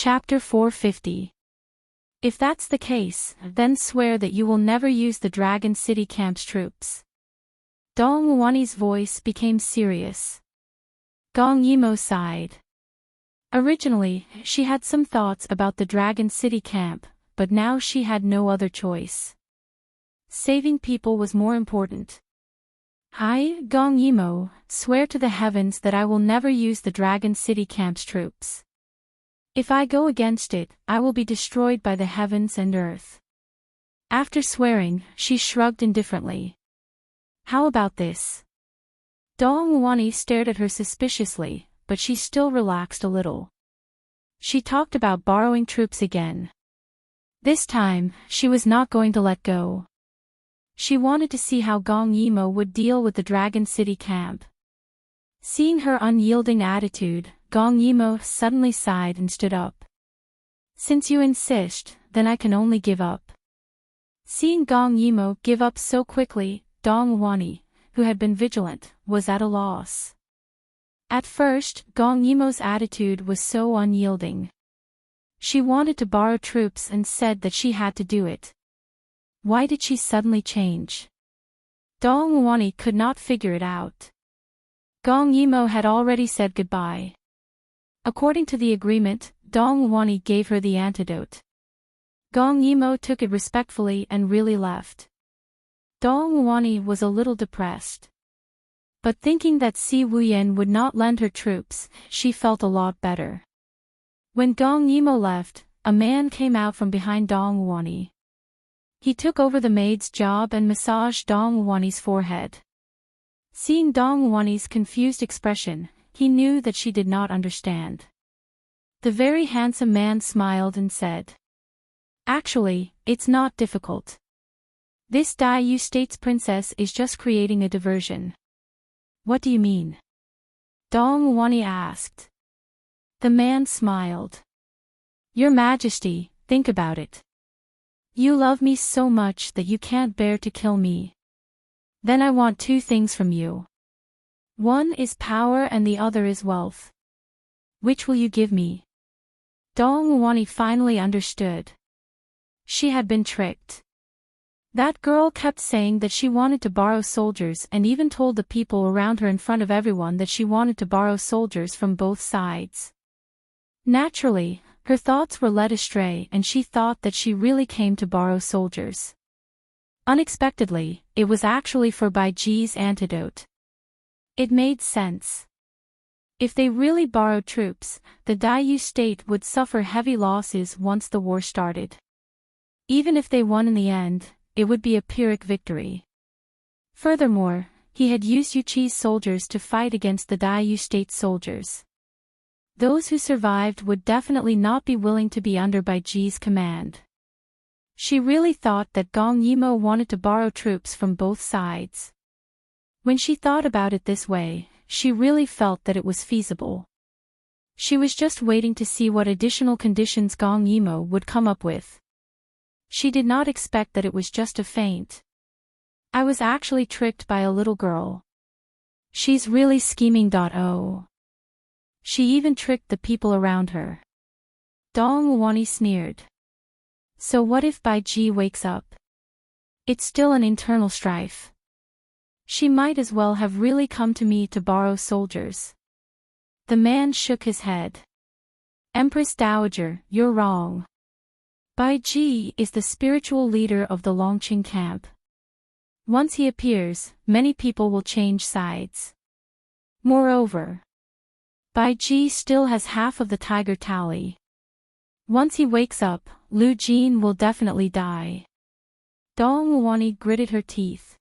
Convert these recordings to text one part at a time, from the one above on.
Chapter 450. If that's the case, then swear that you will never use the Dragon City Camp's troops. Dong Wuani's voice became serious. Gong Yimo sighed. Originally, she had some thoughts about the Dragon City Camp, but now she had no other choice. Saving people was more important. I, Gong Yimo, swear to the heavens that I will never use the Dragon City Camp's troops. If I go against it, I will be destroyed by the heavens and earth. After swearing, she shrugged indifferently. How about this? Dong Wuani stared at her suspiciously, but she still relaxed a little. She talked about borrowing troops again. This time, she was not going to let go. She wanted to see how Gong Yimo would deal with the Dragon City Camp. Seeing her unyielding attitude, Gong Yimo suddenly sighed and stood up. Since you insist, then I can only give up. Seeing Gong Yimo give up so quickly, Dong Wuani, who had been vigilant, was at a loss. At first, Gong Yimo's attitude was so unyielding. She wanted to borrow troops and said that she had to do it. Why did she suddenly change? Dong Wuani could not figure it out. Gong Yimo had already said goodbye. According to the agreement, Dong Wuani gave her the antidote. Gong Yimo took it respectfully and really left. Dong Wuani was a little depressed. But thinking that Si Wuyan would not lend her troops, she felt a lot better. When Gong Yimo left, a man came out from behind Dong Wuani. He took over the maid's job and massaged Dong Wuani's forehead. Seeing Dong Wuani's confused expression, he knew that she did not understand. The very handsome man smiled and said, "Actually, it's not difficult. This Daiyu State's princess is just creating a diversion." "What do you mean?" Dong Wuani asked. The man smiled. "Your Majesty, think about it. You love me so much that you can't bear to kill me. Then I want two things from you. One is power and the other is wealth. Which will you give me?" Dong Wuani finally understood. She had been tricked. That girl kept saying that she wanted to borrow soldiers and even told the people around her in front of everyone that she wanted to borrow soldiers from both sides. Naturally, her thoughts were led astray and she thought that she really came to borrow soldiers. Unexpectedly, it was actually for Baiji's antidote. It made sense. If they really borrowed troops, the Daiyu state would suffer heavy losses once the war started. Even if they won in the end, it would be a Pyrrhic victory. Furthermore, he had used Yuqi's soldiers to fight against the Daiyu state's soldiers. Those who survived would definitely not be willing to be under Baiji's command. She really thought that Gong Yimo wanted to borrow troops from both sides. When she thought about it this way, she really felt that it was feasible. She was just waiting to see what additional conditions Gong Yimo would come up with. She did not expect that it was just a feint. I was actually tricked by a little girl. She's really scheming. Oh. She even tricked the people around her. Dong Wuani sneered. So what if Baiji wakes up? It's still an internal strife. She might as well have really come to me to borrow soldiers. The man shook his head. Empress Dowager, you're wrong. Baiji is the spiritual leader of the Longqing camp. Once he appears, many people will change sides. Moreover, Baiji still has half of the tiger tally. Once he wakes up, Lu Jin will definitely die. Dong Wuani gritted her teeth.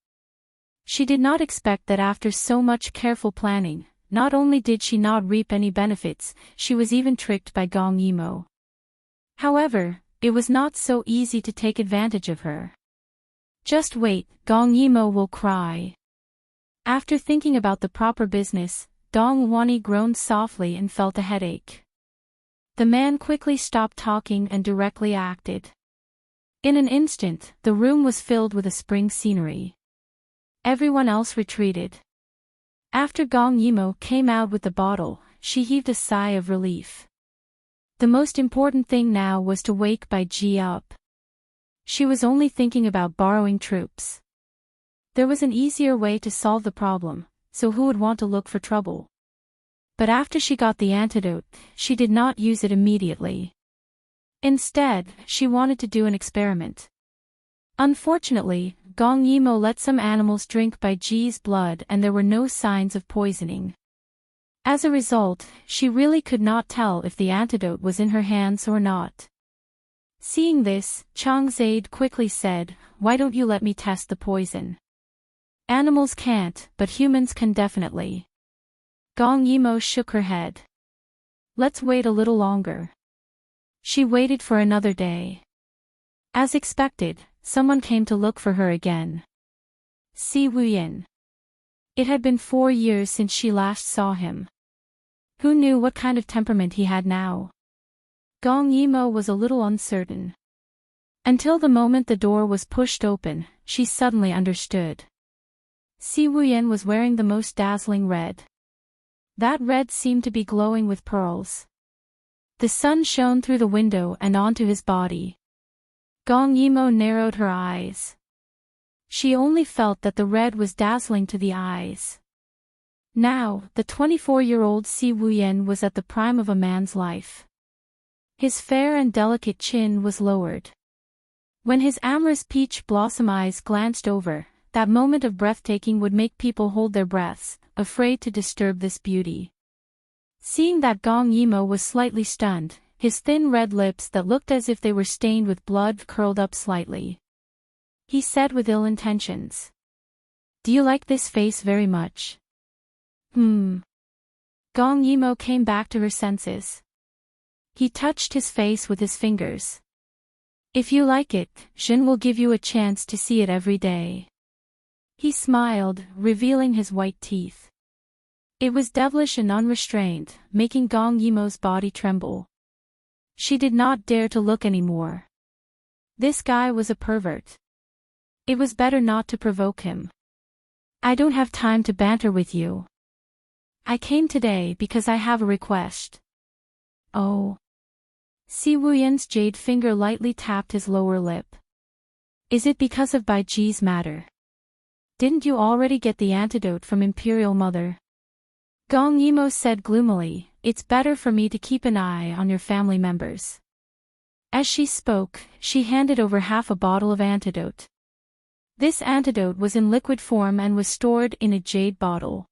She did not expect that after so much careful planning, not only did she not reap any benefits, she was even tricked by Gong Yimo. However, it was not so easy to take advantage of her. Just wait, Gong Yimo will cry. After thinking about the proper business, Dong Wuani groaned softly and felt a headache. The man quickly stopped talking and directly acted. In an instant, the room was filled with a spring scenery. Everyone else retreated. After Gong Yimo came out with the bottle, she heaved a sigh of relief. The most important thing now was to wake Bai Ji up. She was only thinking about borrowing troops. There was an easier way to solve the problem, so who would want to look for trouble? But after she got the antidote, she did not use it immediately. Instead, she wanted to do an experiment. Unfortunately, Gong Yimo let some animals drink Bai Ji's blood and there were no signs of poisoning. As a result, she really could not tell if the antidote was in her hands or not. Seeing this, Chang Zaid quickly said, "Why don't you let me test the poison? Animals can't, but humans can definitely." Gong Yimo shook her head. "Let's wait a little longer." She waited for another day. As expected, someone came to look for her again. Si Wuyin. It had been 4 years since she last saw him. Who knew what kind of temperament he had now? Gong Yimo was a little uncertain. Until the moment the door was pushed open, she suddenly understood. Si Wuyin was wearing the most dazzling red. That red seemed to be glowing with pearls. The sun shone through the window and onto his body. Gong Yimo narrowed her eyes. She only felt that the red was dazzling to the eyes. Now, the 24-year-old Si Wuyin was at the prime of a man's life. His fair and delicate chin was lowered. When his amorous peach blossom eyes glanced over, that moment of breathtaking would make people hold their breaths, afraid to disturb this beauty. Seeing that Gong Yimo was slightly stunned, his thin red lips that looked as if they were stained with blood curled up slightly. He said with ill intentions. "Do you like this face very much?" Gong Yimo came back to her senses. He touched his face with his fingers. "If you like it, Jin will give you a chance to see it every day." He smiled, revealing his white teeth. It was devilish and unrestrained, making Gong Yimo's body tremble. She did not dare to look anymore. This guy was a pervert. It was better not to provoke him. "I don't have time to banter with you. I came today because I have a request." "Oh." Si Wuyin's jade finger lightly tapped his lower lip. "Is it because of Bai Ji's matter? Didn't you already get the antidote from Imperial Mother?" Gong Yimo said gloomily, "It's better for me to keep an eye on your family members." As she spoke, she handed over half a bottle of antidote. This antidote was in liquid form and was stored in a jade bottle.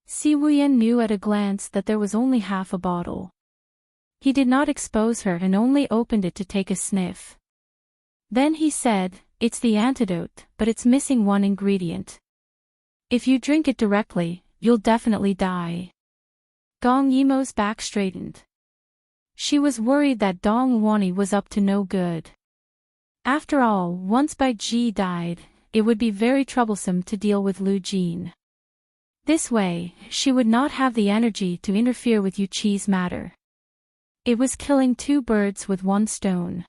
Si Wuyin knew at a glance that there was only half a bottle. He did not expose her and only opened it to take a sniff. Then he said, "It's the antidote, but it's missing one ingredient. If you drink it directly, you'll definitely die." Gong Yimo's back straightened. She was worried that Dong Wani was up to no good. After all, once Bai Ji died, it would be very troublesome to deal with Lu Jin. This way, she would not have the energy to interfere with Yu Qi's matter. It was killing 2 birds with 1 stone.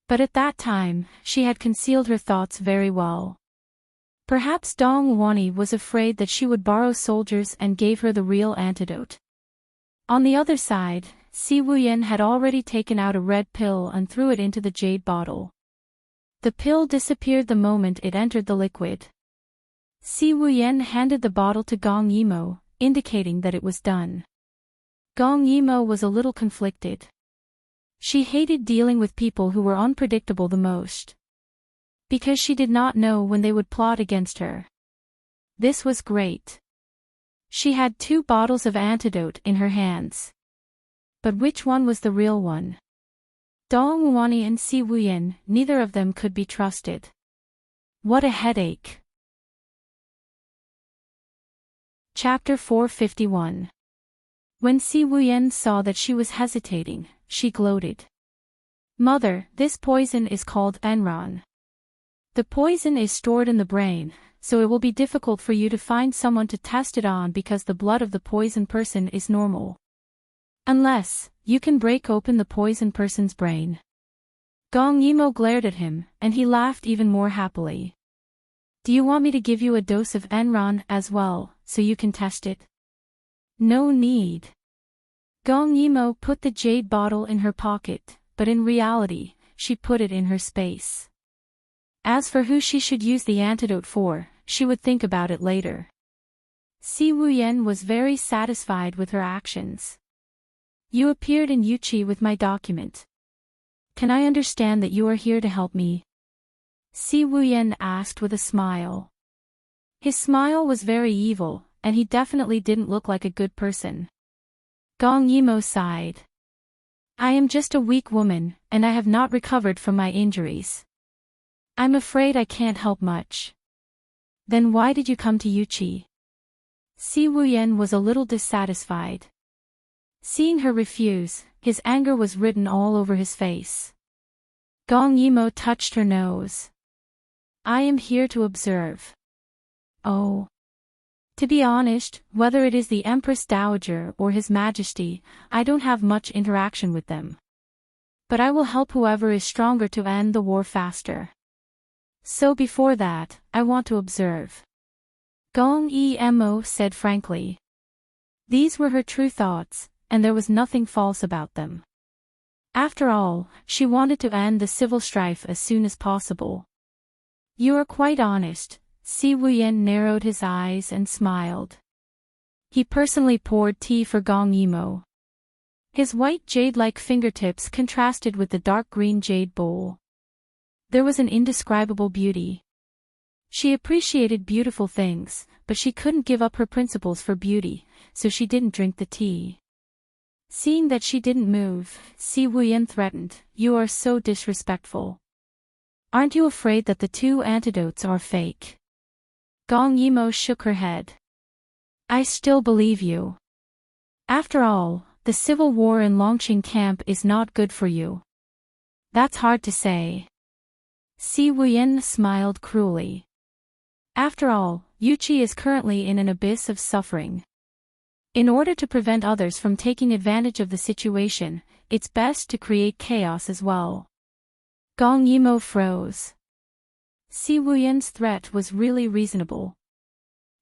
But at that time, she had concealed her thoughts very well. Perhaps Dong Wani was afraid that she would borrow soldiers and gave her the real antidote. On the other side, Si Wuyin had already taken out a red pill and threw it into the jade bottle. The pill disappeared the moment it entered the liquid. Si Wuyin handed the bottle to Gong Yimo, indicating that it was done. Gong Yimo was a little conflicted. She hated dealing with people who were unpredictable the most. Because she did not know when they would plot against her. This was great. She had 2 bottles of antidote in her hands. But which one was the real one? Dong Wani and Si Wuyin, neither of them could be trusted. What a headache. Chapter 451. When Si Wuyin saw that she was hesitating, she gloated. "Mother, this poison is called enrich. The poison is stored in the brain, so it will be difficult for you to find someone to test it on because the blood of the poison person is normal. Unless, you can break open the poison person's brain." Gong Yimo glared at him, and he laughed even more happily. "Do you want me to give you a dose of enrich as well, so you can test it?" "No need. Gong Yimo put the jade bottle in her pocket, but in reality, she put it in her space. As for who she should use the antidote for, she would think about it later. Si Wuyen was very satisfied with her actions. You appeared in Yuchi with my document. Can I understand that you are here to help me? Si Wuyen asked with a smile. His smile was very evil, and he definitely didn't look like a good person. Gong Yimo sighed. I am just a weak woman, and I have not recovered from my injuries. I'm afraid I can't help much. Then why did you come to Yuchi? Si Wuyen was a little dissatisfied. Seeing her refuse, his anger was written all over his face. Gong Yimo touched her nose. I am here to observe. Oh. To be honest, whether it is the Empress Dowager or His Majesty, I don't have much interaction with them. But I will help whoever is stronger to end the war faster. So before that, I want to observe. Gong Yimo said frankly. These were her true thoughts, and there was nothing false about them. After all, she wanted to end the civil strife as soon as possible. You are quite honest. Si Wuyen narrowed his eyes and smiled. He personally poured tea for Gong Yimo. His white jade-like fingertips contrasted with the dark green jade bowl. There was an indescribable beauty. She appreciated beautiful things, but she couldn't give up her principles for beauty, so she didn't drink the tea. Seeing that she didn't move, Si Wuyen threatened, You are so disrespectful. Aren't you afraid that the 2 antidotes are fake? Gong Yimo shook her head. I still believe you. After all, the civil war in Longqing camp is not good for you. That's hard to say. Si Wuyen smiled cruelly. After all, Yuchi is currently in an abyss of suffering. In order to prevent others from taking advantage of the situation, it's best to create chaos as well. Gong Yimo froze. Si Wuyen's threat was really reasonable.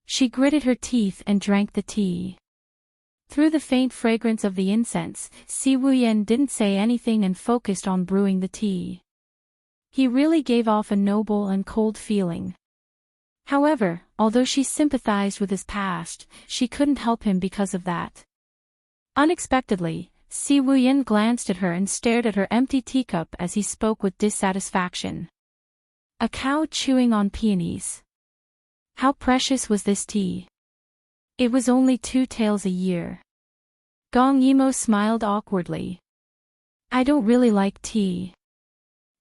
She gritted her teeth and drank the tea. Through the faint fragrance of the incense, Si Wuyen didn't say anything and focused on brewing the tea. He really gave off a noble and cold feeling. However, although she sympathized with his past, she couldn't help him because of that. Unexpectedly, Si Wuyen glanced at her and stared at her empty teacup as he spoke with dissatisfaction. A cow chewing on peonies. How precious was this tea? It was only 2 taels a year. Gong Yimo smiled awkwardly. I don't really like tea.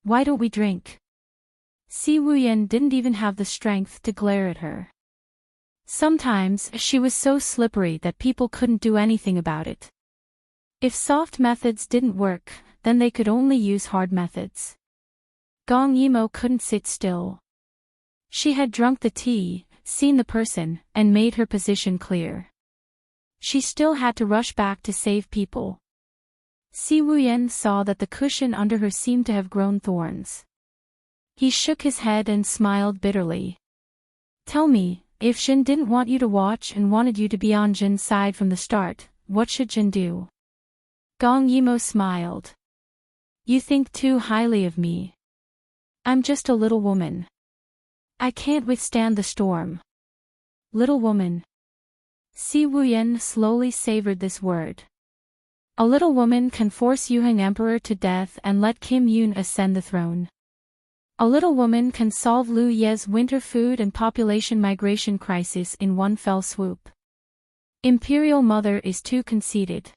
Why don't we drink? Si Wuyen didn't even have the strength to glare at her. Sometimes she was so slippery that people couldn't do anything about it. If soft methods didn't work, then they could only use hard methods. Gong Yimo couldn't sit still. She had drunk the tea, seen the person, and made her position clear. She still had to rush back to save people. Si Wuyen saw that the cushion under her seemed to have grown thorns. He shook his head and smiled bitterly. Tell me, if Jin didn't want you to watch and wanted you to be on Jin's side from the start, what should Jin do? Gong Yimo smiled. You think too highly of me. I'm just a little woman. I can't withstand the storm. Little woman. Si Wuyen slowly savored this word. A little woman can force Yuheng Emperor to death and let Kim Yun ascend the throne. A little woman can solve Liu Ye's winter food and population migration crisis in one fell swoop. Imperial Mother is too conceited.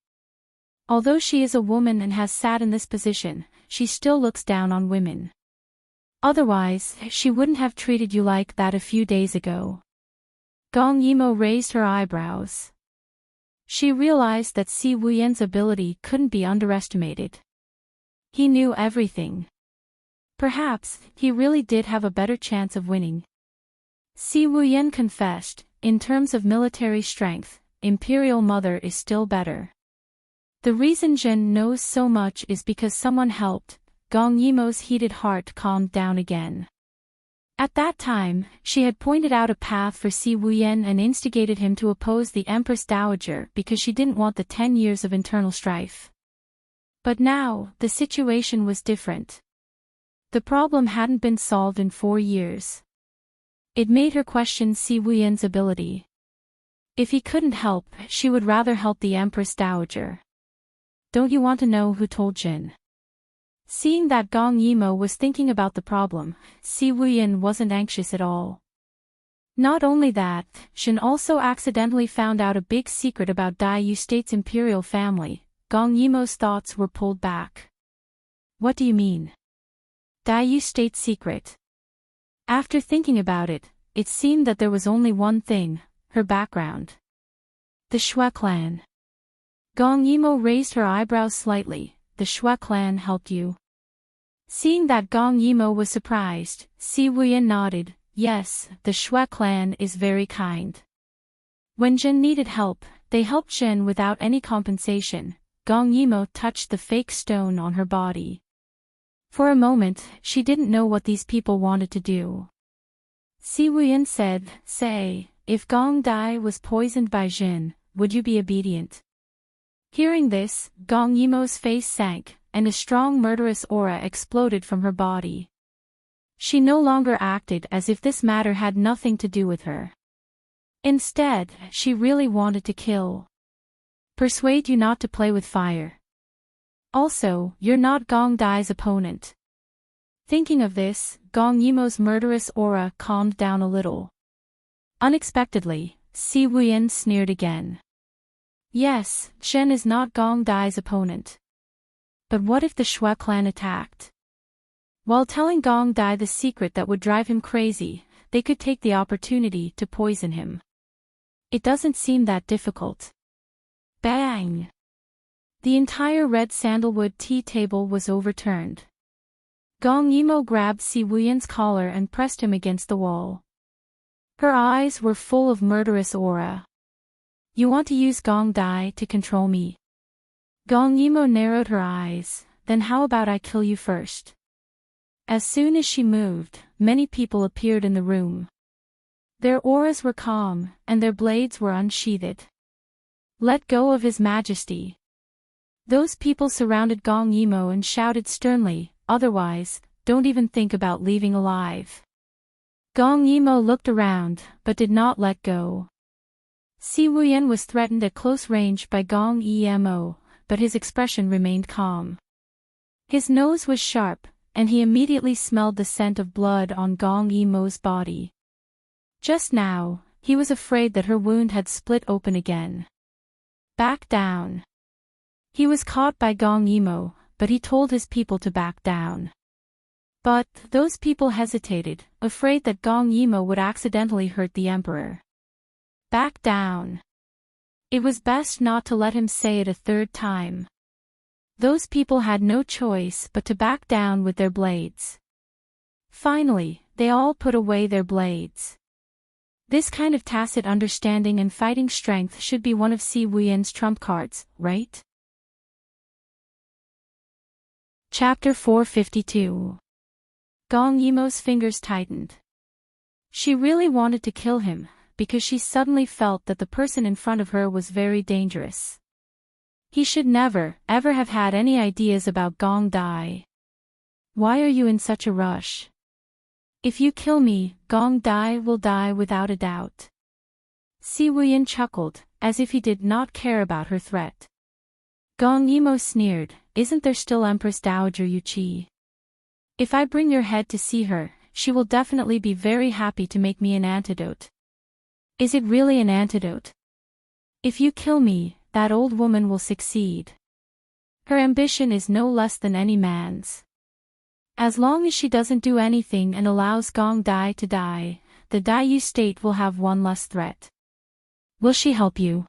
Although she is a woman and has sat in this position, she still looks down on women. Otherwise, she wouldn't have treated you like that a few days ago. Gong Yimo raised her eyebrows. She realized that Si Wuyen's ability couldn't be underestimated. He knew everything. Perhaps, he really did have a better chance of winning. Si Wuyen confessed, in terms of military strength, Imperial Mother is still better. The reason Jin knows so much is because someone helped. Gong Yimo's heated heart calmed down again. At that time, she had pointed out a path for Si Wuyen and instigated him to oppose the Empress Dowager because she didn't want the 10 years of internal strife. But now, the situation was different. The problem hadn't been solved in 4 years. It made her question Si Wuyen's ability. If he couldn't help, she would rather help the Empress Dowager. Don't you want to know who told Jin? Seeing that Gong Yimou was thinking about the problem, Si Wuyen wasn't anxious at all. Not only that, Jin also accidentally found out a big secret about Dai Yu State's imperial family. Gong Yimou's thoughts were pulled back. What do you mean? Dai Yu State's secret. After thinking about it, it seemed that there was only one thing, her background. The Shui clan. Gong Yimou raised her eyebrows slightly. The Shui clan helped you? Seeing that Gong Yimou was surprised, Si Wuyen nodded. Yes, the Shui clan is very kind. When Jin needed help, they helped Jin without any compensation. Gong Yimou touched the fake stone on her body. For a moment, she didn't know what these people wanted to do. Si Wuyen said, Say, if Gong Dai was poisoned by Jin, would you be obedient? Hearing this, Gong Yimou's face sank, and a strong murderous aura exploded from her body. She no longer acted as if this matter had nothing to do with her. Instead, she really wanted to kill. Persuade you not to play with fire. Also, you're not Gong Dai's opponent. Thinking of this, Gong Yimou's murderous aura calmed down a little. Unexpectedly, Si Wuyen sneered again. Yes, Shen is not Gong Dai's opponent. But what if the Shui clan attacked? While telling Gong Dai the secret that would drive him crazy, they could take the opportunity to poison him. It doesn't seem that difficult. Bang! The entire red sandalwood tea table was overturned. Gong Yimou grabbed Si Wuyen's collar and pressed him against the wall. Her eyes were full of murderous aura. You want to use Gong Dai to control me? Gong Yimou narrowed her eyes. Then how about I kill you first? As soon as she moved, many people appeared in the room. Their auras were calm, and their blades were unsheathed. Let go of His Majesty. Those people surrounded Gong Yimou and shouted sternly, otherwise, don't even think about leaving alive. Gong Yimou looked around, but did not let go. Si Wuyen was threatened at close range by Gong Yimou, but his expression remained calm. His nose was sharp, and he immediately smelled the scent of blood on Gong Yimou's body. Just now, he was afraid that her wound had split open again. Back down. He was caught by Gong Yimou, but he told his people to back down. But those people hesitated, afraid that Gong Yimou would accidentally hurt the emperor. Back down. It was best not to let him say it a third time. Those people had no choice but to back down with their blades. Finally, they all put away their blades. This kind of tacit understanding and fighting strength should be one of Si Wuyen's trump cards, right? Chapter 452. Gong Yimou's fingers tightened. She really wanted to kill him, because she suddenly felt that the person in front of her was very dangerous. He should never, ever have had any ideas about Gong Dai. Why are you in such a rush? If you kill me, Gong Dai will die without a doubt. Si Wuyen chuckled, as if he did not care about her threat. Gong Yimou sneered, isn't there still Empress Dowager Yuqi? If I bring your head to see her, she will definitely be very happy to make me an antidote. Is it really an antidote? If you kill me, that old woman will succeed. Her ambition is no less than any man's. As long as she doesn't do anything and allows Gong Dai to die, the Dai Yu state will have one less threat. Will she help you?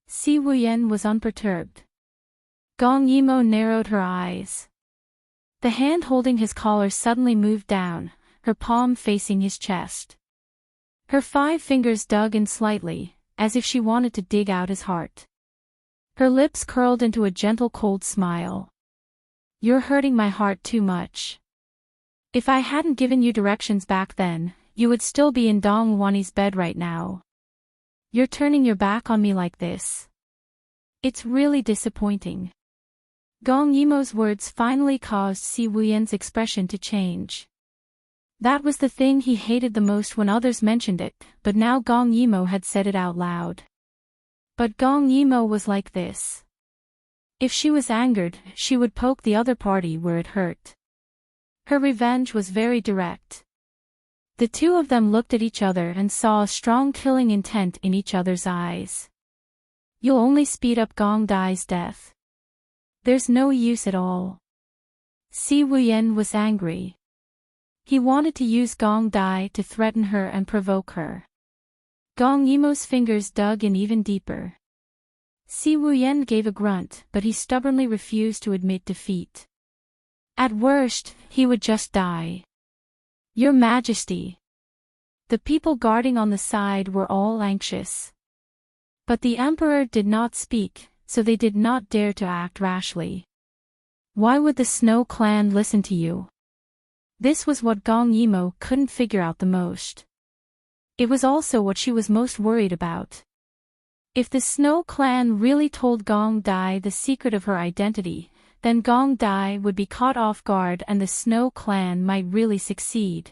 Si Wuyen was unperturbed. Gong Yimou narrowed her eyes. The hand holding his collar suddenly moved down, her palm facing his chest. Her 5 fingers dug in slightly, as if she wanted to dig out his heart. Her lips curled into a gentle cold smile. You're hurting my heart too much. If I hadn't given you directions back then, you would still be in Dong Wani's bed right now. You're turning your back on me like this. It's really disappointing. Gong Yimo's words finally caused Si Wuyen's expression to change. That was the thing he hated the most when others mentioned it, but now Gong Yimo had said it out loud. But Gong Yimo was like this. If she was angered, she would poke the other party where it hurt. Her revenge was very direct. The two of them looked at each other and saw a strong killing intent in each other's eyes. You'll only speed up Gong Dai's death. There's no use at all. Si Wuyen was angry. He wanted to use Gong Dai to threaten her and provoke her. Gong Yimo's fingers dug in even deeper. Si Wuyen gave a grunt, but he stubbornly refused to admit defeat. At worst, he would just die. Your Majesty. The people guarding on the side were all anxious. But the Emperor did not speak, so they did not dare to act rashly. Why would the Snow Clan listen to you? This was what Gong Yimo couldn't figure out the most. It was also what she was most worried about. If the Snow Clan really told Gong Dai the secret of her identity, then Gong Dai would be caught off guard and the Snow Clan might really succeed.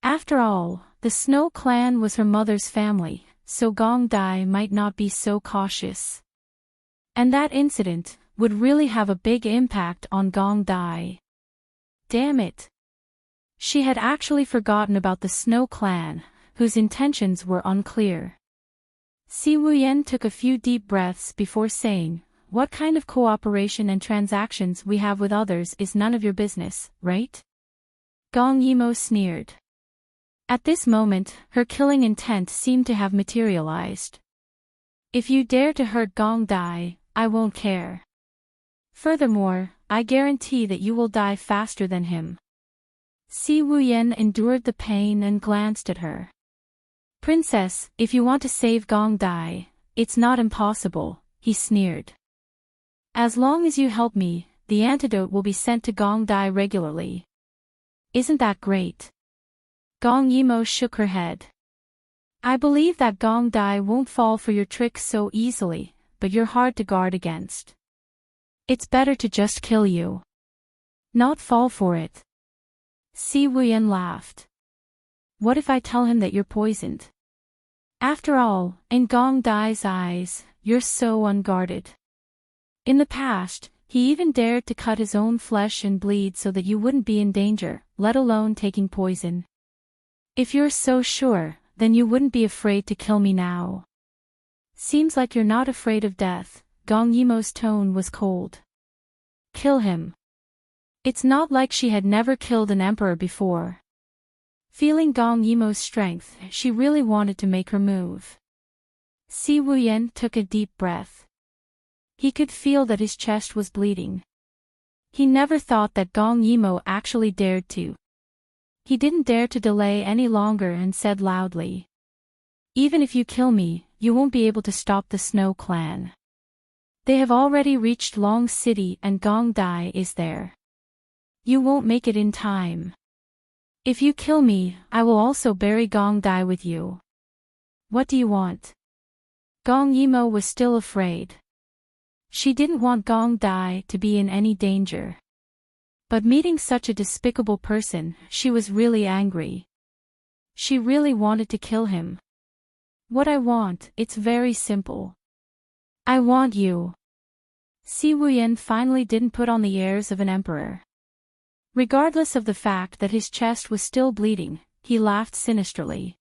After all, the Snow Clan was her mother's family, so Gong Dai might not be so cautious. And that incident would really have a big impact on Gong Dai. Damn it. She had actually forgotten about the Snow Clan, whose intentions were unclear. Si Wuyen took a few deep breaths before saying, "What kind of cooperation and transactions we have with others is none of your business, right?" Gong Yimo sneered. At this moment, her killing intent seemed to have materialized. If you dare to hurt Gong Dai, I won't care. Furthermore, I guarantee that you will die faster than him. Si Wuyen endured the pain and glanced at her. Princess, if you want to save Gong Dai, it's not impossible, he sneered. As long as you help me, the antidote will be sent to Gong Dai regularly. Isn't that great? Gong Yimo shook her head. I believe that Gong Dai won't fall for your tricks so easily, but you're hard to guard against. It's better to just kill you. Not fall for it. Si Wuyen laughed. What if I tell him that you're poisoned? After all, in Gong Dai's eyes, you're so unguarded. In the past, he even dared to cut his own flesh and bleed so that you wouldn't be in danger, let alone taking poison. If you're so sure, then you wouldn't be afraid to kill me now. Seems like you're not afraid of death. Gong Yimo's tone was cold. Kill him. It's not like she had never killed an emperor before. Feeling Gong Yimo's strength, she really wanted to make her move. Si Wuyen took a deep breath. He could feel that his chest was bleeding. He never thought that Gong Yimo actually dared to. He didn't dare to delay any longer and said loudly. Even if you kill me, you won't be able to stop the Snow Clan. They have already reached Long City and Gong Dai is there. You won't make it in time. If you kill me, I will also bury Gong Dai with you. What do you want? Gong Yimo was still afraid. She didn't want Gong Dai to be in any danger. But meeting such a despicable person, she was really angry. She really wanted to kill him. What I want, it's very simple. I want you. Si Wuyen finally didn't put on the airs of an emperor. Regardless of the fact that his chest was still bleeding, he laughed sinisterly.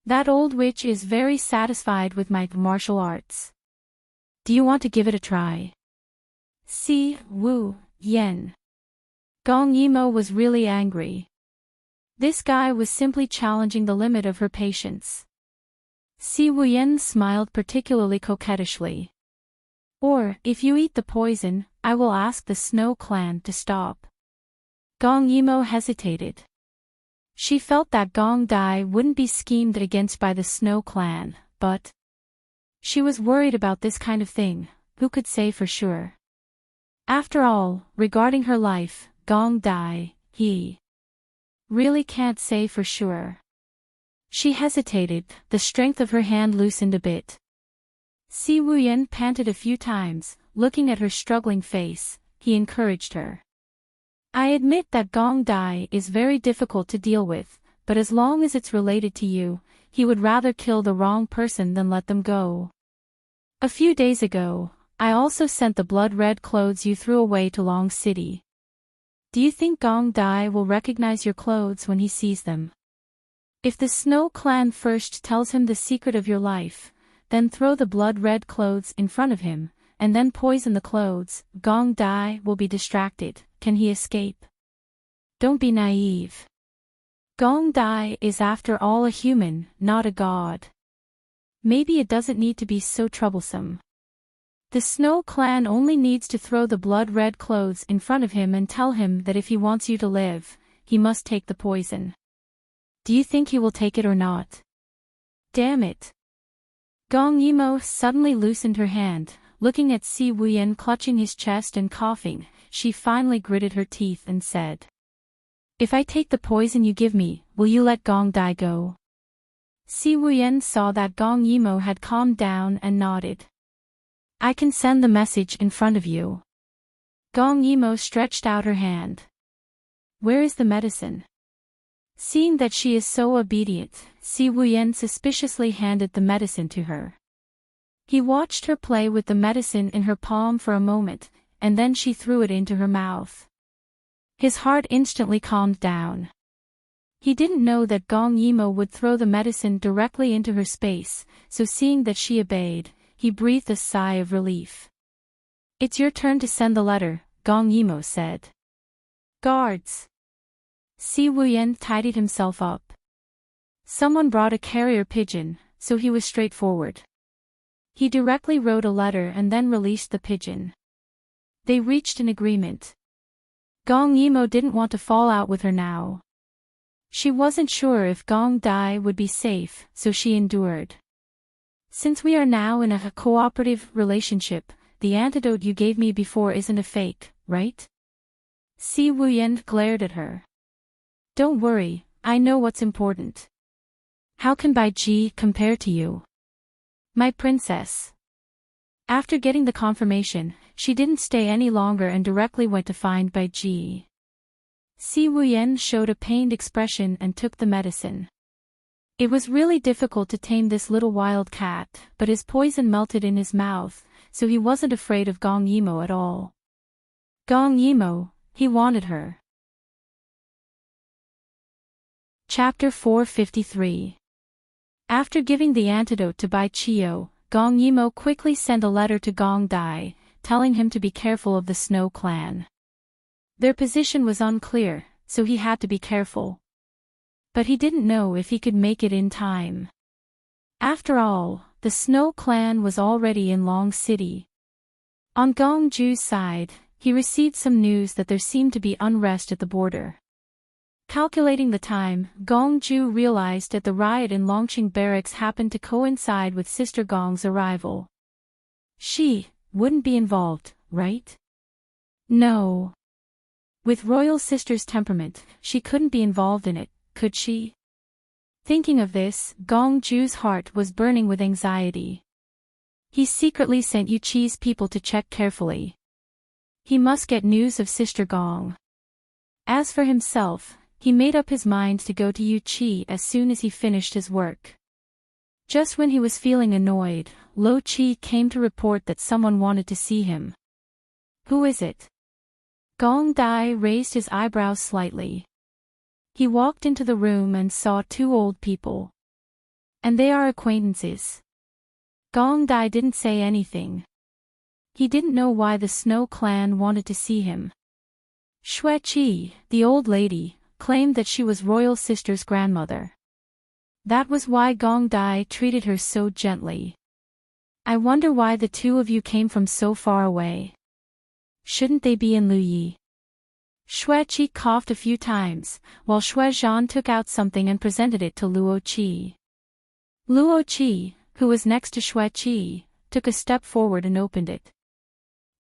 That old witch is very satisfied with my martial arts. Do you want to give it a try? Si Wuyen. Gong Yimo was really angry. This guy was simply challenging the limit of her patience. Si Wuyen smiled particularly coquettishly. Or, if you eat the poison, I will ask the Snow Clan to stop. Gong Yimo hesitated. She felt that Gong Dai wouldn't be schemed against by the Snow Clan, but she was worried about this kind of thing, who could say for sure. After all, regarding her life, Gong Dai, he Really can't say for sure. She hesitated, the strength of her hand loosened a bit. Si Wuyan panted a few times, looking at her struggling face. He encouraged her. I admit that Gong Dai is very difficult to deal with, but as long as it's related to you, he would rather kill the wrong person than let them go. A few days ago, I also sent the blood-red clothes you threw away to Long City. Do you think Gong Dai will recognize your clothes when he sees them? If the Snow Clan first tells him the secret of your life, then throw the blood-red clothes in front of him, and then poison the clothes, Gong Dai will be distracted. Can he escape? Don't be naive. Gong Dai is after all a human, not a god. Maybe it doesn't need to be so troublesome. The Snow Clan only needs to throw the blood-red clothes in front of him and tell him that if he wants you to live, he must take the poison. Do you think he will take it or not? Damn it. Gong Yimo suddenly loosened her hand, looking at Si Wuyan clutching his chest and coughing. She finally gritted her teeth and said, If I take the poison you give me, will you let Gong Dai go? Si Wuyan saw that Gong Yimo had calmed down and nodded. I can send the message in front of you. Gong Yimo stretched out her hand. Where is the medicine? Seeing that she is so obedient, Si Wuyan suspiciously handed the medicine to her. He watched her play with the medicine in her palm for a moment, and then she threw it into her mouth. His heart instantly calmed down. He didn't know that Gong Yimo would throw the medicine directly into her space, so seeing that she obeyed, he breathed a sigh of relief. It's your turn to send the letter, Gong Yimo said. Guards. Si Wuyan tidied himself up. Someone brought a carrier pigeon, so he was straightforward. He directly wrote a letter and then released the pigeon. They reached an agreement. Gong Yimo didn't want to fall out with her now. She wasn't sure if Gong Dai would be safe, so she endured. Since we are now in a cooperative relationship, the antidote you gave me before isn't a fake, right? Si Wuyan glared at her. Don't worry, I know what's important. How can Bai Ji compare to you? My princess. After getting the confirmation, she didn't stay any longer and directly went to find Bai Ji. Si Wuyan showed a pained expression and took the medicine. It was really difficult to tame this little wild cat, but his poison melted in his mouth, so he wasn't afraid of Gong Yimo at all. Gong Yimo, he wanted her. Chapter 453. After giving the antidote to Bai Chio, Gong Yimo quickly sent a letter to Gong Dai, telling him to be careful of the Snow Clan. Their position was unclear, so he had to be careful. But he didn't know if he could make it in time. After all, the Snow Clan was already in Long City. On Gong Ju's side, he received some news that there seemed to be unrest at the border. Calculating the time, Gong Ju realized that the riot in Longqing Barracks happened to coincide with Sister Gong's arrival. She wouldn't be involved, right? No. With Royal Sister's temperament, she couldn't be involved in it, could she? Thinking of this, Gong Ju's heart was burning with anxiety. He secretly sent Yu Chi's people to check carefully. He must get news of Sister Gong. As for himself, he made up his mind to go to Yu Chi as soon as he finished his work. Just when he was feeling annoyed, Lo Chi came to report that someone wanted to see him. Who is it? Gong Dai raised his eyebrows slightly. He walked into the room and saw two old people. And they are acquaintances. Gong Dai didn't say anything. He didn't know why the Snow Clan wanted to see him. Xue Qi, the old lady, claimed that she was Royal Sister's grandmother. That was why Gong Dai treated her so gently. I wonder why the two of you came from so far away. Shouldn't they be in Luyi? Xue Qi coughed a few times, while Xue Zhan took out something and presented it to Luo Qi. Luo Qi, who was next to Xue Qi, took a step forward and opened it.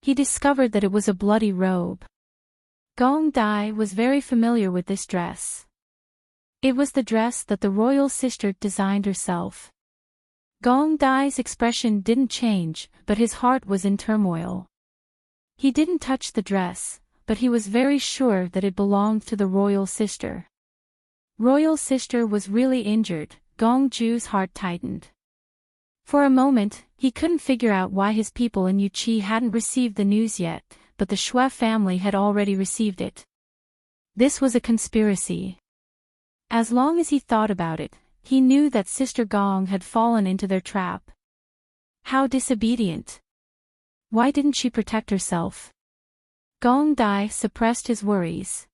He discovered that it was a bloody robe. Gong Dai was very familiar with this dress. It was the dress that the royal sister designed herself. Gong Dai's expression didn't change, but his heart was in turmoil. He didn't touch the dress, but he was very sure that it belonged to the royal sister. Royal sister was really injured. Gong Ju's heart tightened. For a moment, he couldn't figure out why his people in Yuqi hadn't received the news yet, but the Shui family had already received it. This was a conspiracy. As long as he thought about it, he knew that Sister Gong had fallen into their trap. How disobedient. Why didn't she protect herself? Gong Dai suppressed his worries.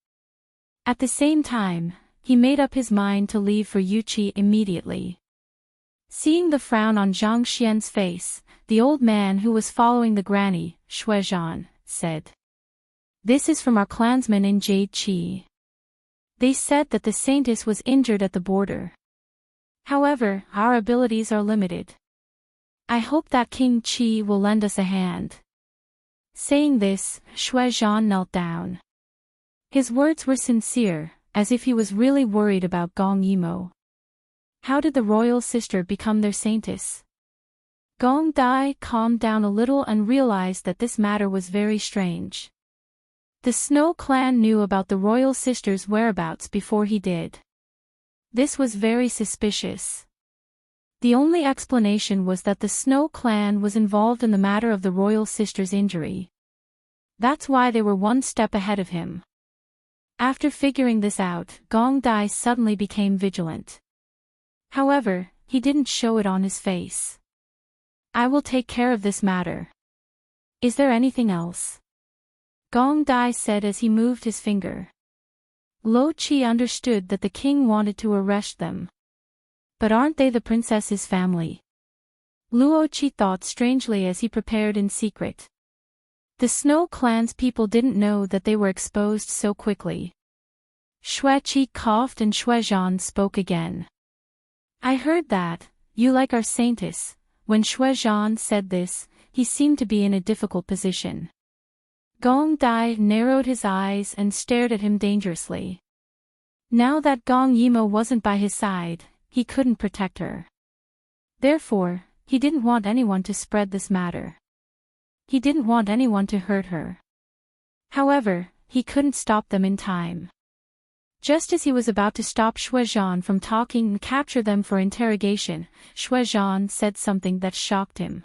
At the same time, he made up his mind to leave for Yuqi immediately. Seeing the frown on Zhang Xian's face, the old man who was following the granny, Shuizhan, said, "This is from our clansmen in Jade Qi. They said that the saintess was injured at the border. However, our abilities are limited. I hope that King Qi will lend us a hand." Saying this, Shuizhan knelt down. His words were sincere, as if he was really worried about Gong Yimo. How did the royal sister become their saintess? Gong Dai calmed down a little and realized that this matter was very strange. The Snow clan knew about the royal sister's whereabouts before he did. This was very suspicious. The only explanation was that the Snow clan was involved in the matter of the royal sister's injury. That's why they were one step ahead of him. After figuring this out, Gong Dai suddenly became vigilant. However, he didn't show it on his face. "I will take care of this matter. Is there anything else?" Gong Dai said as he moved his finger. Lo Qi understood that the king wanted to arrest them. But aren't they the princess's family? Luo Qi thought strangely as he prepared in secret. The Snow clan's people didn't know that they were exposed so quickly. Shui Qi coughed and Shuizhan spoke again. "I heard that, you like our saintess." When Shuizhan said this, he seemed to be in a difficult position. Gong Dai narrowed his eyes and stared at him dangerously. Now that Gong Yimo wasn't by his side, he couldn't protect her. Therefore, he didn't want anyone to spread this matter. He didn't want anyone to hurt her. However, he couldn't stop them in time. Just as he was about to stop Shuizhan from talking and capture them for interrogation, Shuizhan said something that shocked him.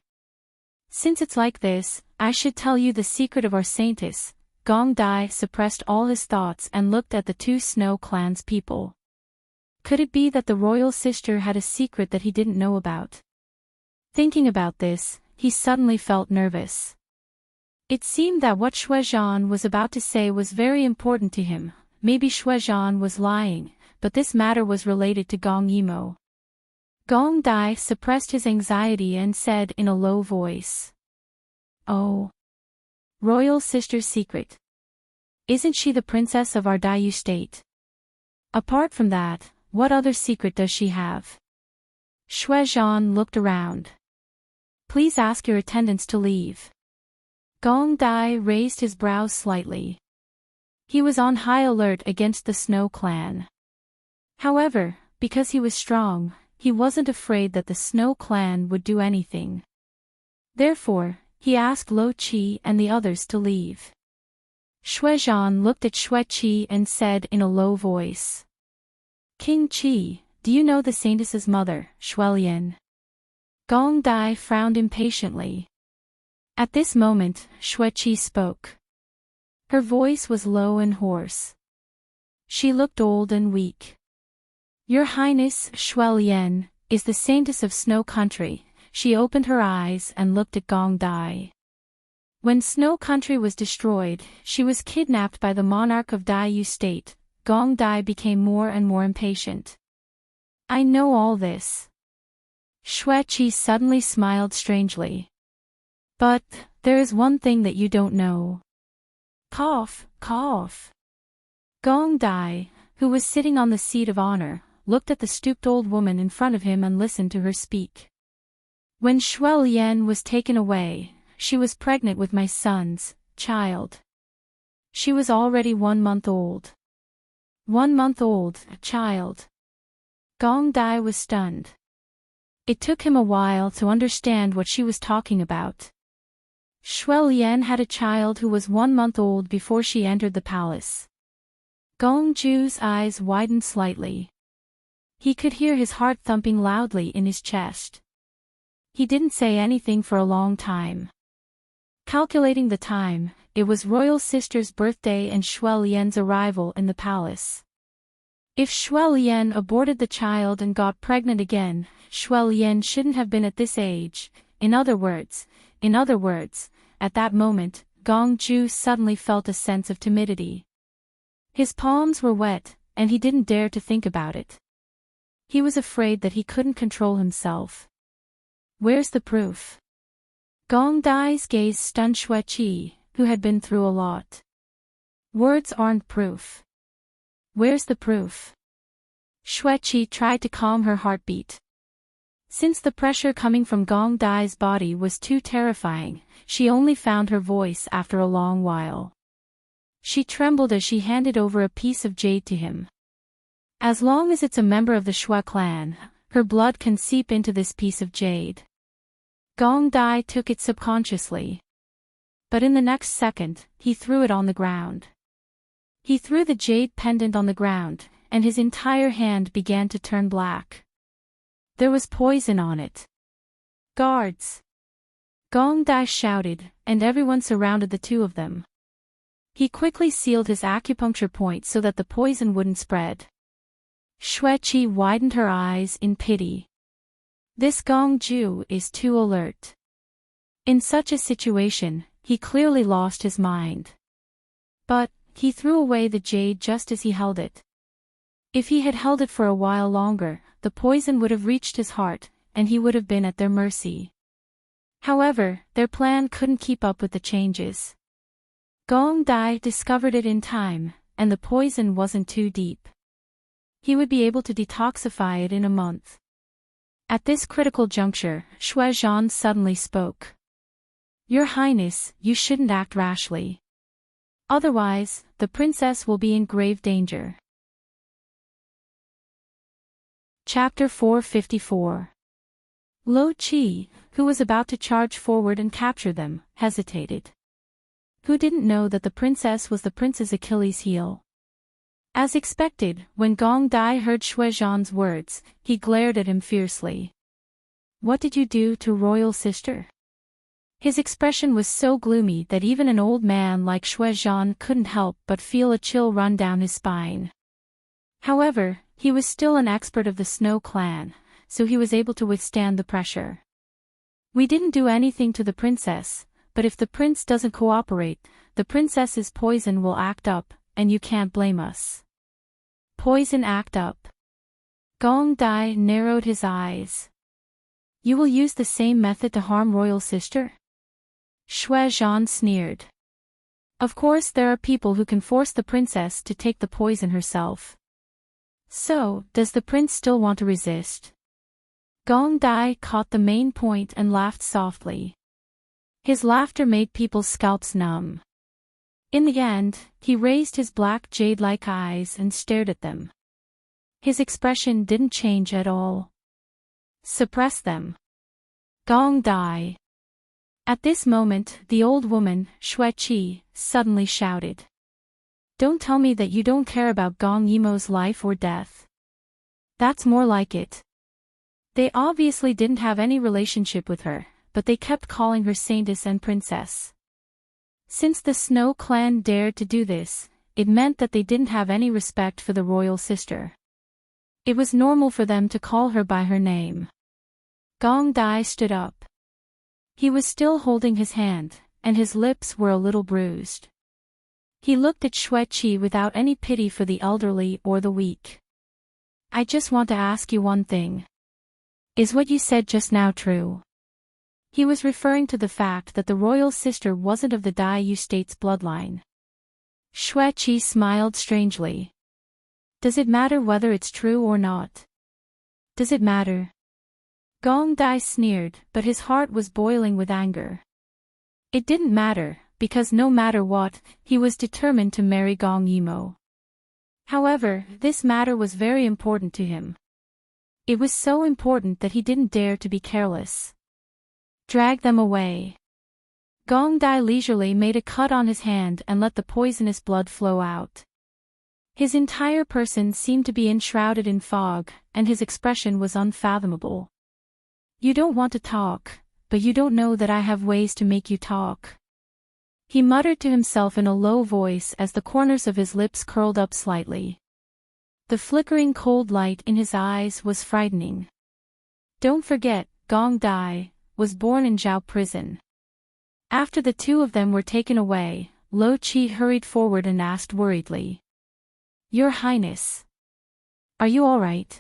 "Since it's like this, I should tell you the secret of our saintess." Gong Dai suppressed all his thoughts and looked at the two Snow clan's people. Could it be that the royal sister had a secret that he didn't know about? Thinking about this, he suddenly felt nervous. It seemed that what Shuizhan was about to say was very important to him. Maybe Shuizhan was lying, but this matter was related to Gong Yimo. Gong Dai suppressed his anxiety and said in a low voice, "Oh. Royal sister's secret. Isn't she the princess of our Daiyu state? Apart from that, what other secret does she have?" Shuizhan looked around. "Please ask your attendants to leave." Gong Dai raised his brows slightly. He was on high alert against the Snow clan. However, because he was strong, he wasn't afraid that the Snow clan would do anything. Therefore, he asked Lo Qi and the others to leave. Shuizhan looked at Shui Qi and said in a low voice, "King Qi, do you know the saintess's mother, Shuilian?" Gong Dai frowned impatiently. At this moment, Shui Qi spoke. Her voice was low and hoarse. She looked old and weak. "Your Highness, Shuilian, is the saintess of Snow Country." She opened her eyes and looked at Gong Dai. When Snow Country was destroyed, she was kidnapped by the monarch of Daiyu state. Gong Dai became more and more impatient. "I know all this." Shui Qi suddenly smiled strangely. "But, there is one thing that you don't know." Cough, cough. Gong Dai, who was sitting on the seat of honor, looked at the stooped old woman in front of him and listened to her speak. "When Shuilian was taken away, she was pregnant with my son's child. She was already 1 month old. 1 month old, a child. Gong Dai was stunned. It took him a while to understand what she was talking about. Shui Lian had a child who was 1 month old before she entered the palace. Gong Ju's eyes widened slightly. He could hear his heart thumping loudly in his chest. He didn't say anything for a long time. Calculating the time, it was royal sister's birthday and Shui Lian's arrival in the palace. If Shui Lian aborted the child and got pregnant again, Shui Lian shouldn't have been at this age. In other words, at that moment, Gong Ju suddenly felt a sense of timidity. His palms were wet, and he didn't dare to think about it. He was afraid that he couldn't control himself. Where's the proof? Gong Dai's gaze stunned Shui Qi, who had been through a lot. Words aren't proof. Where's the proof? Shui Qi tried to calm her heartbeat. Since the pressure coming from Gong Dai's body was too terrifying, she only found her voice after a long while. She trembled as she handed over a piece of jade to him. As long as it's a member of the Shui clan, her blood can seep into this piece of jade. Gong Dai took it subconsciously. But in the next second, he threw it on the ground. He threw the jade pendant on the ground, and his entire hand began to turn black. There was poison on it. Guards! Gong Dai shouted, and everyone surrounded the two of them. He quickly sealed his acupuncture point so that the poison wouldn't spread. Shui Qi widened her eyes in pity. This Gong Ju is too alert. In such a situation, he clearly lost his mind. But he threw away the jade just as he held it. If he had held it for a while longer, the poison would have reached his heart, and he would have been at their mercy. However, their plan couldn't keep up with the changes. Gong Dai discovered it in time, and the poison wasn't too deep. He would be able to detoxify it in a month. At this critical juncture, Shui Zhan suddenly spoke. Your Highness, you shouldn't act rashly. Otherwise, the princess will be in grave danger. Chapter 454. Lo Qi, who was about to charge forward and capture them, hesitated. Who didn't know that the princess was the prince's Achilles' heel? As expected, when Gong Dai heard Shui Zhan's words, he glared at him fiercely. What did you do to royal sister? His expression was so gloomy that even an old man like Shui Zhan couldn't help but feel a chill run down his spine. However, he was still an expert of the Snow clan, so he was able to withstand the pressure. We didn't do anything to the princess, but if the prince doesn't cooperate, the princess's poison will act up, and you can't blame us. Poison act up. Gong Dai narrowed his eyes. You will use the same method to harm royal sister? Shui Zhan sneered. Of course there are people who can force the princess to take the poison herself. So, does the prince still want to resist? Gong Dai caught the main point and laughed softly. His laughter made people's scalps numb. In the end, he raised his black jade-like eyes and stared at them. His expression didn't change at all. Suppress them. Gong Dai. At this moment, the old woman, Shui Qi, suddenly shouted. Don't tell me that you don't care about Gong Yimo's life or death. That's more like it. They obviously didn't have any relationship with her, but they kept calling her Saintess and Princess. Since the Snow clan dared to do this, it meant that they didn't have any respect for the royal sister. It was normal for them to call her by her name. Gong Dai stood up. He was still holding his hand, and his lips were a little bruised. He looked at Shui Qi without any pity for the elderly or the weak. I just want to ask you one thing. Is what you said just now true? He was referring to the fact that the royal sister wasn't of the Dai Yu state's bloodline. Shui Qi smiled strangely. Does it matter whether it's true or not? Does it matter? Gong Dai sneered, but his heart was boiling with anger. It didn't matter, because no matter what, he was determined to marry Gong Yimo. However, this matter was very important to him. It was so important that he didn't dare to be careless. Drag them away. Gong Dai leisurely made a cut on his hand and let the poisonous blood flow out. His entire person seemed to be enshrouded in fog, and his expression was unfathomable. You don't want to talk, but you don't know that I have ways to make you talk. He muttered to himself in a low voice as the corners of his lips curled up slightly. The flickering cold light in his eyes was frightening. Don't forget, Gong Dai was born in Zhao prison. After the two of them were taken away, Lo Qi hurried forward and asked worriedly. Your Highness. Are you all right?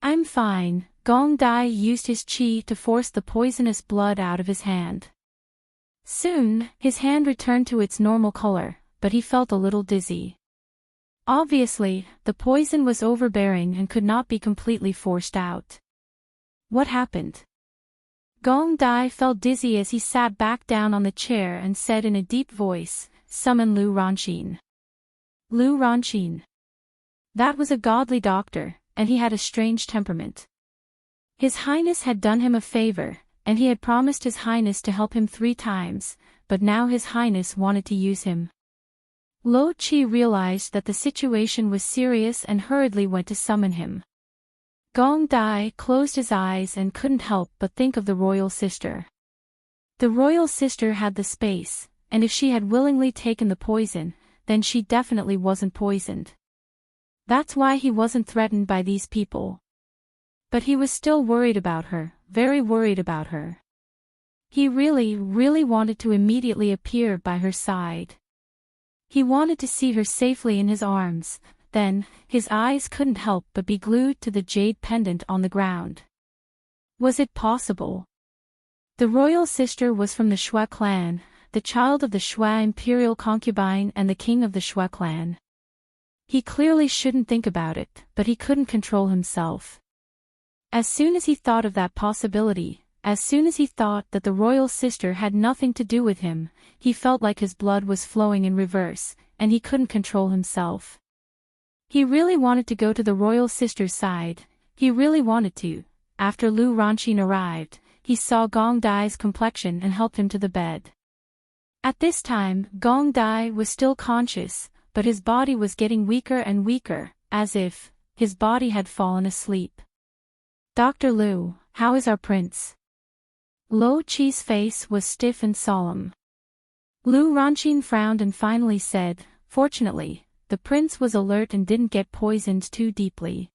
I'm fine. Gong Dai used his qi to force the poisonous blood out of his hand. Soon, his hand returned to its normal color, but he felt a little dizzy. Obviously, the poison was overbearing and could not be completely forced out. What happened? Gong Dai felt dizzy as he sat back down on the chair and said in a deep voice, Summon Lu Ranxin. Lu Ranxin. That was a godly doctor, and he had a strange temperament. His Highness had done him a favor, and he had promised His Highness to help him 3 times, but now His Highness wanted to use him. Lo Qi realized that the situation was serious and hurriedly went to summon him. Gong Dai closed his eyes and couldn't help but think of the royal sister. The royal sister had the space, and if she had willingly taken the poison, then she definitely wasn't poisoned. That's why he wasn't threatened by these people. But he was still worried about her, very worried about her. He really wanted to immediately appear by her side. He wanted to see her safely in his arms, then, his eyes couldn't help but be glued to the jade pendant on the ground. Was it possible? The royal sister was from the Shui clan, the child of the Shui imperial concubine and the king of the Shui clan. He clearly shouldn't think about it, but he couldn't control himself. As soon as he thought of that possibility, as soon as he thought that the royal sister had nothing to do with him, he felt like his blood was flowing in reverse, and he couldn't control himself. He really wanted to go to the royal sister's side, he really wanted to. After Lu Ranxin arrived, he saw Gong Dai's complexion and helped him to the bed. At this time, Gong Dai was still conscious, but his body was getting weaker and weaker, as if his body had fallen asleep. Dr. Lu, how is our prince? Lo Qi's face was stiff and solemn. Lu Ranxin frowned and finally said, Fortunately, the prince was alert and didn't get poisoned too deeply.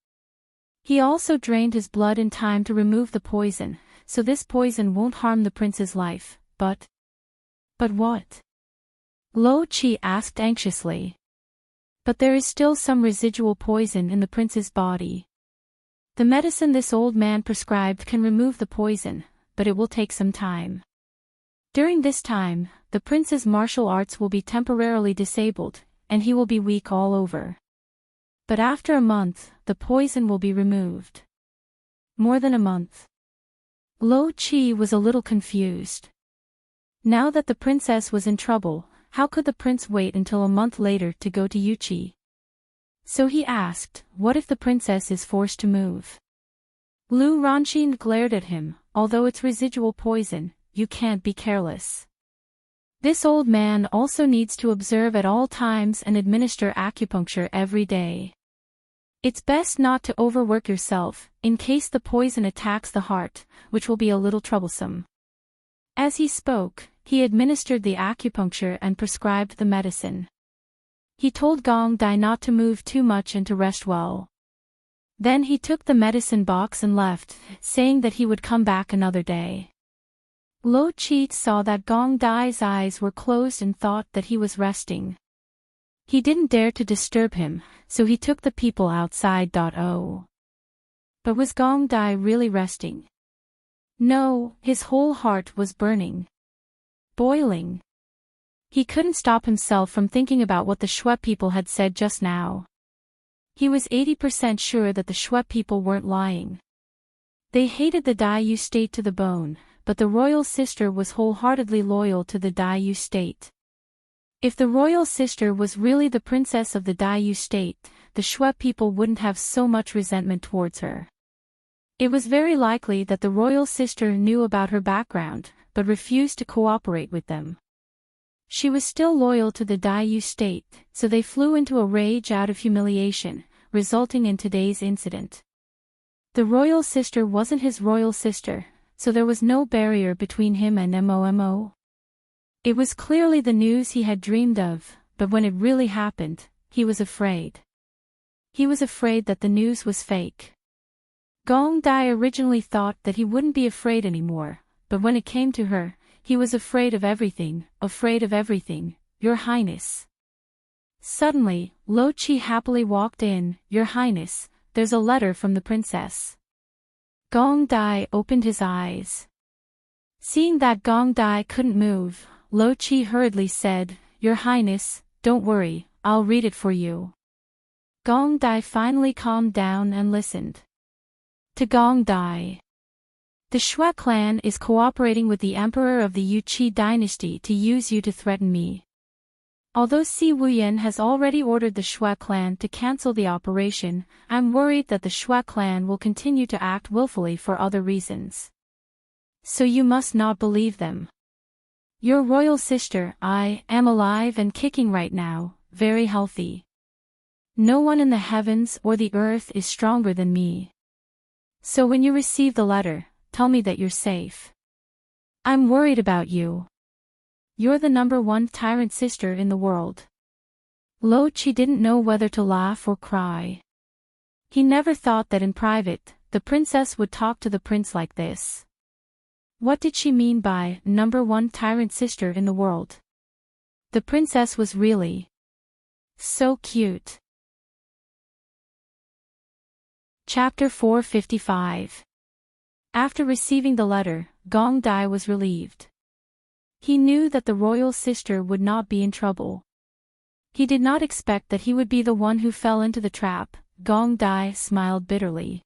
He also drained his blood in time to remove the poison, so this poison won't harm the prince's life, but what? Lo Qi asked anxiously. But there is still some residual poison in the prince's body. The medicine this old man prescribed can remove the poison, but it will take some time. During this time, the prince's martial arts will be temporarily disabled, and he will be weak all over. But after a month, the poison will be removed. More than a month. Lo Qi was a little confused. Now that the princess was in trouble, how could the prince wait until a month later to go to Yuqi? So he asked, what if the princess is forced to move? Lu Ranxin glared at him, although it's residual poison, you can't be careless. This old man also needs to observe at all times and administer acupuncture every day. It's best not to overwork yourself, in case the poison attacks the heart, which will be a little troublesome. As he spoke, he administered the acupuncture and prescribed the medicine. He told Gong Dai not to move too much and to rest well. Then he took the medicine box and left, saying that he would come back another day. Lo Qi saw that Gong Dai's eyes were closed and thought that he was resting. He didn't dare to disturb him, so he took the people outside. But was Gong Dai really resting? No, his whole heart was burning. Boiling. He couldn't stop himself from thinking about what the Shui people had said just now. He was 80% sure that the Shui people weren't lying. They hated the Daiyu state to the bone, but the royal sister was wholeheartedly loyal to the Daiyu state. If the royal sister was really the princess of the Daiyu state, the Shui people wouldn't have so much resentment towards her. It was very likely that the royal sister knew about her background, but refused to cooperate with them. She was still loyal to the Dayu state, so they flew into a rage out of humiliation, resulting in today's incident. The royal sister wasn't his royal sister, so there was no barrier between him and Momo. It was clearly the news he had dreamed of, but when it really happened, he was afraid. He was afraid that the news was fake. Gong Dai originally thought that he wouldn't be afraid anymore, but when it came to her, he was afraid of everything, Your Highness. Suddenly, Lo Chi happily walked in. Your Highness, there's a letter from the princess. Gong Dai opened his eyes. Seeing that Gong Dai couldn't move, Lo Chi hurriedly said, Your Highness, don't worry, I'll read it for you. Gong Dai finally calmed down and listened. To Gong Dai. The Shui clan is cooperating with the Emperor of the Yuqi dynasty to use you to threaten me. Although Si Wuyan has already ordered the Shui clan to cancel the operation, I'm worried that the Shui clan will continue to act willfully for other reasons. So you must not believe them. Your royal sister, I am alive and kicking right now, very healthy. No one in the heavens or the earth is stronger than me. So when you receive the letter, tell me that you're safe. I'm worried about you. You're the #1 tyrant sister in the world. Lo Chi didn't know whether to laugh or cry. He never thought that in private, the princess would talk to the prince like this. What did she mean by #1 tyrant sister in the world? The princess was really so cute. Chapter 455. After receiving the letter, Gong Dai was relieved. He knew that the royal sister would not be in trouble. He did not expect that he would be the one who fell into the trap. Gong Dai smiled bitterly.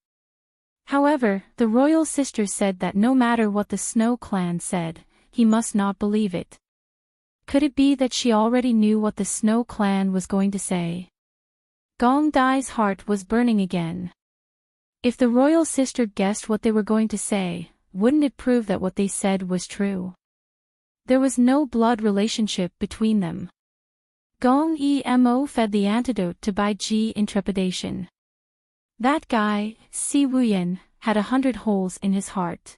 However, the royal sister said that no matter what the Snow clan said, he must not believe it. Could it be that she already knew what the Snow clan was going to say? Gong Dai's heart was burning again. If the royal sister guessed what they were going to say, wouldn't it prove that what they said was true? There was no blood relationship between them. Gong Emo fed the antidote to Bai Ji in trepidation. That guy, Si Wuyan, had 100 holes in his heart.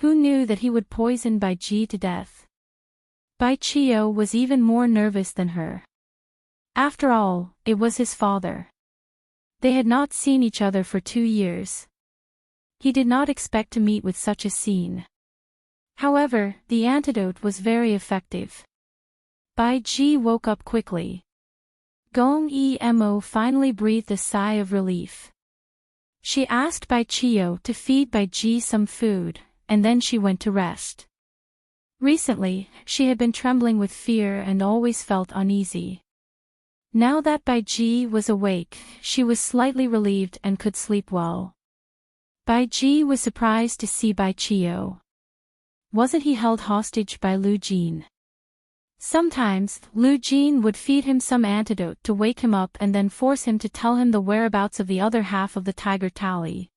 Who knew that he would poison Bai Ji to death? Bai Chio was even more nervous than her. After all, it was his father. They had not seen each other for 2 years. He did not expect to meet with such a scene. However, the antidote was very effective. Bai Ji woke up quickly. Gong Emo finally breathed a sigh of relief. She asked Bai Chio to feed Bai Ji some food, and then she went to rest. Recently, she had been trembling with fear and always felt uneasy. Now that Bai Ji was awake, she was slightly relieved and could sleep well. Bai Ji was surprised to see Bai Chio. Wasn't he held hostage by Lu Jin? Sometimes, Lu Jin would feed him some antidote to wake him up and then force him to tell him the whereabouts of the other half of the Tiger Tally.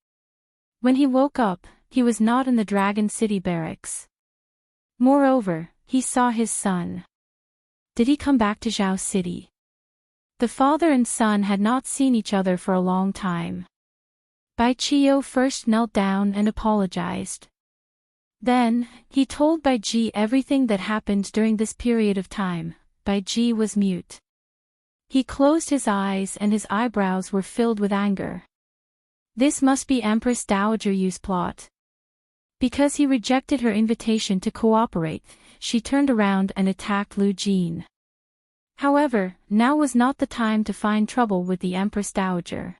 When he woke up, he was not in the Dragon City barracks. Moreover, he saw his son. Did he come back to Zhao City? The father and son had not seen each other for a long time. Bai Chio first knelt down and apologized. Then, he told Bai Ji everything that happened during this period of time. Bai Ji was mute. He closed his eyes and his eyebrows were filled with anger. This must be Empress Dowager Yu's plot. Because he rejected her invitation to cooperate, she turned around and attacked Lu Jin. However, now was not the time to find trouble with the Empress Dowager.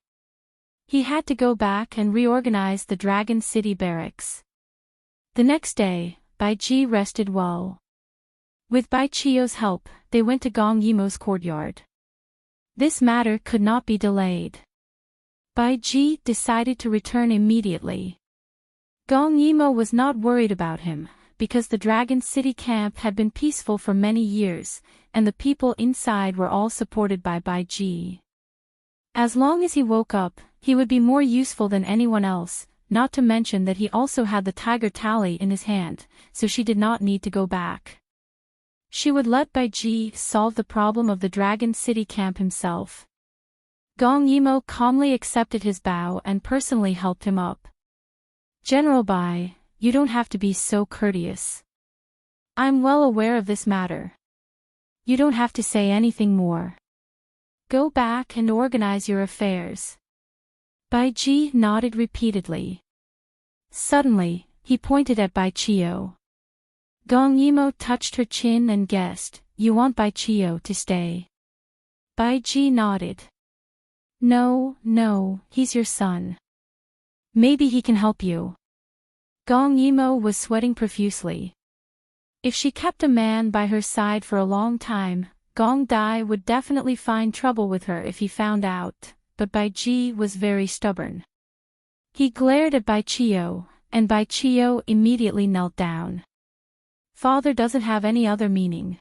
He had to go back and reorganize the Dragon City barracks. The next day, Bai Ji rested well. With Bai Chio's help, they went to Gong Yimo's courtyard. This matter could not be delayed. Bai Ji decided to return immediately. Gong Yimo was not worried about him, because the Dragon City camp had been peaceful for many years, and the people inside were all supported by Bai Ji. As long as he woke up, he would be more useful than anyone else, not to mention that he also had the tiger tally in his hand, so she did not need to go back. She would let Bai Ji solve the problem of the Dragon City camp himself. Gong Yimou calmly accepted his bow and personally helped him up. General Bai, you don't have to be so courteous. I'm well aware of this matter. You don't have to say anything more. Go back and organize your affairs. Bai Ji nodded repeatedly. Suddenly, he pointed at Bai Chio. Gong Yimou touched her chin and guessed, you want Bai Chio to stay. Bai Ji nodded. No, he's your son. Maybe he can help you. Gong Yimou was sweating profusely. If she kept a man by her side for a long time, Gong Dai would definitely find trouble with her if he found out, but Bai Ji was very stubborn. He glared at Bai Chio, and Bai Chio immediately knelt down. Father doesn't have any other meaning.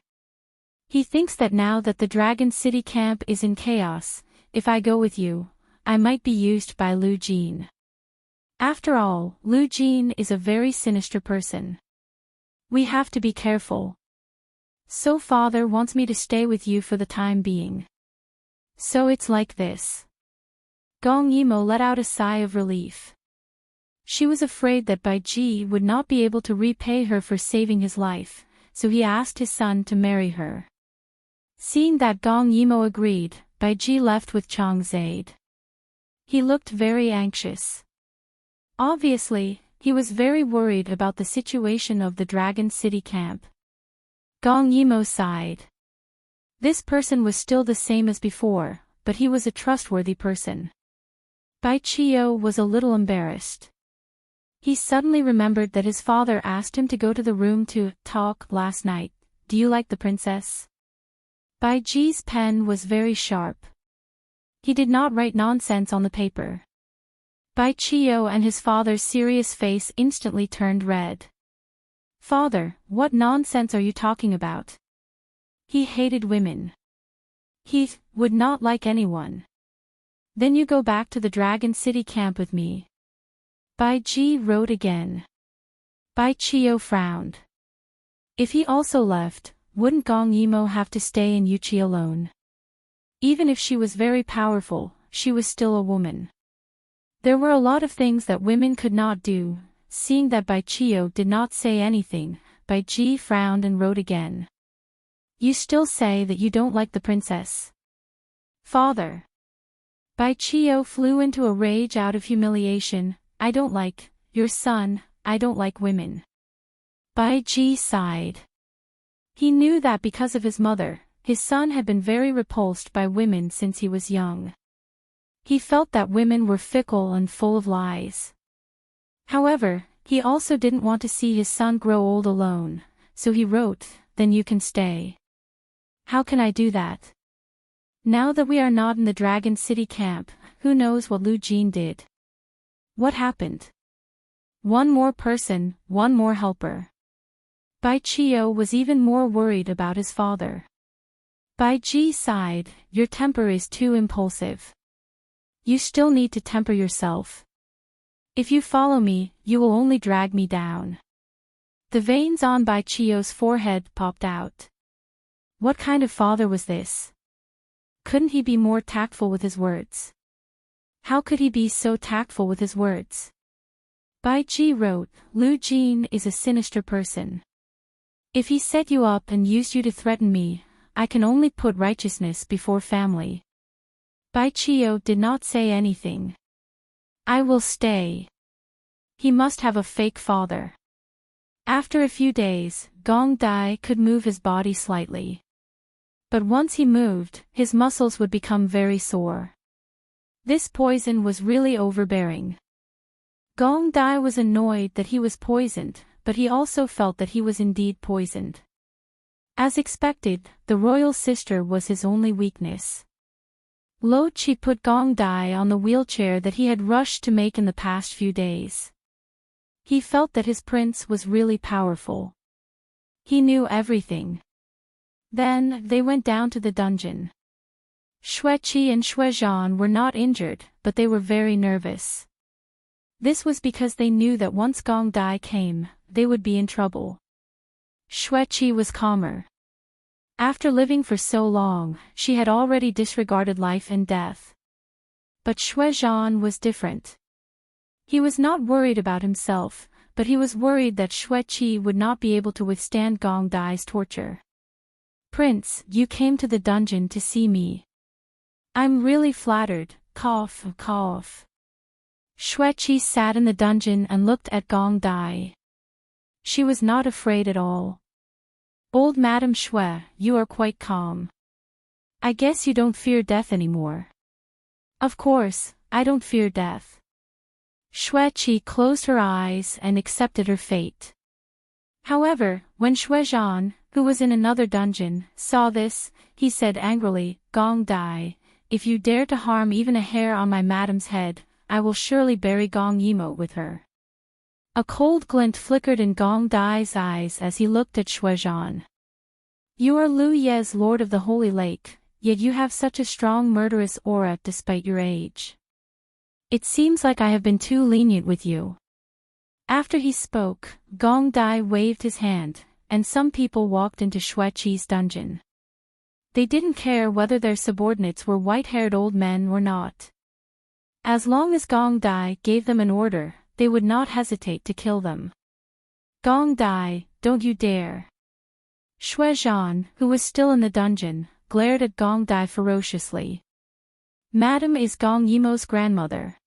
He thinks that now that the Dragon City camp is in chaos, if I go with you, I might be used by Lu Jin. After all, Lu Jin is a very sinister person. We have to be careful. So father wants me to stay with you for the time being. So it's like this. Gong Yimou let out a sigh of relief. She was afraid that Bai Ji would not be able to repay her for saving his life, so he asked his son to marry her. Seeing that Gong Yimou agreed, Bai Ji left with Chang's aid. He looked very anxious. Obviously, he was very worried about the situation of the Dragon City camp. Gong Yimou sighed. This person was still the same as before, but he was a trustworthy person. Bai Chio was a little embarrassed. He suddenly remembered that his father asked him to go to the room to talk last night. Do you like the princess? Bai Ji's pen was very sharp. He did not write nonsense on the paper. Bai Chio and his father's serious face instantly turned red. Father, what nonsense are you talking about? He hated women. He would not like anyone. Then you go back to the Dragon City camp with me. Bai Ji wrote again. Bai Chio frowned. If he also left, wouldn't Gong Yimou have to stay in Yuchi alone? Even if she was very powerful, she was still a woman. There were a lot of things that women could not do. Seeing that Bai Chio did not say anything, Bai Ji frowned and wrote again. You still say that you don't like the princess. Father. Bai Chio flew into a rage out of humiliation. I don't like your son, I don't like women. Bai Ji sighed. He knew that because of his mother, his son had been very repulsed by women since he was young. He felt that women were fickle and full of lies. However, he also didn't want to see his son grow old alone, so he wrote, then you can stay. How can I do that? Now that we are not in the Dragon City camp, who knows what Lu Jin did? What happened? One more person, one more helper. Bai Chio was even more worried about his father. Bai Ji sighed, your temper is too impulsive. You still need to temper yourself. If you follow me, you will only drag me down. The veins on Bai Chio's forehead popped out. What kind of father was this? Couldn't he be more tactful with his words? How could he be so tactful with his words? Bai Ji wrote, Lu Jin is a sinister person. If he set you up and used you to threaten me, I can only put righteousness before family. Bai Chio did not say anything. I will stay. He must have a fake father. After a few days, Gong Dai could move his body slightly. But once he moved, his muscles would become very sore. This poison was really overbearing. Gong Dai was annoyed that he was poisoned, but he also felt that he was indeed poisoned. As expected, the royal sister was his only weakness. Lo Chi put Gong Dai on the wheelchair that he had rushed to make in the past few days. He felt that his prince was really powerful. He knew everything. Then, they went down to the dungeon. Xue Qi and Xue Zhan were not injured, but they were very nervous. This was because they knew that once Gong Dai came, they would be in trouble. Xueqi was calmer. After living for so long, she had already disregarded life and death. But Xuezhan was different. He was not worried about himself, but he was worried that Xueqi would not be able to withstand Gong Dai's torture. "Prince, you came to the dungeon to see me. I'm really flattered." Cough, cough. Xueqi sat in the dungeon and looked at Gong Dai. She was not afraid at all. "Old Madame Xue, you are quite calm. I guess you don't fear death anymore." "Of course, I don't fear death." Xueqi closed her eyes and accepted her fate. However, when Xuezhan, who was in another dungeon, saw this, he said angrily, "Gong Dai, if you dare to harm even a hair on my madam's head, I will surely bury Gong Yimo with her." A cold glint flickered in Gong Dai's eyes as he looked at Xuezhan. "You are Lu Ye's Lord of the Holy Lake, yet you have such a strong murderous aura despite your age. It seems like I have been too lenient with you." After he spoke, Gong Dai waved his hand, and some people walked into Xueqi's dungeon. They didn't care whether their subordinates were white-haired old men or not. As long as Gong Dai gave them an order, they would not hesitate to kill them. "Gong Dai, don't you dare." Xuezhan, who was still in the dungeon, glared at Gong Dai ferociously. "Madam is Gong Yimo's grandmother.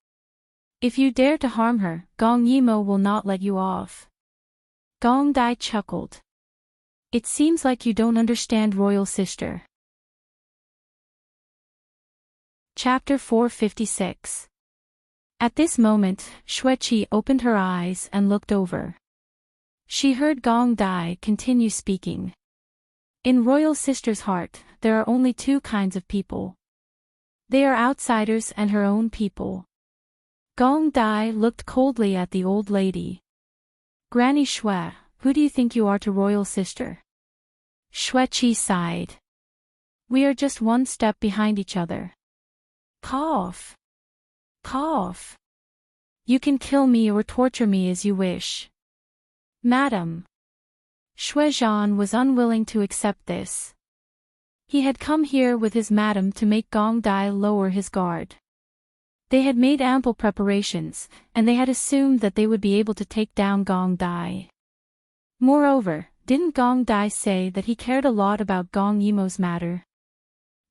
If you dare to harm her, Gong Yimo will not let you off." Gong Dai chuckled. "It seems like you don't understand, royal sister." Chapter 456. At this moment, Xueqi opened her eyes and looked over. She heard Gong Dai continue speaking. "In royal sister's heart, there are only two kinds of people. They are outsiders and her own people." Gong Dai looked coldly at the old lady. "Granny Xue, who do you think you are to royal sister?" Xueqi sighed. "We are just one step behind each other." Cough. Cough. "You can kill me or torture me as you wish." "Madam." Xuezhan was unwilling to accept this. He had come here with his madam to make Gong Dai lower his guard. They had made ample preparations, and they had assumed that they would be able to take down Gong Dai. Moreover, didn't Gong Dai say that he cared a lot about Gong Yimo's matter?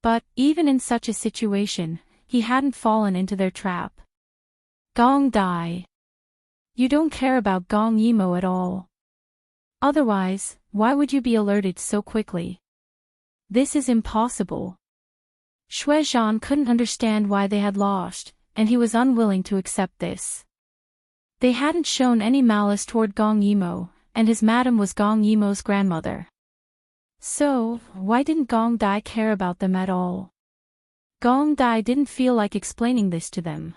But, even in such a situation, he hadn't fallen into their trap. "Gong Dai. You don't care about Gong Yimo at all. Otherwise, why would you be alerted so quickly? This is impossible." Xuezhan couldn't understand why they had lost, and he was unwilling to accept this. They hadn't shown any malice toward Gong Yimo, and his madam was Gong Yimo's grandmother. So, why didn't Gong Dai care about them at all? Gong Dai didn't feel like explaining this to them.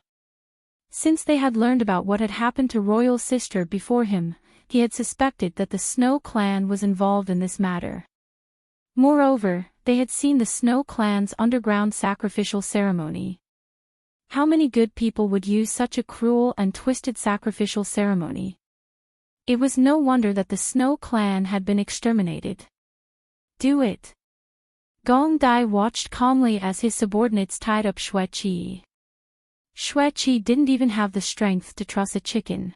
Since they had learned about what had happened to royal sister before him, he had suspected that the Snow Clan was involved in this matter. Moreover, they had seen the Snow Clan's underground sacrificial ceremony. How many good people would use such a cruel and twisted sacrificial ceremony? It was no wonder that the Snow Clan had been exterminated. "Do it." Gong Dai watched calmly as his subordinates tied up Xueqi. Xueqi didn't even have the strength to truss a chicken.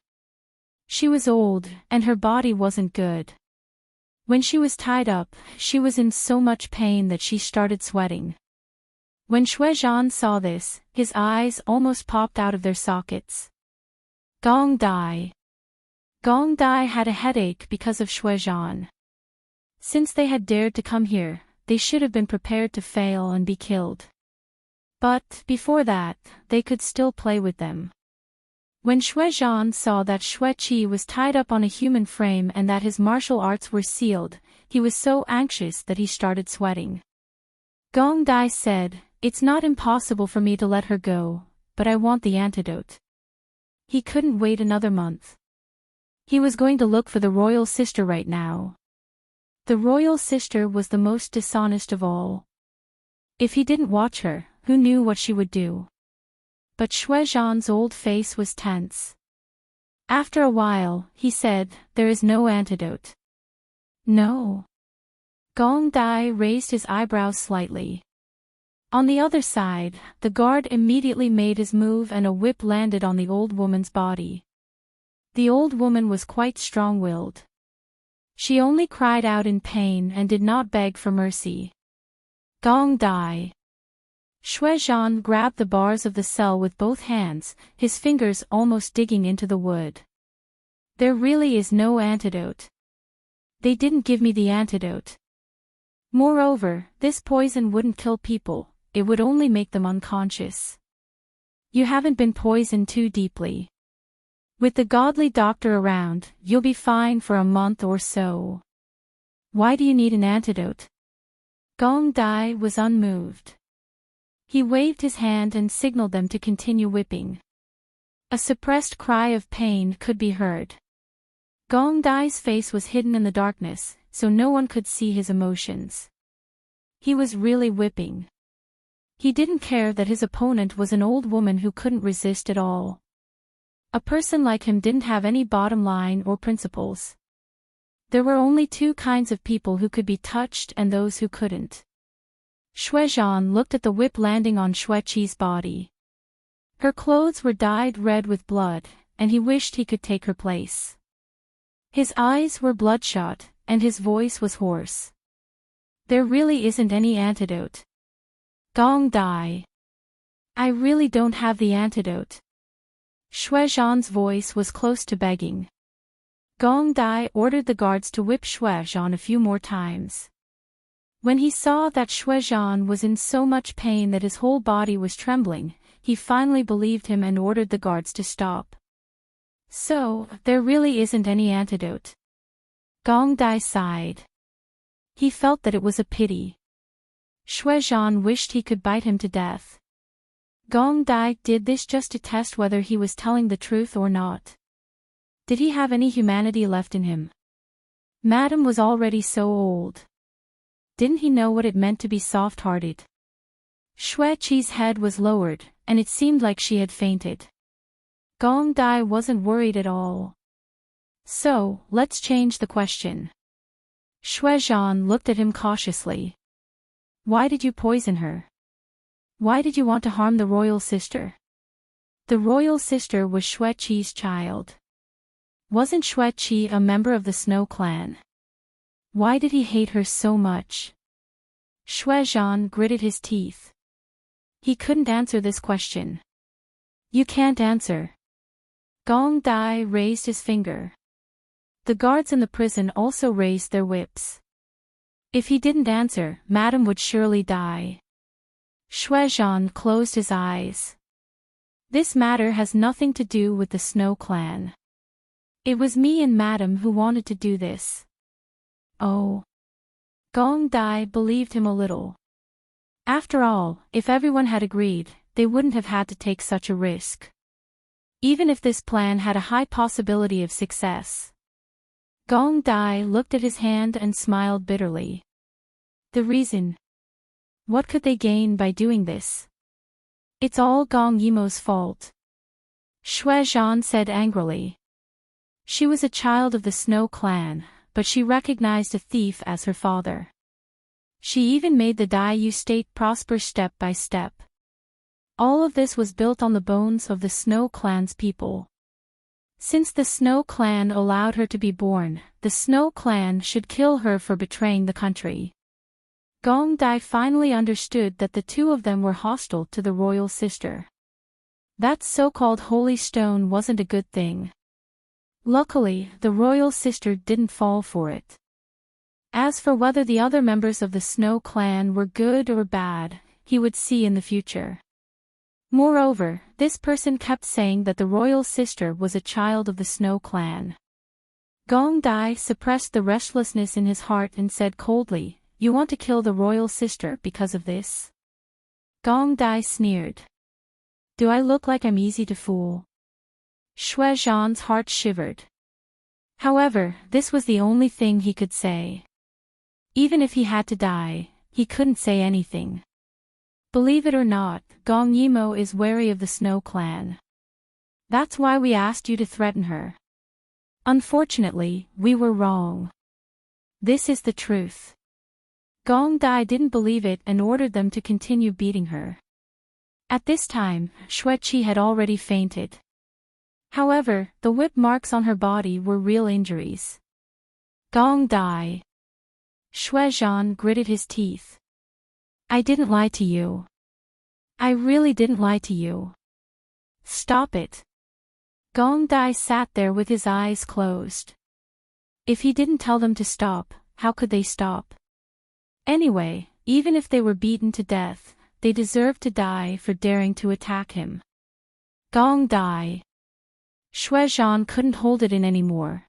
She was old, and her body wasn't good. When she was tied up, she was in so much pain that she started sweating. When Xuezhan saw this, his eyes almost popped out of their sockets. Gong Dai. Gong Dai had a headache because of Xuezhan. Since they had dared to come here, they should have been prepared to fail and be killed. But, before that, they could still play with them. When Xuezhan saw that Xueqi was tied up on a human frame and that his martial arts were sealed, he was so anxious that he started sweating. Gong Dai said, "It's not impossible for me to let her go, but I want the antidote." He couldn't wait another month. He was going to look for the royal sister right now. The royal sister was the most dishonest of all. If he didn't watch her, who knew what she would do? But Xuezhan's old face was tense. After a while, he said, "There is no antidote." "No." Gong Dai raised his eyebrows slightly. On the other side, the guard immediately made his move and a whip landed on the old woman's body. The old woman was quite strong-willed. She only cried out in pain and did not beg for mercy. Gong Dai. Shui Zhan grabbed the bars of the cell with both hands, his fingers almost digging into the wood. "There really is no antidote. They didn't give me the antidote. Moreover, this poison wouldn't kill people, it would only make them unconscious. You haven't been poisoned too deeply. With the godly doctor around, you'll be fine for a month or so. Why do you need an antidote?" Gong Dai was unmoved. He waved his hand and signaled them to continue whipping. A suppressed cry of pain could be heard. Gong Dai's face was hidden in the darkness, so no one could see his emotions. He was really whipping. He didn't care that his opponent was an old woman who couldn't resist at all. A person like him didn't have any bottom line or principles. There were only two kinds of people who could be touched and those who couldn't. Shui Zhan looked at the whip landing on Shui Qi's body. Her clothes were dyed red with blood, and he wished he could take her place. His eyes were bloodshot, and his voice was hoarse. "There really isn't any antidote. Gong Dai. I really don't have the antidote." Shui Zhan's voice was close to begging. Gong Dai ordered the guards to whip Shui Zhan a few more times. When he saw that Shui Zhan was in so much pain that his whole body was trembling, he finally believed him and ordered the guards to stop. "So, there really isn't any antidote." Gong Dai sighed. He felt that it was a pity. Shui Zhan wished he could bite him to death. Gong Dai did this just to test whether he was telling the truth or not. Did he have any humanity left in him? Madam was already so old. Didn't he know what it meant to be soft-hearted? Shui Qi's head was lowered, and it seemed like she had fainted. Gong Dai wasn't worried at all. "So, let's change the question." Shui Zhan looked at him cautiously. "Why did you poison her? Why did you want to harm the royal sister?" The royal sister was Shui Qi's child. Wasn't Shui Qi a member of the Snow clan? Why did he hate her so much? Shui Zhan gritted his teeth. He couldn't answer this question. "You can't answer." Gong Dai raised his finger. The guards in the prison also raised their whips. If he didn't answer, Madam would surely die. Shui Zhan closed his eyes. "This matter has nothing to do with the Snow clan. It was me and Madam who wanted to do this." "Oh." Gong Dai believed him a little. After all, if everyone had agreed, they wouldn't have had to take such a risk. Even if this plan had a high possibility of success. Gong Dai looked at his hand and smiled bitterly. The reason? What could they gain by doing this? "It's all Gong Yimo's fault," Shui Zhan said angrily. She was a child of the Snow clan, but she recognized a thief as her father. She even made the Daiyu state prosper step by step. All of this was built on the bones of the Snow clan's people. Since the Snow clan allowed her to be born, the Snow clan should kill her for betraying the country. Gong Dai finally understood that the two of them were hostile to the royal sister. That so-called holy stone wasn't a good thing. Luckily, the royal sister didn't fall for it. As for whether the other members of the Snow clan were good or bad, he would see in the future. Moreover, this person kept saying that the royal sister was a child of the Snow clan. Gong Dai suppressed the restlessness in his heart and said coldly, "You want to kill the royal sister because of this?" Gong Dai sneered. "Do I look like I'm easy to fool?" Shui Zhan's heart shivered. However, this was the only thing he could say. Even if he had to die, he couldn't say anything. Believe it or not, Gong Yimo is wary of the Snow clan. That's why we asked you to threaten her. Unfortunately, we were wrong. This is the truth. Gong Dai didn't believe it and ordered them to continue beating her. At this time, Xueqi had already fainted. However, the whip marks on her body were real injuries. Gong Dai. Xuezhan gritted his teeth. I didn't lie to you. I really didn't lie to you. Stop it. Gong Dai sat there with his eyes closed. If he didn't tell them to stop, how could they stop? Anyway, even if they were beaten to death, they deserved to die for daring to attack him. Gong Dai. Xuezhan couldn't hold it in anymore.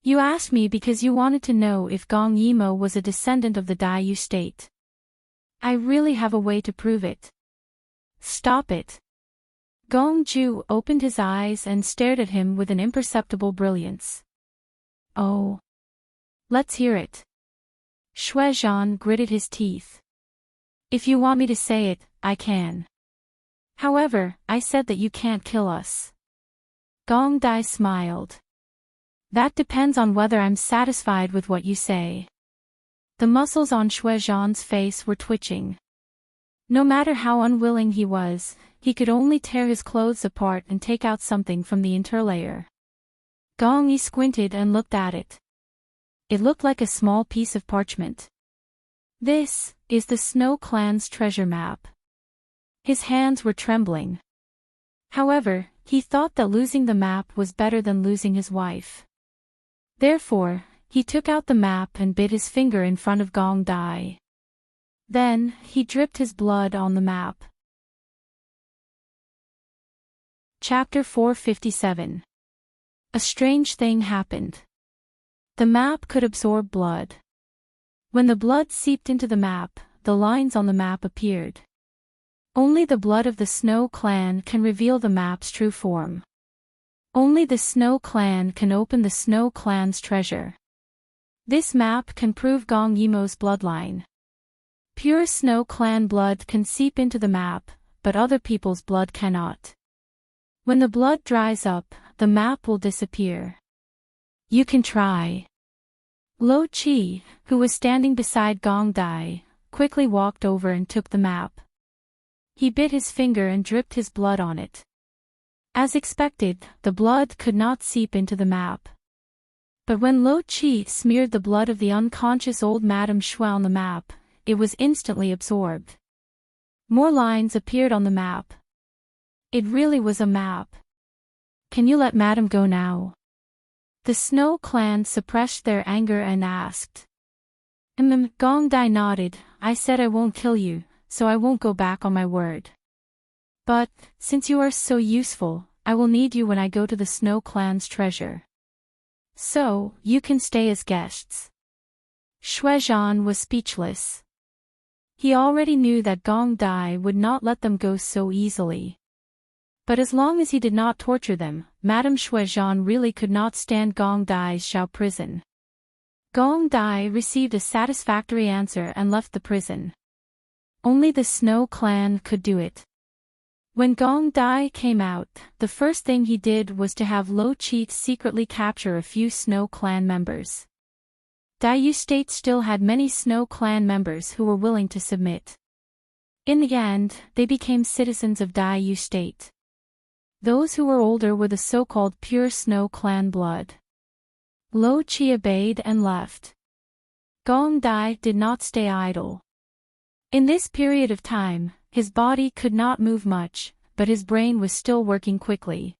You asked me because you wanted to know if Gong Yimo was a descendant of the Daiyu state. I really have a way to prove it. Stop it. Gong Ju opened his eyes and stared at him with an imperceptible brilliance. Oh. Let's hear it. Xuezhan gritted his teeth. If you want me to say it, I can. However, I said that you can't kill us. Gong Dai smiled. That depends on whether I'm satisfied with what you say. The muscles on Xuezhan's face were twitching. No matter how unwilling he was, he could only tear his clothes apart and take out something from the interlayer. Gong Yi squinted and looked at it. It looked like a small piece of parchment. This is the Snow Clan's treasure map. His hands were trembling. However, he thought that losing the map was better than losing his wife. Therefore, he took out the map and bit his finger in front of Gong Dai. Then, he dripped his blood on the map. Chapter 457. A strange thing happened. The map could absorb blood. When the blood seeped into the map, the lines on the map appeared. Only the blood of the Snow Clan can reveal the map's true form. Only the Snow Clan can open the Snow Clan's treasure. This map can prove Gong Yimo's bloodline. Pure Snow Clan blood can seep into the map, but other people's blood cannot. When the blood dries up, the map will disappear. You can try. Lo Qi, who was standing beside Gong Dai, quickly walked over and took the map. He bit his finger and dripped his blood on it. As expected, the blood could not seep into the map. But when Lo Qi smeared the blood of the unconscious old Madame Xue on the map, it was instantly absorbed. More lines appeared on the map. It really was a map. Can you let Madame go now? The Snow Clan suppressed their anger and asked. Gong Dai nodded. I said I won't kill you, so I won't go back on my word. But, since you are so useful, I will need you when I go to the Snow Clan's treasure. So, you can stay as guests. Xuezhan was speechless. He already knew that Gong Dai would not let them go so easily. But as long as he did not torture them, Madame Xuezhan really could not stand Gong Dai's Shao prison. Gong Dai received a satisfactory answer and left the prison. Only the Snow Clan could do it. When Gong Dai came out, the first thing he did was to have Lo Qi secretly capture a few Snow Clan members. Daiyu State still had many Snow Clan members who were willing to submit. In the end, they became citizens of Daiyu State. Those who were older were the so-called pure Snow Clan blood. Lo Qi obeyed and left. Gong Dai did not stay idle. In this period of time, his body could not move much, but his brain was still working quickly.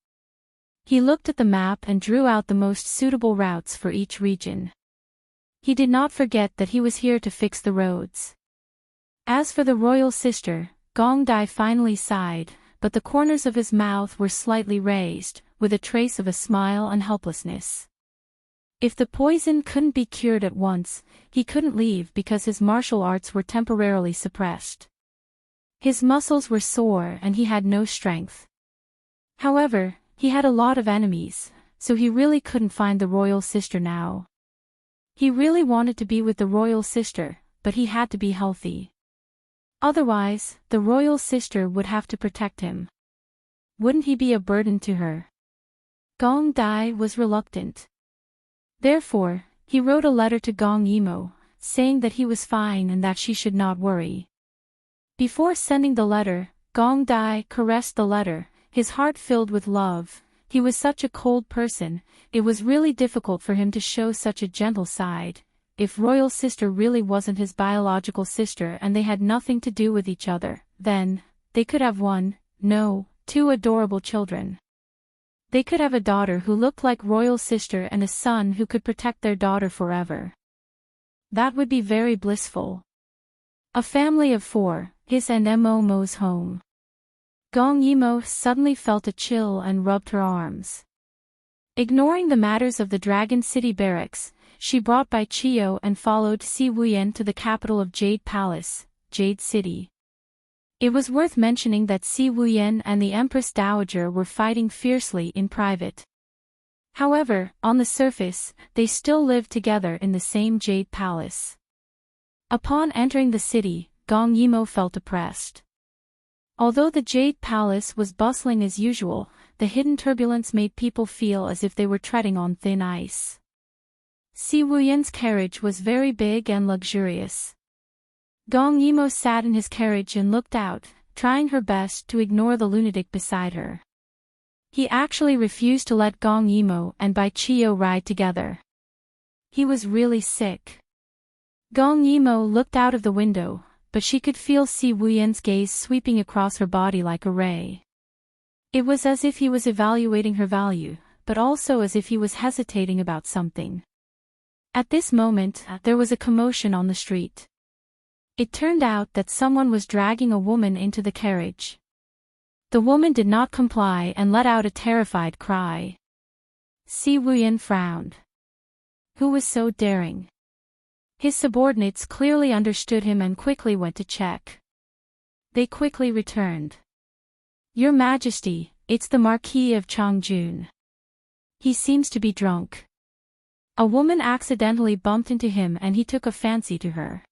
He looked at the map and drew out the most suitable routes for each region. He did not forget that he was here to fix the roads. As for the royal sister, Gong Dai finally sighed, but the corners of his mouth were slightly raised, with a trace of a smile and helplessness. If the poison couldn't be cured at once, he couldn't leave because his martial arts were temporarily suppressed. His muscles were sore and he had no strength. However, he had a lot of enemies, so he really couldn't find the royal sister now. He really wanted to be with the royal sister, but he had to be healthy. Otherwise, the royal sister would have to protect him. Wouldn't he be a burden to her? Gong Dai was reluctant. Therefore, he wrote a letter to Gong Yimo, saying that he was fine and that she should not worry. Before sending the letter, Gong Dai caressed the letter, his heart filled with love. He was such a cold person, it was really difficult for him to show such a gentle side. If Royal Sister really wasn't his biological sister and they had nothing to do with each other, then, they could have two adorable children. They could have a daughter who looked like Royal Sister and a son who could protect their daughter forever. That would be very blissful. A family of 4, his and Mo's home. Gong Yimo suddenly felt a chill and rubbed her arms. Ignoring the matters of the Dragon City barracks, she brought by Chiyo and followed Si Wuyen to the capital of Jade Palace, Jade City. It was worth mentioning that Si Wuyen and the Empress Dowager were fighting fiercely in private. However, on the surface, they still lived together in the same Jade Palace. Upon entering the city, Gong Yimo felt oppressed. Although the Jade Palace was bustling as usual, the hidden turbulence made people feel as if they were treading on thin ice. Si Wuyen's carriage was very big and luxurious. Gong Yimo sat in his carriage and looked out, trying her best to ignore the lunatic beside her. He actually refused to let Gong Yimo and Bai Chiyo ride together. He was really sick. Gong Yimo looked out of the window, but she could feel Si Wuyen's gaze sweeping across her body like a ray. It was as if he was evaluating her value, but also as if he was hesitating about something. At this moment, there was a commotion on the street. It turned out that someone was dragging a woman into the carriage. The woman did not comply and let out a terrified cry. Si Wuyen frowned. Who was so daring? His subordinates clearly understood him and quickly went to check. They quickly returned. Your Majesty, it's the Marquis of Changjun. He seems to be drunk. A woman accidentally bumped into him and he took a fancy to her.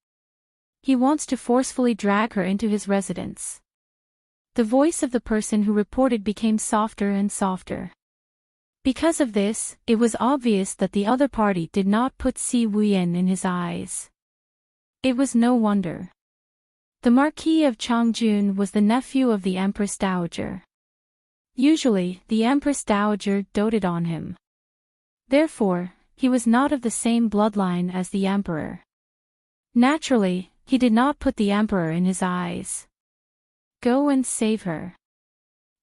He wants to forcefully drag her into his residence. The voice of the person who reported became softer and softer. Because of this, it was obvious that the other party did not put Si Wuyen in his eyes. It was no wonder. The Marquis of Changjun was the nephew of the Empress Dowager. Usually, the Empress Dowager doted on him. Therefore, he was not of the same bloodline as the Emperor. Naturally, he did not put the Emperor in his eyes. Go and save her.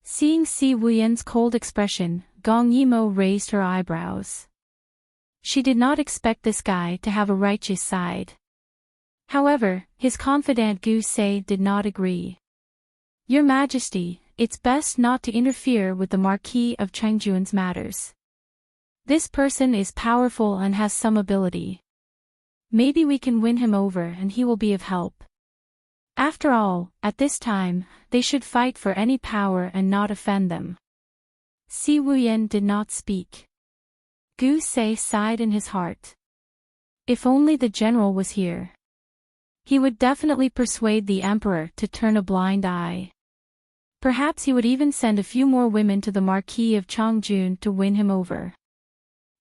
Seeing Si Wuyen's cold expression, Gong Yimo raised her eyebrows. She did not expect this guy to have a righteous side. However, his confidant Gu Se did not agree. Your Majesty, it's best not to interfere with the Marquis of Changjun's matters. This person is powerful and has some ability. Maybe we can win him over and he will be of help. After all, at this time, they should fight for any power and not offend them. Si Wuyen did not speak. Gu Se sighed in his heart. If only the general was here. He would definitely persuade the emperor to turn a blind eye. Perhaps he would even send a few more women to the Marquis of Changjun to win him over.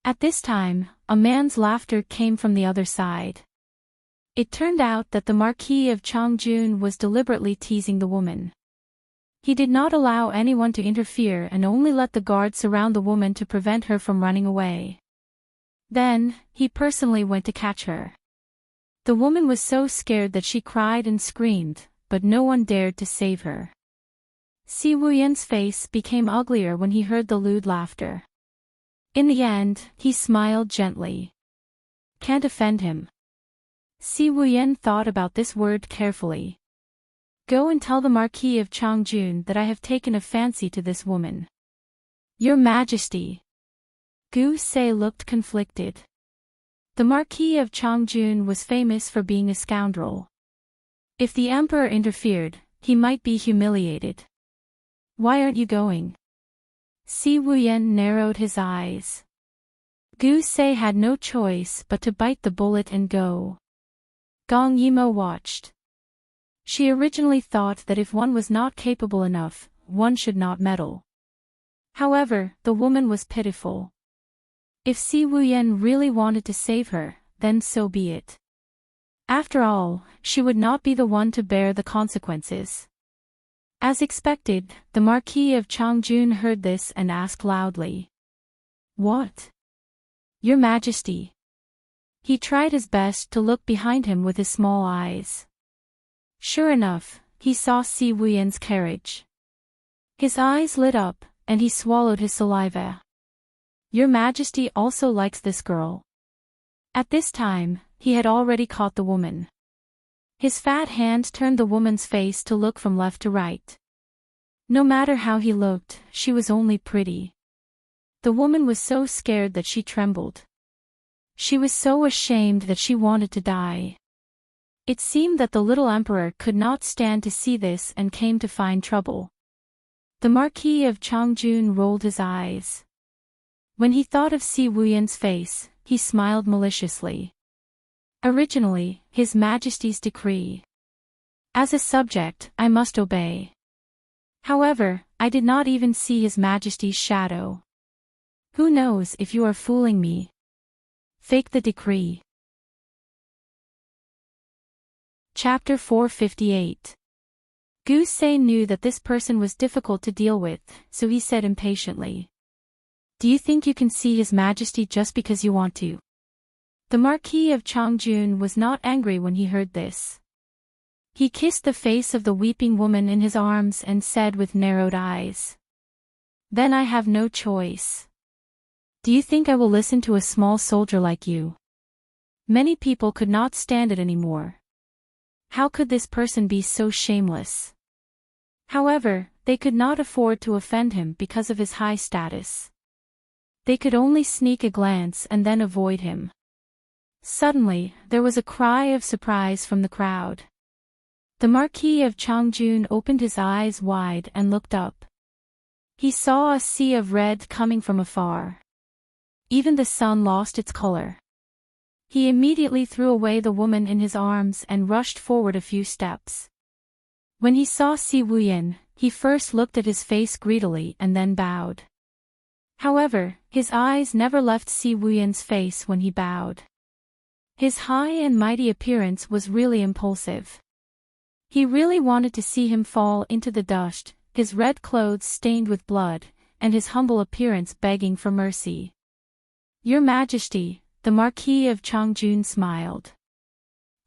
At this time, a man's laughter came from the other side. It turned out that the Marquis of Changjun was deliberately teasing the woman. He did not allow anyone to interfere and only let the guards surround the woman to prevent her from running away. Then, he personally went to catch her. The woman was so scared that she cried and screamed, but no one dared to save her. Si Wuyen's face became uglier when he heard the lewd laughter. In the end, he smiled gently. Can't offend him. Si Wuyen thought about this word carefully. Go and tell the Marquis of Changjun that I have taken a fancy to this woman. Your Majesty. Gu Se looked conflicted. The Marquis of Changjun was famous for being a scoundrel. If the emperor interfered, he might be humiliated. Why aren't you going? Si Wuyen narrowed his eyes. Gu Se had no choice but to bite the bullet and go. Gong Yimo watched. She originally thought that if one was not capable enough, one should not meddle. However, the woman was pitiful. If Si Wuyan really wanted to save her, then so be it. After all, she would not be the one to bear the consequences. As expected, the Marquis of Changjun heard this and asked loudly. What? Your Majesty. He tried his best to look behind him with his small eyes. Sure enough, he saw Si Wuyan's carriage. His eyes lit up, and he swallowed his saliva. Your Majesty also likes this girl. At this time, he had already caught the woman. His fat hand turned the woman's face to look from left to right. No matter how he looked, she was only pretty. The woman was so scared that she trembled. She was so ashamed that she wanted to die. It seemed that the little emperor could not stand to see this and came to find trouble. The Marquis of Changjun rolled his eyes. When he thought of Si Wuyan's face, he smiled maliciously. Originally, His Majesty's decree. As a subject, I must obey. However, I did not even see His Majesty's shadow. Who knows if you are fooling me? Fake the decree. Chapter 458. Gu Sei knew that this person was difficult to deal with, so he said impatiently. Do you think you can see His Majesty just because you want to? The Marquis of Changjun was not angry when he heard this. He kissed the face of the weeping woman in his arms and said with narrowed eyes. Then I have no choice. Do you think I will listen to a small soldier like you? Many people could not stand it anymore. How could this person be so shameless? However, they could not afford to offend him because of his high status. They could only sneak a glance and then avoid him. Suddenly, there was a cry of surprise from the crowd. The Marquis of Changjun opened his eyes wide and looked up. He saw a sea of red coming from afar. Even the sun lost its color. He immediately threw away the woman in his arms and rushed forward a few steps. When he saw Si Wuyan, he first looked at his face greedily and then bowed. However, his eyes never left Si Wuyan's face when he bowed. His high and mighty appearance was really impulsive. He really wanted to see him fall into the dust, his red clothes stained with blood, and his humble appearance begging for mercy. Your Majesty, the Marquis of Changjun smiled.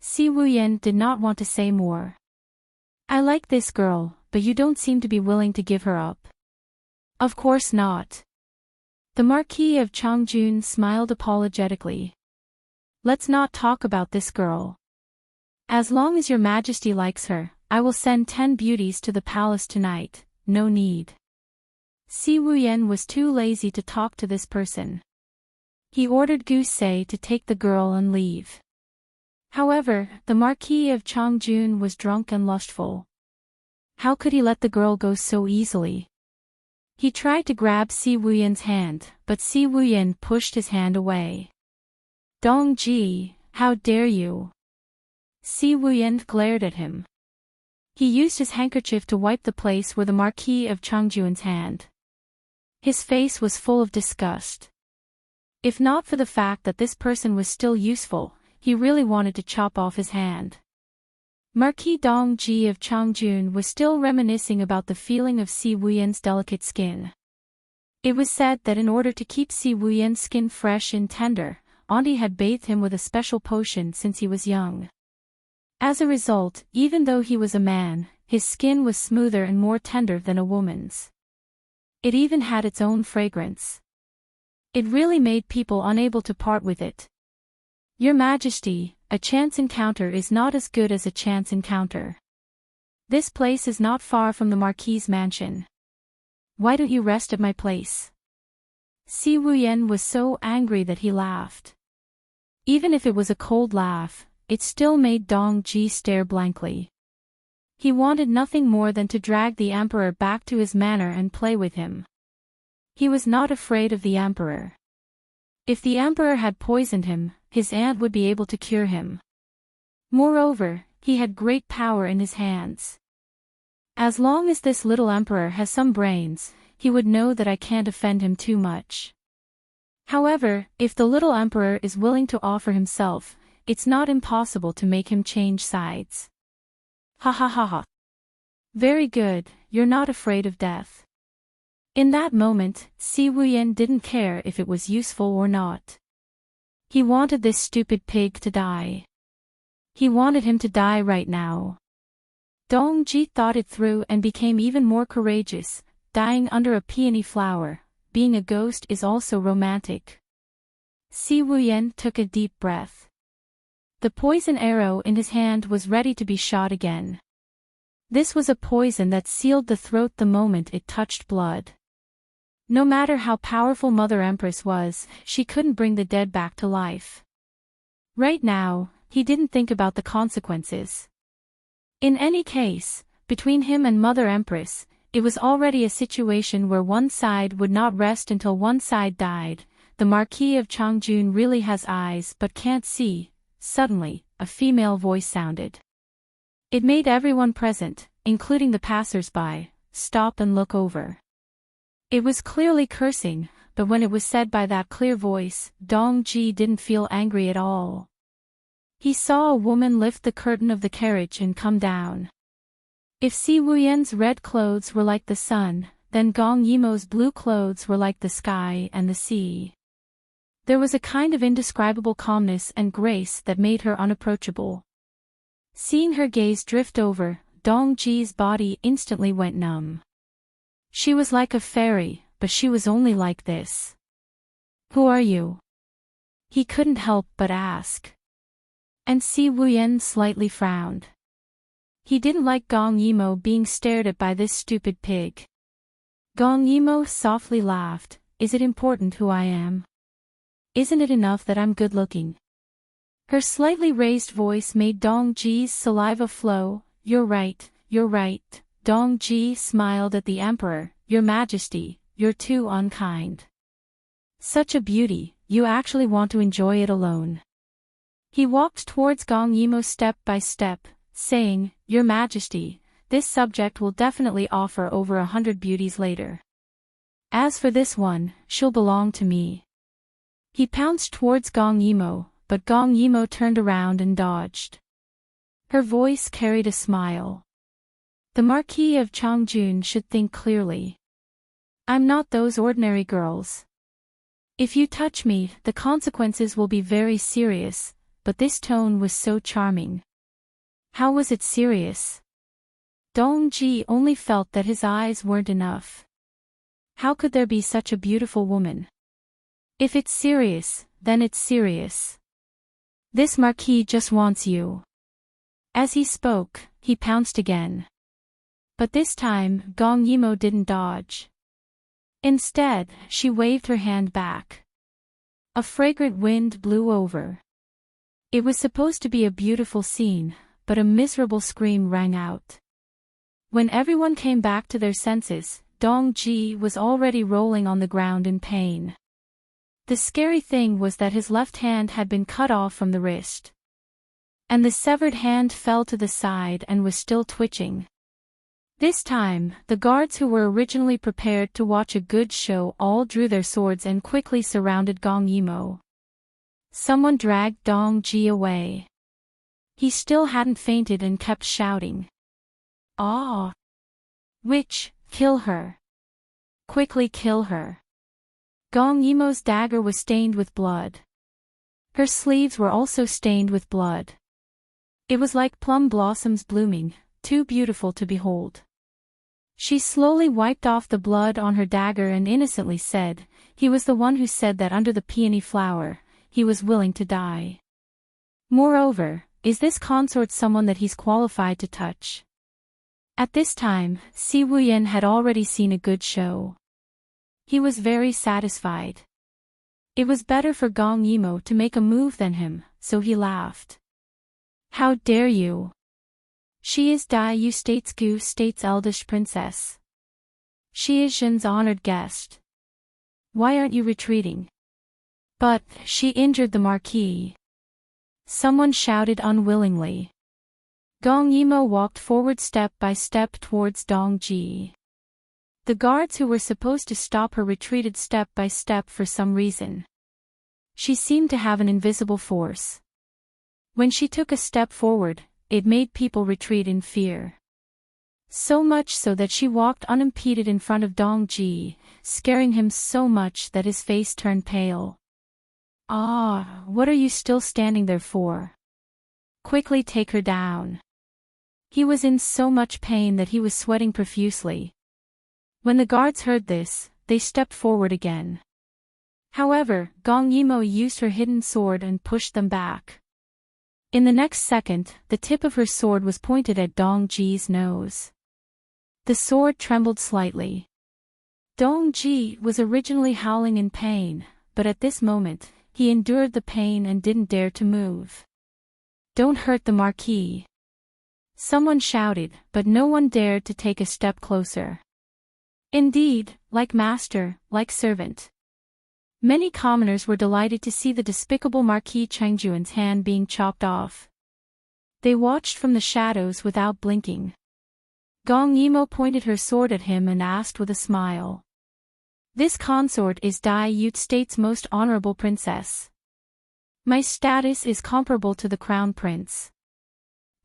Si Wuyan did not want to say more. I like this girl, but you don't seem to be willing to give her up. Of course not. The Marquis of Changjun smiled apologetically. Let's not talk about this girl. As long as your Majesty likes her, I will send 10 beauties to the palace tonight, no need. Si Wuyan was too lazy to talk to this person. He ordered Gu Sei to take the girl and leave. However, the Marquis of Changjun was drunk and lustful. How could he let the girl go so easily? He tried to grab Si Wuyan's hand, but Si Wuyan pushed his hand away. Dongji, how dare you? Si Wuyan glared at him. He used his handkerchief to wipe the place where the Marquis of Changjun's hand. His face was full of disgust. If not for the fact that this person was still useful, he really wanted to chop off his hand. Marquis Dongji of Changjun was still reminiscing about the feeling of Si Wuyan's delicate skin. It was said that in order to keep Si Wuyan's skin fresh and tender, Auntie had bathed him with a special potion since he was young. As a result, even though he was a man, his skin was smoother and more tender than a woman's. It even had its own fragrance. It really made people unable to part with it. Your Majesty, a chance encounter is not as good as a chance encounter. This place is not far from the Marquis's mansion. Why don't you rest at my place? Si Wuyan was so angry that he laughed. Even if it was a cold laugh, it still made Dong Ji stare blankly. He wanted nothing more than to drag the emperor back to his manor and play with him. He was not afraid of the emperor. If the emperor had poisoned him, his aunt would be able to cure him. Moreover, he had great power in his hands. As long as this little emperor has some brains, he would know that I can't offend him too much. However, if the little emperor is willing to offer himself, it's not impossible to make him change sides. Ha ha ha ha. Very good, you're not afraid of death. In that moment, Si Wuyan didn't care if it was useful or not. He wanted this stupid pig to die. He wanted him to die right now. Dongji thought it through and became even more courageous, dying under a peony flower. Being a ghost is also romantic. Si Wuyan took a deep breath. The poison arrow in his hand was ready to be shot again. This was a poison that sealed the throat the moment it touched blood. No matter how powerful Mother Empress was, she couldn't bring the dead back to life. Right now, he didn't think about the consequences. In any case, between him and Mother Empress, it was already a situation where one side would not rest until one side died. The Marquis of Changjun really has eyes but can't see. Suddenly, a female voice sounded. It made everyone present, including the passers-by, stop and look over. It was clearly cursing, but when it was said by that clear voice, Dongji didn't feel angry at all. He saw a woman lift the curtain of the carriage and come down. If Si Wuyan's red clothes were like the sun, then Gong Yimo's blue clothes were like the sky and the sea. There was a kind of indescribable calmness and grace that made her unapproachable. Seeing her gaze drift over, Dongji's body instantly went numb. She was like a fairy, but she was only like this. Who are you? He couldn't help but ask. And Si Wuyan slightly frowned. He didn't like Gong Yimo being stared at by this stupid pig. Gong Yimo softly laughed. Is it important who I am? Isn't it enough that I'm good-looking? Her slightly raised voice made Dongji's saliva flow. You're right, you're right. Dongji smiled at the emperor. Your Majesty, you're too unkind. Such a beauty, you actually want to enjoy it alone. He walked towards Gong Yimo step by step, saying, Your Majesty, this subject will definitely offer over 100 beauties later. As for this one, she'll belong to me. He pounced towards Gong Yimo, but Gong Yimo turned around and dodged. Her voice carried a smile. The Marquis of Changjun should think clearly. I'm not those ordinary girls. If you touch me, the consequences will be very serious, but this tone was so charming. How was it serious? Dongji only felt that his eyes weren't enough. How could there be such a beautiful woman? If it's serious, then it's serious. This Marquis just wants you. As he spoke, he pounced again. But this time, Gong Yimo didn't dodge. Instead, she waved her hand back. A fragrant wind blew over. It was supposed to be a beautiful scene, but a miserable scream rang out. When everyone came back to their senses, Dongji was already rolling on the ground in pain. The scary thing was that his left hand had been cut off from the wrist. And the severed hand fell to the side and was still twitching. This time, the guards who were originally prepared to watch a good show all drew their swords and quickly surrounded Gong Yimo. Someone dragged Dongji away. He still hadn't fainted and kept shouting. Ah! Witch, kill her. Quickly kill her. Gong Yimo's dagger was stained with blood. Her sleeves were also stained with blood. It was like plum blossoms blooming, too beautiful to behold. She slowly wiped off the blood on her dagger and innocently said, he was the one who said that under the peony flower, he was willing to die. Moreover, is this consort someone that he's qualified to touch? At this time, Si Wuyan had already seen a good show. He was very satisfied. It was better for Gong Yimo to make a move than him, so he laughed. How dare you? She is Dai Yu State's Gu State's eldest princess. She is Zhen's honored guest. Why aren't you retreating? But, she injured the Marquis. Someone shouted unwillingly. Gong Yimo walked forward step by step towards Dongji. The guards who were supposed to stop her retreated step by step for some reason. She seemed to have an invisible force. When she took a step forward, it made people retreat in fear. So much so that she walked unimpeded in front of Dongji, scaring him so much that his face turned pale. "Ah, what are you still standing there for? Quickly take her down." He was in so much pain that he was sweating profusely. When the guards heard this, they stepped forward again. However, Gong Yimo used her hidden sword and pushed them back. In the next second, the tip of her sword was pointed at Dongji's nose. The sword trembled slightly. Dongji was originally howling in pain, but at this moment, he endured the pain and didn't dare to move. "Don't hurt the Marquis." Someone shouted, but no one dared to take a step closer. Indeed, like master, like servant. Many commoners were delighted to see the despicable Marquis Chengjuan's hand being chopped off. They watched from the shadows without blinking. Gong Yimo pointed her sword at him and asked with a smile. "This consort is Dai Yute State's most honorable princess. My status is comparable to the crown prince.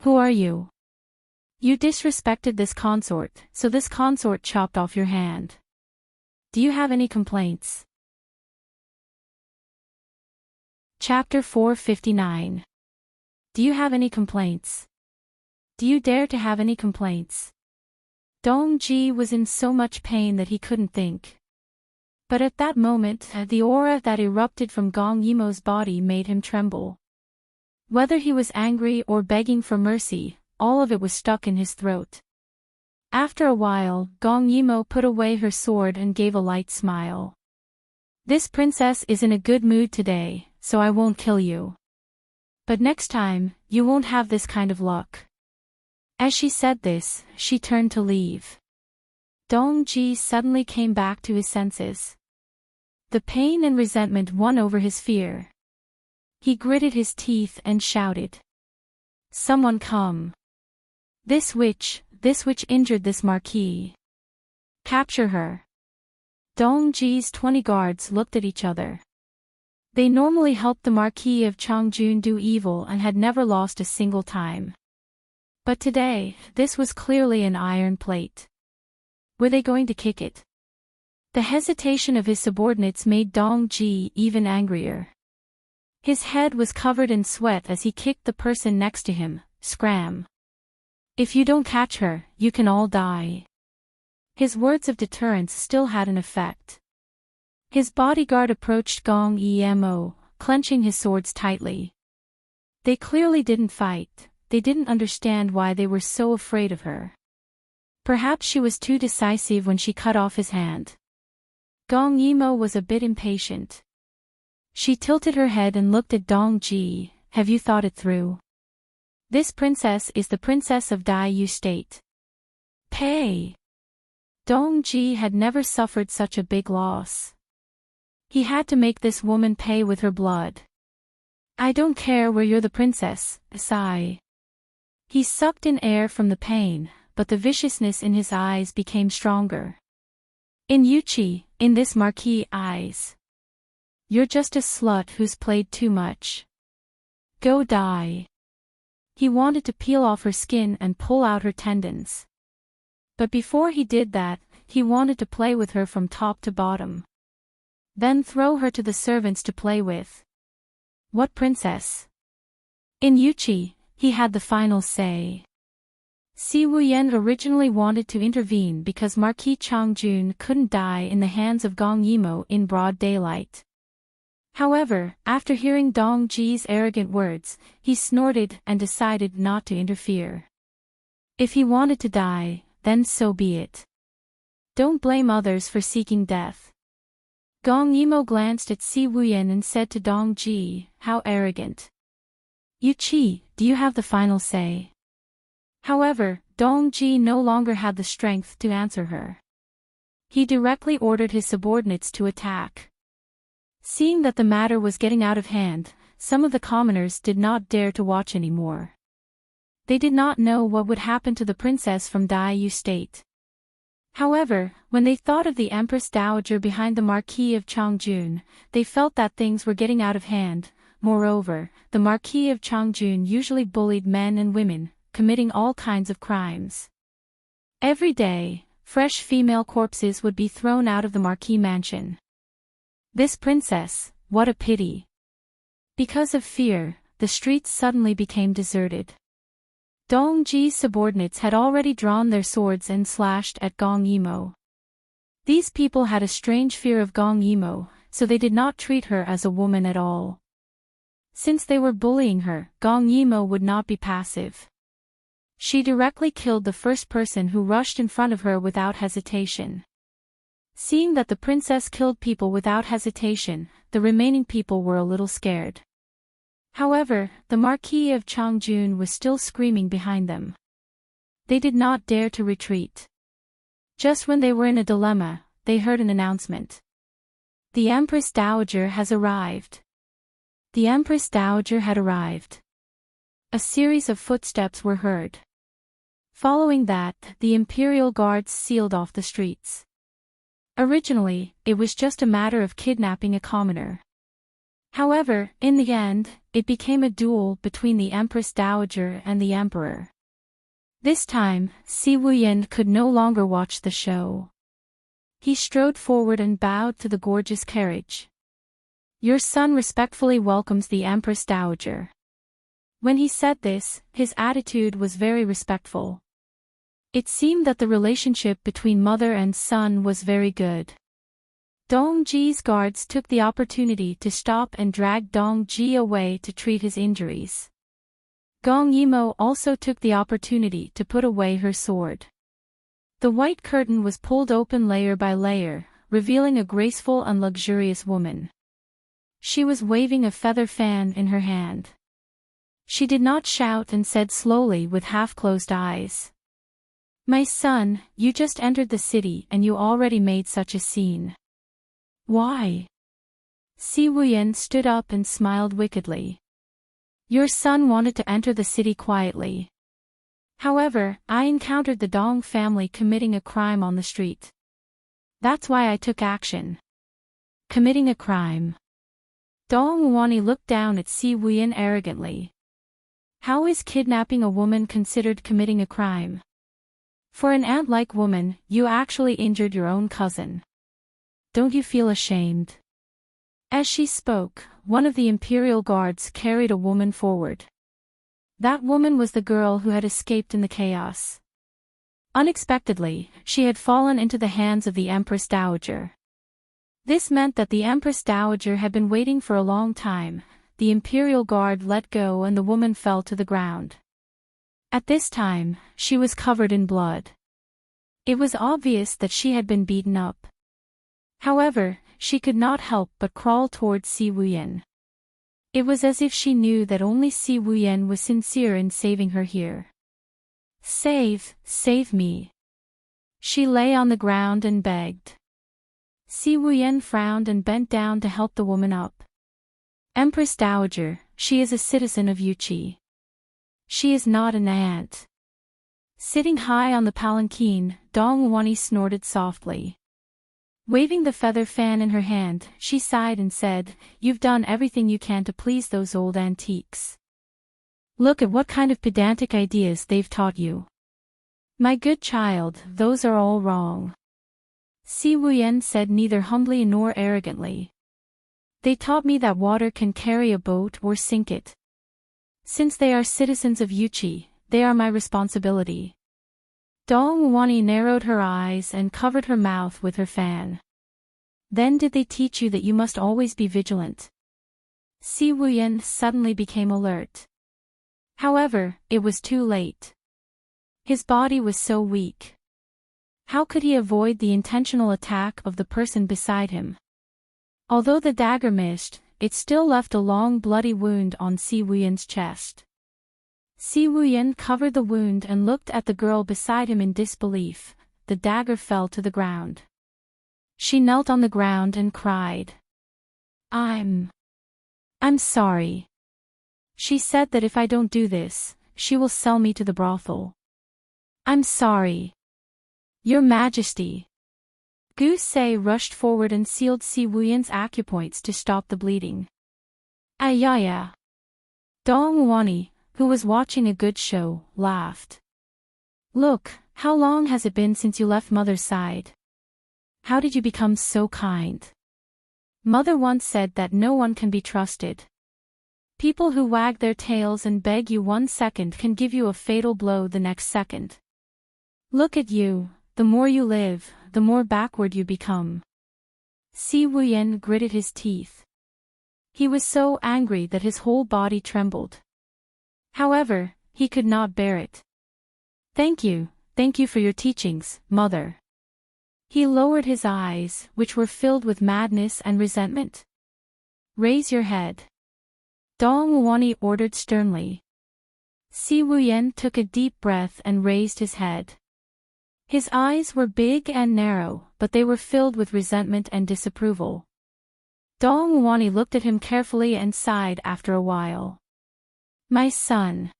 Who are you? You disrespected this consort, so this consort chopped off your hand. Do you have any complaints?" Chapter 459. Do you have any complaints? Do you dare to have any complaints? Dongji was in so much pain that he couldn't think. But at that moment, the aura that erupted from Gong Yimo's body made him tremble. Whether he was angry or begging for mercy, all of it was stuck in his throat. After a while, Gong Yimo put away her sword and gave a light smile. "This princess is in a good mood today, so I won't kill you. But next time, you won't have this kind of luck." As she said this, she turned to leave. Dongji suddenly came back to his senses. The pain and resentment won over his fear. He gritted his teeth and shouted. "Someone come. This witch injured this Marquis. Capture her." Dongji's 20 guards looked at each other. They normally helped the Marquis of Changjun do evil and had never lost a single time. But today, this was clearly an iron plate. Were they going to kick it? The hesitation of his subordinates made Dongji even angrier. His head was covered in sweat as he kicked the person next to him. "Scram. If you don't catch her, you can all die." His words of deterrence still had an effect. His bodyguard approached Gong Yimo, clenching his swords tightly. They clearly didn't fight. They didn't understand why they were so afraid of her. Perhaps she was too decisive when she cut off his hand. Gong Yimo was a bit impatient. She tilted her head and looked at Dongji. "Have you thought it through? This princess is the princess of Dai Yu State. Pay." Dongji had never suffered such a big loss. He had to make this woman pay with her blood. "I don't care where you're the princess, sigh." He sucked in air from the pain, but the viciousness in his eyes became stronger. "In Yuchi, in this Marquis' eyes. You're just a slut who's played too much. Go die." He wanted to peel off her skin and pull out her tendons. But before he did that, he wanted to play with her from top to bottom. Then throw her to the servants to play with. What princess? In Yuchi, he had the final say. Si Wuyen originally wanted to intervene because Marquis Changjun couldn't die in the hands of Gong Yimo in broad daylight. However, after hearing Dongji's arrogant words, he snorted and decided not to interfere. If he wanted to die, then so be it. Don't blame others for seeking death. Gong Yimo glanced at Si Wuyen and said to Dongji, "How arrogant. Yuchi, do you have the final say?" However, Dongji no longer had the strength to answer her. He directly ordered his subordinates to attack. Seeing that the matter was getting out of hand, some of the commoners did not dare to watch anymore. They did not know what would happen to the princess from Dai Yu State. However, when they thought of the Empress Dowager behind the Marquis of Changjun, they felt that things were getting out of hand. Moreover, the Marquis of Changjun usually bullied men and women, committing all kinds of crimes. Every day, fresh female corpses would be thrown out of the Marquis mansion. This princess, what a pity. Because of fear, the streets suddenly became deserted. Dong Ji's subordinates had already drawn their swords and slashed at Gong Yimo. These people had a strange fear of Gong Yimo, so they did not treat her as a woman at all. Since they were bullying her, Gong Yimo would not be passive. She directly killed the first person who rushed in front of her without hesitation. Seeing that the princess killed people without hesitation, the remaining people were a little scared. However, the Marquis of Changjun was still screaming behind them. They did not dare to retreat. Just when they were in a dilemma, they heard an announcement. The Empress Dowager has arrived. The Empress Dowager had arrived. A series of footsteps were heard. Following that, the Imperial Guards sealed off the streets. Originally, it was just a matter of kidnapping a commoner. However, in the end, it became a duel between the Empress Dowager and the Emperor. This time, Si Wuyan could no longer watch the show. He strode forward and bowed to the gorgeous carriage. Your son respectfully welcomes the Empress Dowager. When he said this, his attitude was very respectful. It seemed that the relationship between mother and son was very good. Dong Ji's guards took the opportunity to stop and drag Dong Ji away to treat his injuries. Gong Yimo also took the opportunity to put away her sword. The white curtain was pulled open layer by layer, revealing a graceful and luxurious woman. She was waving a feather fan in her hand. She did not shout and said slowly with half-closed eyes. My son, you just entered the city and you already made such a scene. Why? Si Wuyan stood up and smiled wickedly. Your son wanted to enter the city quietly. However, I encountered the Dong family committing a crime on the street. That's why I took action. Committing a crime. Dong Wani looked down at Si Wuyan arrogantly. How is kidnapping a woman considered committing a crime? For an ant-like woman, you actually injured your own cousin. Don't you feel ashamed? As she spoke, one of the Imperial Guards carried a woman forward. That woman was the girl who had escaped in the chaos. Unexpectedly, she had fallen into the hands of the Empress Dowager. This meant that the Empress Dowager had been waiting for a long time. The Imperial Guard let go and the woman fell to the ground. At this time, she was covered in blood. It was obvious that she had been beaten up. However, she could not help but crawl towards Si Wuyan. It was as if she knew that only Si Wuyan was sincere in saving her here. Save me. She lay on the ground and begged. Si Wuyan frowned and bent down to help the woman up. Empress Dowager, she is a citizen of Yuqi. She is not an ant. Sitting high on the palanquin, Dong Wani snorted softly. Waving the feather fan in her hand, she sighed and said, You've done everything you can to please those old antiques. Look at what kind of pedantic ideas they've taught you. My good child, those are all wrong. Si Wuyan said neither humbly nor arrogantly. They taught me that water can carry a boat or sink it. Since they are citizens of Yuqi, they are my responsibility. Dong Wani narrowed her eyes and covered her mouth with her fan. Then did they teach you that you must always be vigilant? Si Wuyan suddenly became alert. However, it was too late. His body was so weak. How could he avoid the intentional attack of the person beside him? Although the dagger missed, it still left a long bloody wound on Si Wuyan's chest. Si Wuyan covered the wound and looked at the girl beside him in disbelief. The dagger fell to the ground. She knelt on the ground and cried. I'm sorry. She said that if I don't do this, she will sell me to the brothel. I'm sorry. Your Majesty. Gu Se rushed forward and sealed Si Wuyan's acupoints to stop the bleeding. Ayaya. Dong Wani, who was watching a good show, laughed. Look, how long has it been since you left Mother's side? How did you become so kind? Mother once said that no one can be trusted. People who wag their tails and beg you 1 second can give you a fatal blow the next second. Look at you, the more you live, the more backward you become. Si Wuyan gritted his teeth. He was so angry that his whole body trembled. However, he could not bear it. Thank you for your teachings, Mother. He lowered his eyes, which were filled with madness and resentment. Raise your head. Dong Wani ordered sternly. Si Wuyan took a deep breath and raised his head. His eyes were big and narrow, but they were filled with resentment and disapproval. Dong Wani looked at him carefully and sighed after a while. My son.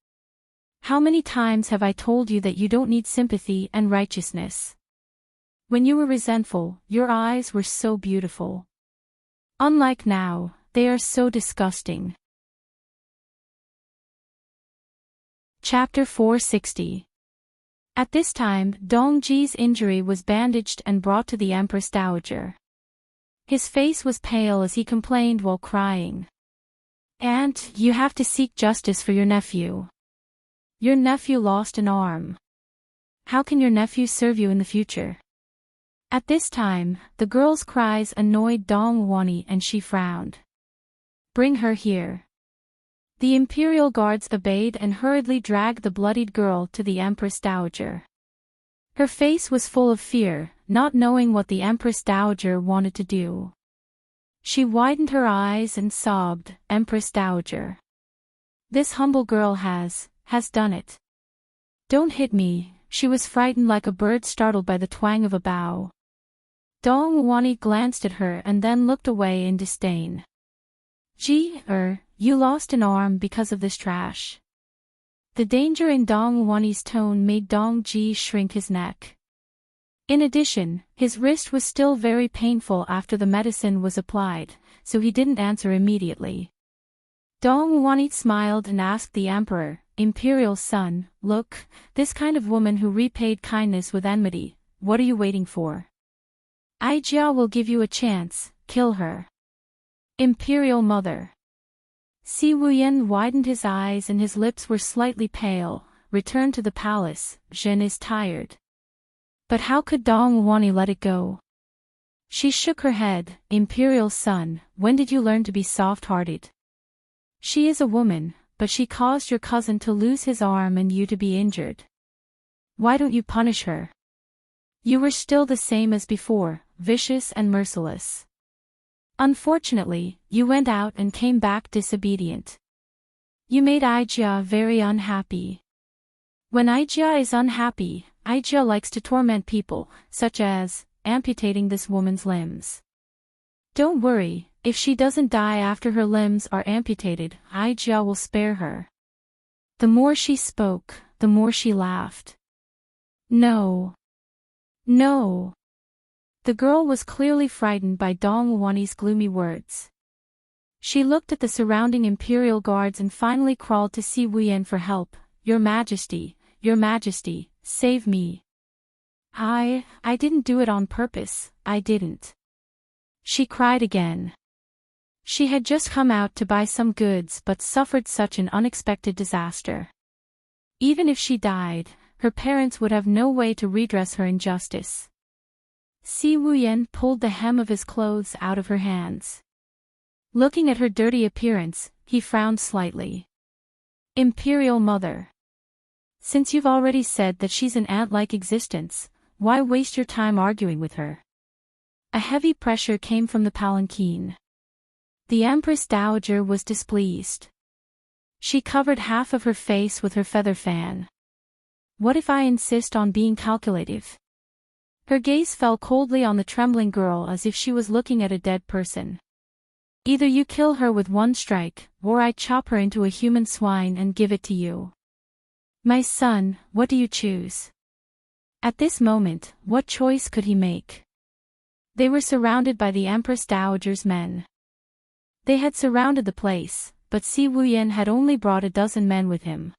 How many times have I told you that you don't need sympathy and righteousness? When you were resentful, your eyes were so beautiful. Unlike now, they are so disgusting. Chapter 460. At this time, Dong Ji's injury was bandaged and brought to the Empress Dowager. His face was pale as he complained while crying. Aunt, you have to seek justice for your nephew. Your nephew lost an arm. How can your nephew serve you in the future? At this time, the girl's cries annoyed Dong Wani and she frowned. Bring her here. The imperial guards obeyed and hurriedly dragged the bloodied girl to the Empress Dowager. Her face was full of fear, not knowing what the Empress Dowager wanted to do. She widened her eyes and sobbed, Empress Dowager. This humble girl has done it. Don't hit me, she was frightened like a bird startled by the twang of a bow. Dong Wani glanced at her and then looked away in disdain. You lost an arm because of this trash. The danger in Dong Wani's tone made Dong Ji shrink his neck. In addition, his wrist was still very painful after the medicine was applied, so he didn't answer immediately. Dong Wani smiled and asked the emperor, Imperial son, look, this kind of woman who repaid kindness with enmity, what are you waiting for? Aijia will give you a chance, kill her. Imperial mother. Si Wuyan widened his eyes and his lips were slightly pale. Return to the palace, Zhen is tired. But how could Dong Wani let it go? She shook her head, Imperial son, when did you learn to be soft-hearted? She is a woman, but she caused your cousin to lose his arm and you to be injured. Why don't you punish her? You were still the same as before, vicious and merciless. Unfortunately, you went out and came back disobedient. You made Aijia very unhappy. When Aijia is unhappy, Aijia likes to torment people, such as amputating this woman's limbs. Don't worry, if she doesn't die after her limbs are amputated, Aijia will spare her. The more she spoke, the more she laughed. No. No. The girl was clearly frightened by Dong Wani's gloomy words. She looked at the surrounding imperial guards and finally crawled to Si Wuyan for help. Your Majesty, save me. I didn't do it on purpose, I didn't. She cried again. She had just come out to buy some goods but suffered such an unexpected disaster. Even if she died, her parents would have no way to redress her injustice. Si Wuyan pulled the hem of his clothes out of her hands. Looking at her dirty appearance, he frowned slightly. Imperial mother. Since you've already said that she's an ant-like existence, why waste your time arguing with her? A heavy pressure came from the palanquin. The Empress Dowager was displeased. She covered half of her face with her feather fan. What if I insist on being calculative? Her gaze fell coldly on the trembling girl as if she was looking at a dead person. Either you kill her with one strike, or I chop her into a human swine and give it to you. My son, what do you choose? At this moment, what choice could he make? They were surrounded by the Empress Dowager's men. They had surrounded the place, but Si Wuyan had only brought a dozen men with him.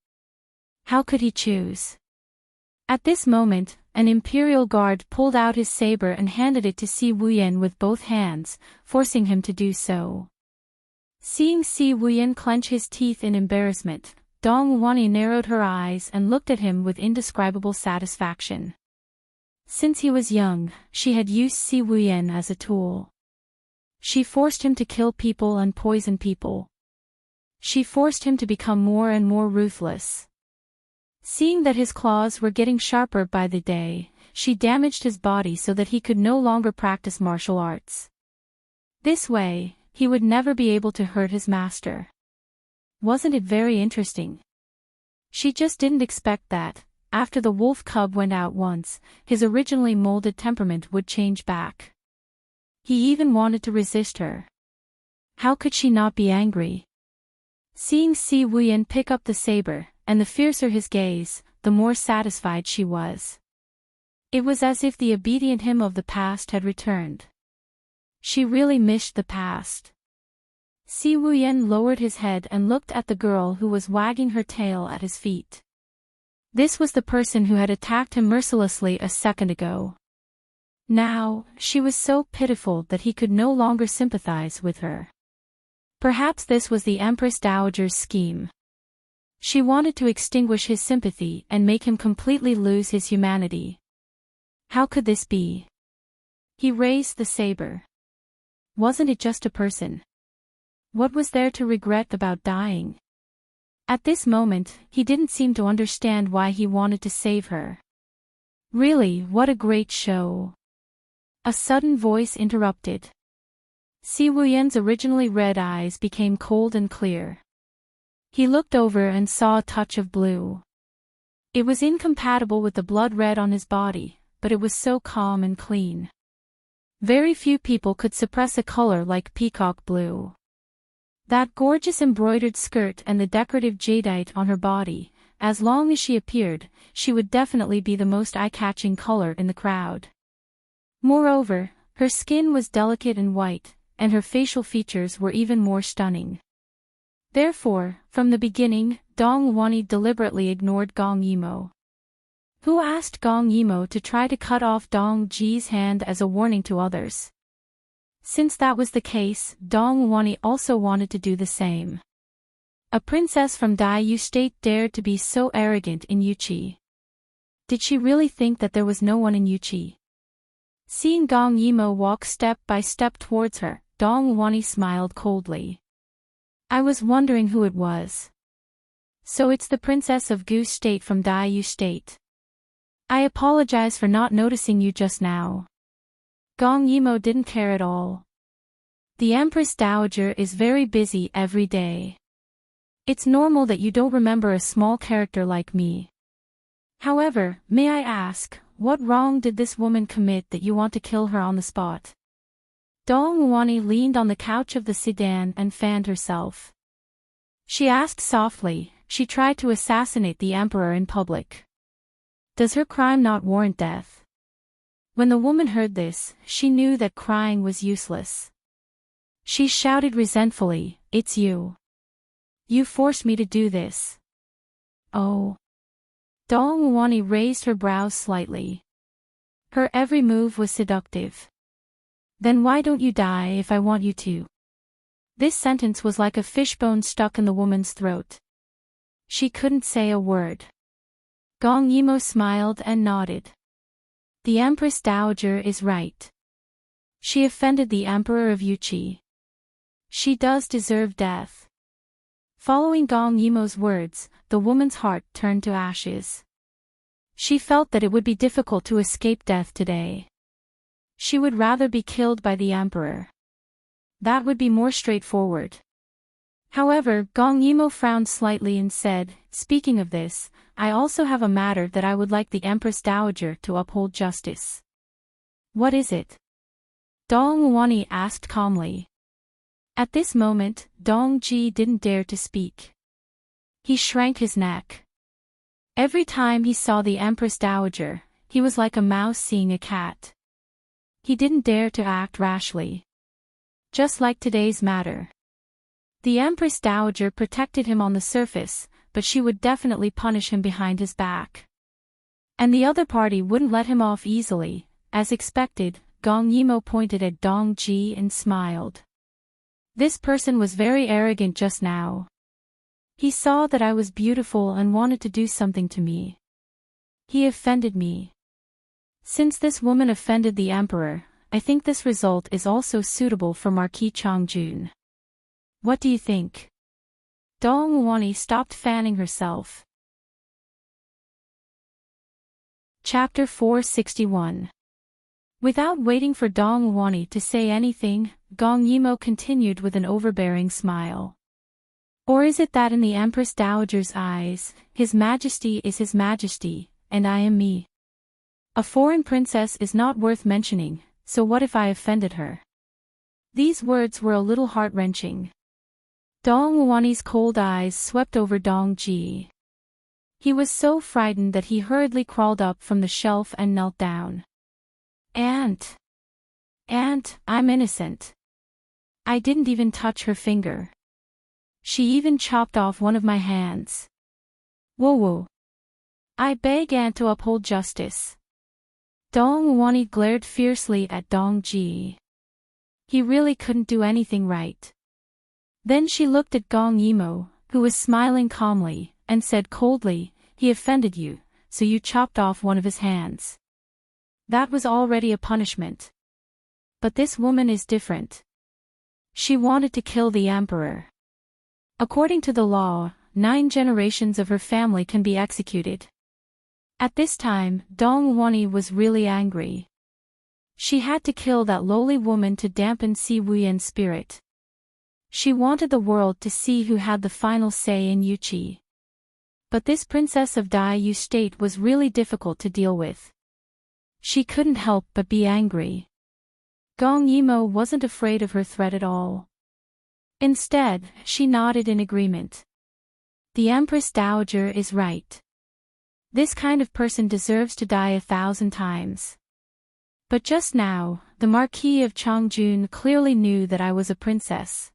How could he choose? At this moment, an imperial guard pulled out his saber and handed it to Si Wuyan with both hands, forcing him to do so. Seeing Si Wuyan clench his teeth in embarrassment, Dong Wuani narrowed her eyes and looked at him with indescribable satisfaction. Since he was young, she had used Si Wuyan as a tool. She forced him to kill people and poison people. She forced him to become more and more ruthless. Seeing that his claws were getting sharper by the day, she damaged his body so that he could no longer practice martial arts. This way, he would never be able to hurt his master. Wasn't it very interesting? She just didn't expect that, after the wolf cub went out once, his originally molded temperament would change back. He even wanted to resist her. How could she not be angry? Seeing Si Wuyan pick up the saber, and the fiercer his gaze, the more satisfied she was. It was as if the obedient him of the past had returned. She really missed the past. Si Wuyan lowered his head and looked at the girl who was wagging her tail at his feet. This was the person who had attacked him mercilessly a second ago. Now, she was so pitiful that he could no longer sympathize with her. Perhaps this was the Empress Dowager's scheme. She wanted to extinguish his sympathy and make him completely lose his humanity. How could this be? He raised the saber. Wasn't it just a person? What was there to regret about dying? At this moment, he didn't seem to understand why he wanted to save her. Really, what a great show. A sudden voice interrupted. Si Wuyan's originally red eyes became cold and clear. He looked over and saw a touch of blue. It was incompatible with the blood red on his body, but it was so calm and clean. Very few people could suppress a color like peacock blue. That gorgeous embroidered skirt and the decorative jadeite on her body, as long as she appeared, she would definitely be the most eye-catching color in the crowd. Moreover, her skin was delicate and white, and her facial features were even more stunning. Therefore, from the beginning, Dong Wuani deliberately ignored Gong Yimo. Who asked Gong Yimo to try to cut off Dong Ji's hand as a warning to others? Since that was the case, Dong Wuani also wanted to do the same. A princess from Daiyu State dared to be so arrogant in Yuqi. Did she really think that there was no one in Yuqi? Seeing Gong Yimo walk step by step towards her, Dong Wuani smiled coldly. I was wondering who it was. So it's the princess of Gu State from Daiyu State. I apologize for not noticing you just now. Gong Yimo didn't care at all. The Empress Dowager is very busy every day. It's normal that you don't remember a small character like me. However, may I ask, what wrong did this woman commit that you want to kill her on the spot? Dong Wuani leaned on the couch of the sedan and fanned herself. She asked softly, she tried to assassinate the emperor in public. Does her crime not warrant death? When the woman heard this, she knew that crying was useless. She shouted resentfully, "It's you. You forced me to do this." Oh. Dong Wuani raised her brows slightly. Her every move was seductive. Then why don't you die if I want you to? This sentence was like a fishbone stuck in the woman's throat. She couldn't say a word. Gong Yimo smiled and nodded. The Empress Dowager is right. She offended the Emperor of Yuqi. She does deserve death. Following Gong Yimo's words, the woman's heart turned to ashes. She felt that it would be difficult to escape death today. She would rather be killed by the Emperor. That would be more straightforward. However, Gong Yimo frowned slightly and said, "Speaking of this, I also have a matter that I would like the Empress Dowager to uphold justice." "What is it?" Dong Wuani asked calmly. At this moment, Dong Ji didn't dare to speak. He shrank his neck. Every time he saw the Empress Dowager, he was like a mouse seeing a cat. He didn't dare to act rashly. Just like today's matter. The Empress Dowager protected him on the surface, but she would definitely punish him behind his back. And the other party wouldn't let him off easily. As expected, Gong Yimo pointed at Dong Ji and smiled. This person was very arrogant just now. He saw that I was beautiful and wanted to do something to me. He offended me. Since this woman offended the emperor, I think this result is also suitable for Marquis Chongjun. What do you think? Dong Wani stopped fanning herself. Chapter 461. Without waiting for Dong Wani to say anything, Gong Yimo continued with an overbearing smile. Or is it that in the Empress Dowager's eyes, His Majesty is His Majesty, and I am me? A foreign princess is not worth mentioning, so what if I offended her? These words were a little heart-wrenching. Dong Wani's cold eyes swept over Dong Ji. He was so frightened that he hurriedly crawled up from the shelf and knelt down. Aunt, I'm innocent. I didn't even touch her finger. She even chopped off one of my hands. Whoa. I beg Aunt to uphold justice. Dong Wani glared fiercely at Dong Ji. He really couldn't do anything right. Then she looked at Gong Yimo, who was smiling calmly, and said coldly, he offended you, so you chopped off one of his hands. That was already a punishment. But this woman is different. She wanted to kill the emperor. According to the law, 9 generations of her family can be executed. At this time, Dong Wani was really angry. She had to kill that lowly woman to dampen Si Wuyan's spirit. She wanted the world to see who had the final say in Yuqi. But this princess of Daiyu state was really difficult to deal with. She couldn't help but be angry. Gong Yimo wasn't afraid of her threat at all. Instead, she nodded in agreement. The Empress Dowager is right. This kind of person deserves to die 1,000 times. But just now, the Marquis of Chongjun clearly knew that I was a princess.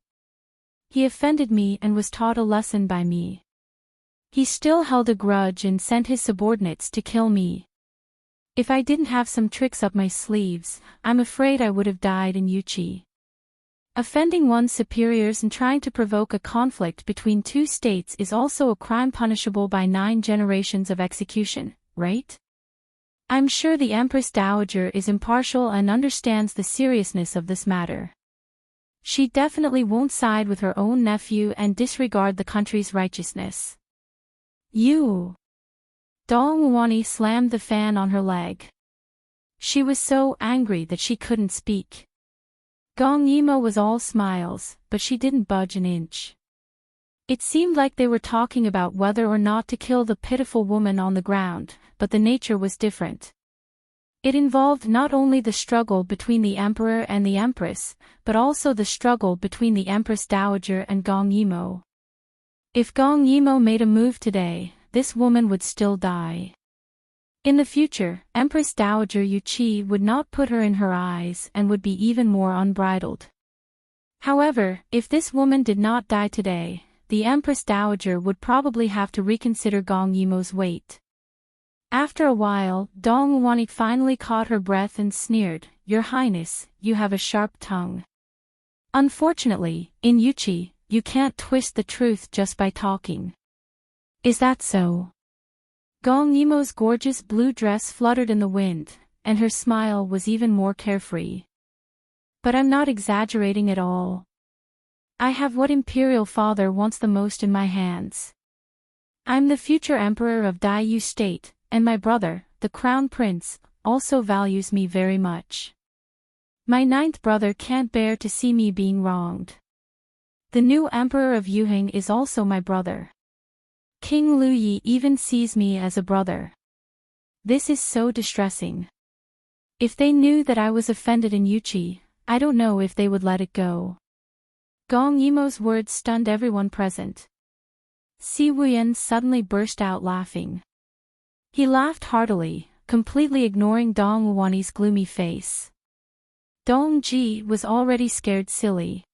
He offended me and was taught a lesson by me. He still held a grudge and sent his subordinates to kill me. If I didn't have some tricks up my sleeves, I'm afraid I would have died in Yuqi. Offending one's superiors and trying to provoke a conflict between 2 states is also a crime punishable by 9 generations of execution, right? I'm sure the Empress Dowager is impartial and understands the seriousness of this matter. She definitely won't side with her own nephew and disregard the country's righteousness. You! Dong Wani slammed the fan on her leg. She was so angry that she couldn't speak. Gong Yimo was all smiles, but she didn't budge an inch. It seemed like they were talking about whether or not to kill the pitiful woman on the ground, but the nature was different. It involved not only the struggle between the emperor and the empress, but also the struggle between the Empress Dowager and Gong Yimo. If Gong Yimo made a move today, this woman would still die. In the future, Empress Dowager Yuqi would not put her in her eyes and would be even more unbridled. However, if this woman did not die today, the Empress Dowager would probably have to reconsider Gong Yimo's weight. After a while, Dong Wani finally caught her breath and sneered, "Your Highness, you have a sharp tongue. Unfortunately, in Yuqi, you can't twist the truth just by talking." Is that so? Gong Yimo's gorgeous blue dress fluttered in the wind, and her smile was even more carefree. But I'm not exaggerating at all. I have what Imperial Father wants the most in my hands. I'm the future Emperor of Daiyu State, and my brother, the Crown Prince, also values me very much. My 9th brother can't bear to see me being wronged. The new Emperor of Yuheng is also my brother. King Lu Yi even sees me as a brother. This is so distressing. If they knew that I was offended in Yuqi, I don't know if they would let it go. Gong Yimo's words stunned everyone present. Si Wuyan suddenly burst out laughing. He laughed heartily, completely ignoring Dong Wani's gloomy face. Dong Ji was already scared silly.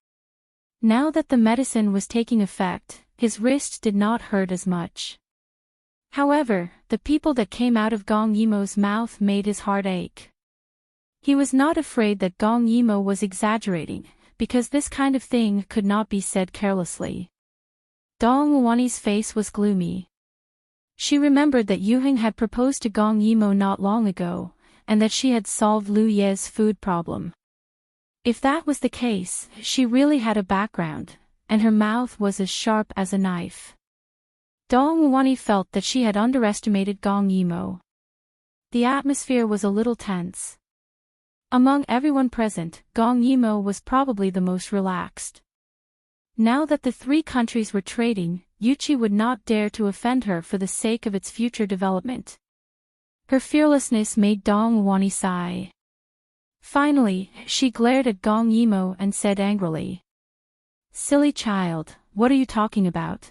Now that the medicine was taking effect, his wrist did not hurt as much. However, the people that came out of Gong Yimo's mouth made his heart ache. He was not afraid that Gong Yimo was exaggerating, because this kind of thing could not be said carelessly. Dong Wani's face was gloomy. She remembered that Yuheng had proposed to Gong Yimo not long ago, and that she had solved Lu Ye's food problem. If that was the case, she really had a background, and her mouth was as sharp as a knife. Dong Wani felt that she had underestimated Gong Yimo. The atmosphere was a little tense. Among everyone present, Gong Yimo was probably the most relaxed. Now that the three countries were trading, Yuchi would not dare to offend her for the sake of its future development. Her fearlessness made Dong Wani sigh. Finally, she glared at Gong Yimo and said angrily, "Silly child, what are you talking about?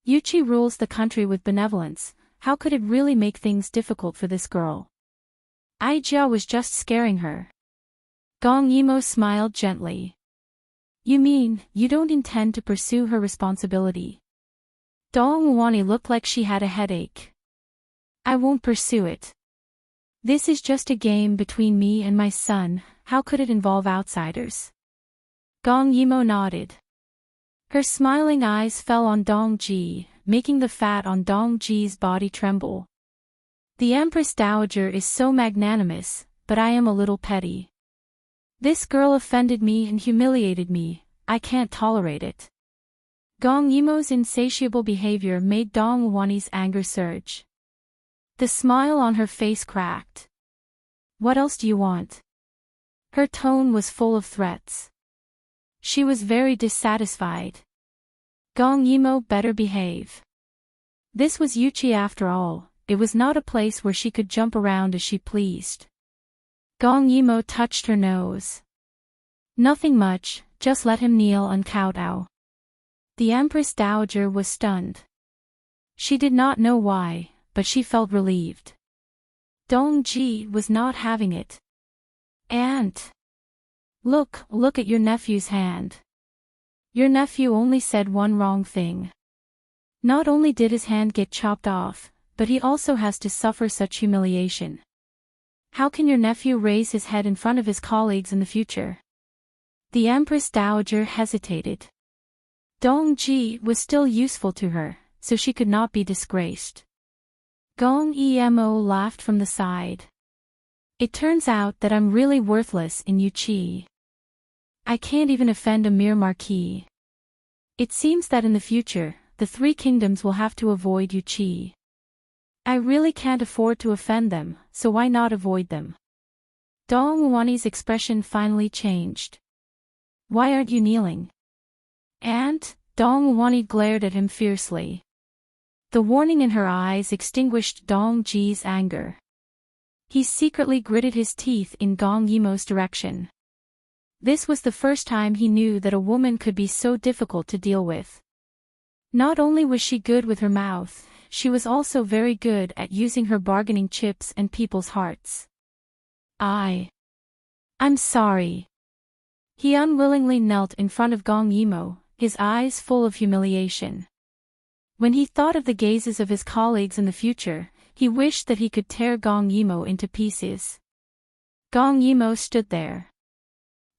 Yuchi rules the country with benevolence, how could it really make things difficult for this girl? Aijia was just scaring her." Gong Yimo smiled gently. "You mean, you don't intend to pursue her responsibility?" Dong Wani looked like she had a headache. "I won't pursue it. This is just a game between me and my son, how could it involve outsiders?" Gong Yimo nodded. Her smiling eyes fell on Dong Ji, making the fat on Dong Ji's body tremble. "The Empress Dowager is so magnanimous, but I am a little petty. This girl offended me and humiliated me, I can't tolerate it." Gong Yimo's insatiable behavior made Dong Wani's anger surge. The smile on her face cracked. "What else do you want?" Her tone was full of threats. She was very dissatisfied. Gong Yimo better behave. This was Yuchi after all, it was not a place where she could jump around as she pleased. Gong Yimo touched her nose. "Nothing much, just let him kneel and kowtow." The Empress Dowager was stunned. She did not know why, but she felt relieved. Dong Ji was not having it. "Aunt! Look at your nephew's hand. Your nephew only said one wrong thing. Not only did his hand get chopped off, but he also has to suffer such humiliation. How can your nephew raise his head in front of his colleagues in the future?" The Empress Dowager hesitated. Dong Ji was still useful to her, so she could not be disgraced. Gong Emo laughed from the side. "It turns out that I'm really worthless in Yuchi. I can't even offend a mere marquis. It seems that in the future, the three kingdoms will have to avoid Yuchi. I really can't afford to offend them, so why not avoid them?" Dong Wani's expression finally changed. "Why aren't you kneeling?" "Aunt?" Dong Wani glared at him fiercely. The warning in her eyes extinguished Dong Ji's anger. He secretly gritted his teeth in Gong Yimo's direction. This was the first time he knew that a woman could be so difficult to deal with. Not only was she good with her mouth, she was also very good at using her bargaining chips and people's hearts. I'm sorry." He unwillingly knelt in front of Gong Yimo, his eyes full of humiliation. When he thought of the gazes of his colleagues in the future, he wished that he could tear Gong Yimo into pieces. Gong Yimo stood there.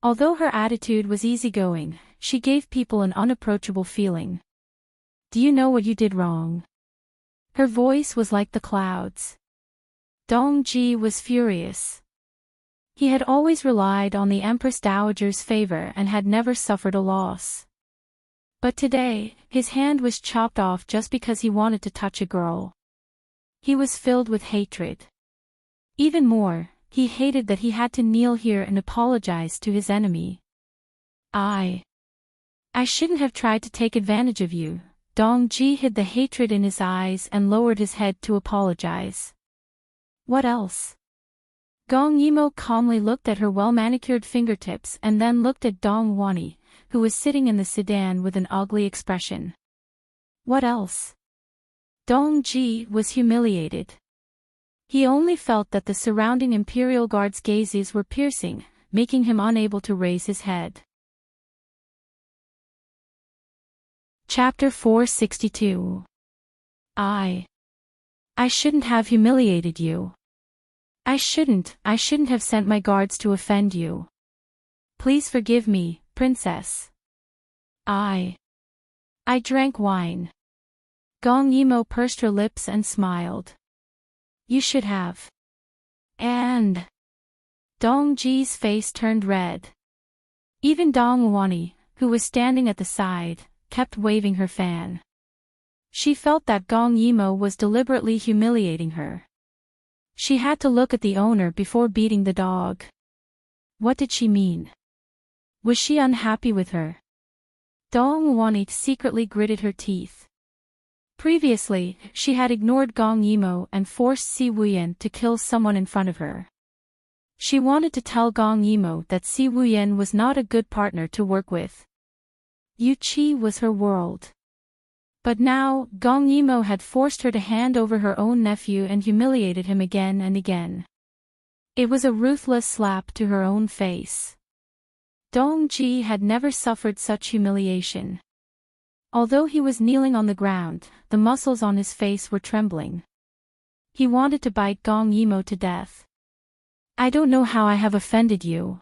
Although her attitude was easygoing, she gave people an unapproachable feeling. "Do you know what you did wrong?" Her voice was like the clouds. Dong Ji was furious. He had always relied on the Empress Dowager's favor and had never suffered a loss. But today, his hand was chopped off just because he wanted to touch a girl. He was filled with hatred. Even more, he hated that he had to kneel here and apologize to his enemy. I shouldn't have tried to take advantage of you." Dong Ji hid the hatred in his eyes and lowered his head to apologize. "What else?" Gong Yimo calmly looked at her well-manicured fingertips and then looked at Dong Wani, who was sitting in the sedan with an ugly expression. "What else?" Dong Ji was humiliated. He only felt that the surrounding Imperial Guard's gazes were piercing, making him unable to raise his head. Chapter 462. I shouldn't have humiliated you. I shouldn't have sent my guards to offend you. Please forgive me, Princess. I drank wine. Gong Yimo pursed her lips and smiled. You should have. And Dong Ji's face turned red. Even Dong Wani, who was standing at the side, kept waving her fan. She felt that Gong Yimo was deliberately humiliating her. She had to look at the owner before beating the dog. What did she mean? Was she unhappy with her? Dong Wani secretly gritted her teeth. Previously, she had ignored Gong Yimo and forced Si Wuyen to kill someone in front of her. She wanted to tell Gong Yimo that Si Wuyen was not a good partner to work with. Yu Qi was her world. But now, Gong Yimo had forced her to hand over her own nephew and humiliated him again and again. It was a ruthless slap to her own face. Dong Ji had never suffered such humiliation. Although he was kneeling on the ground, the muscles on his face were trembling. He wanted to bite Gong Yimo to death. I don't know how I have offended you.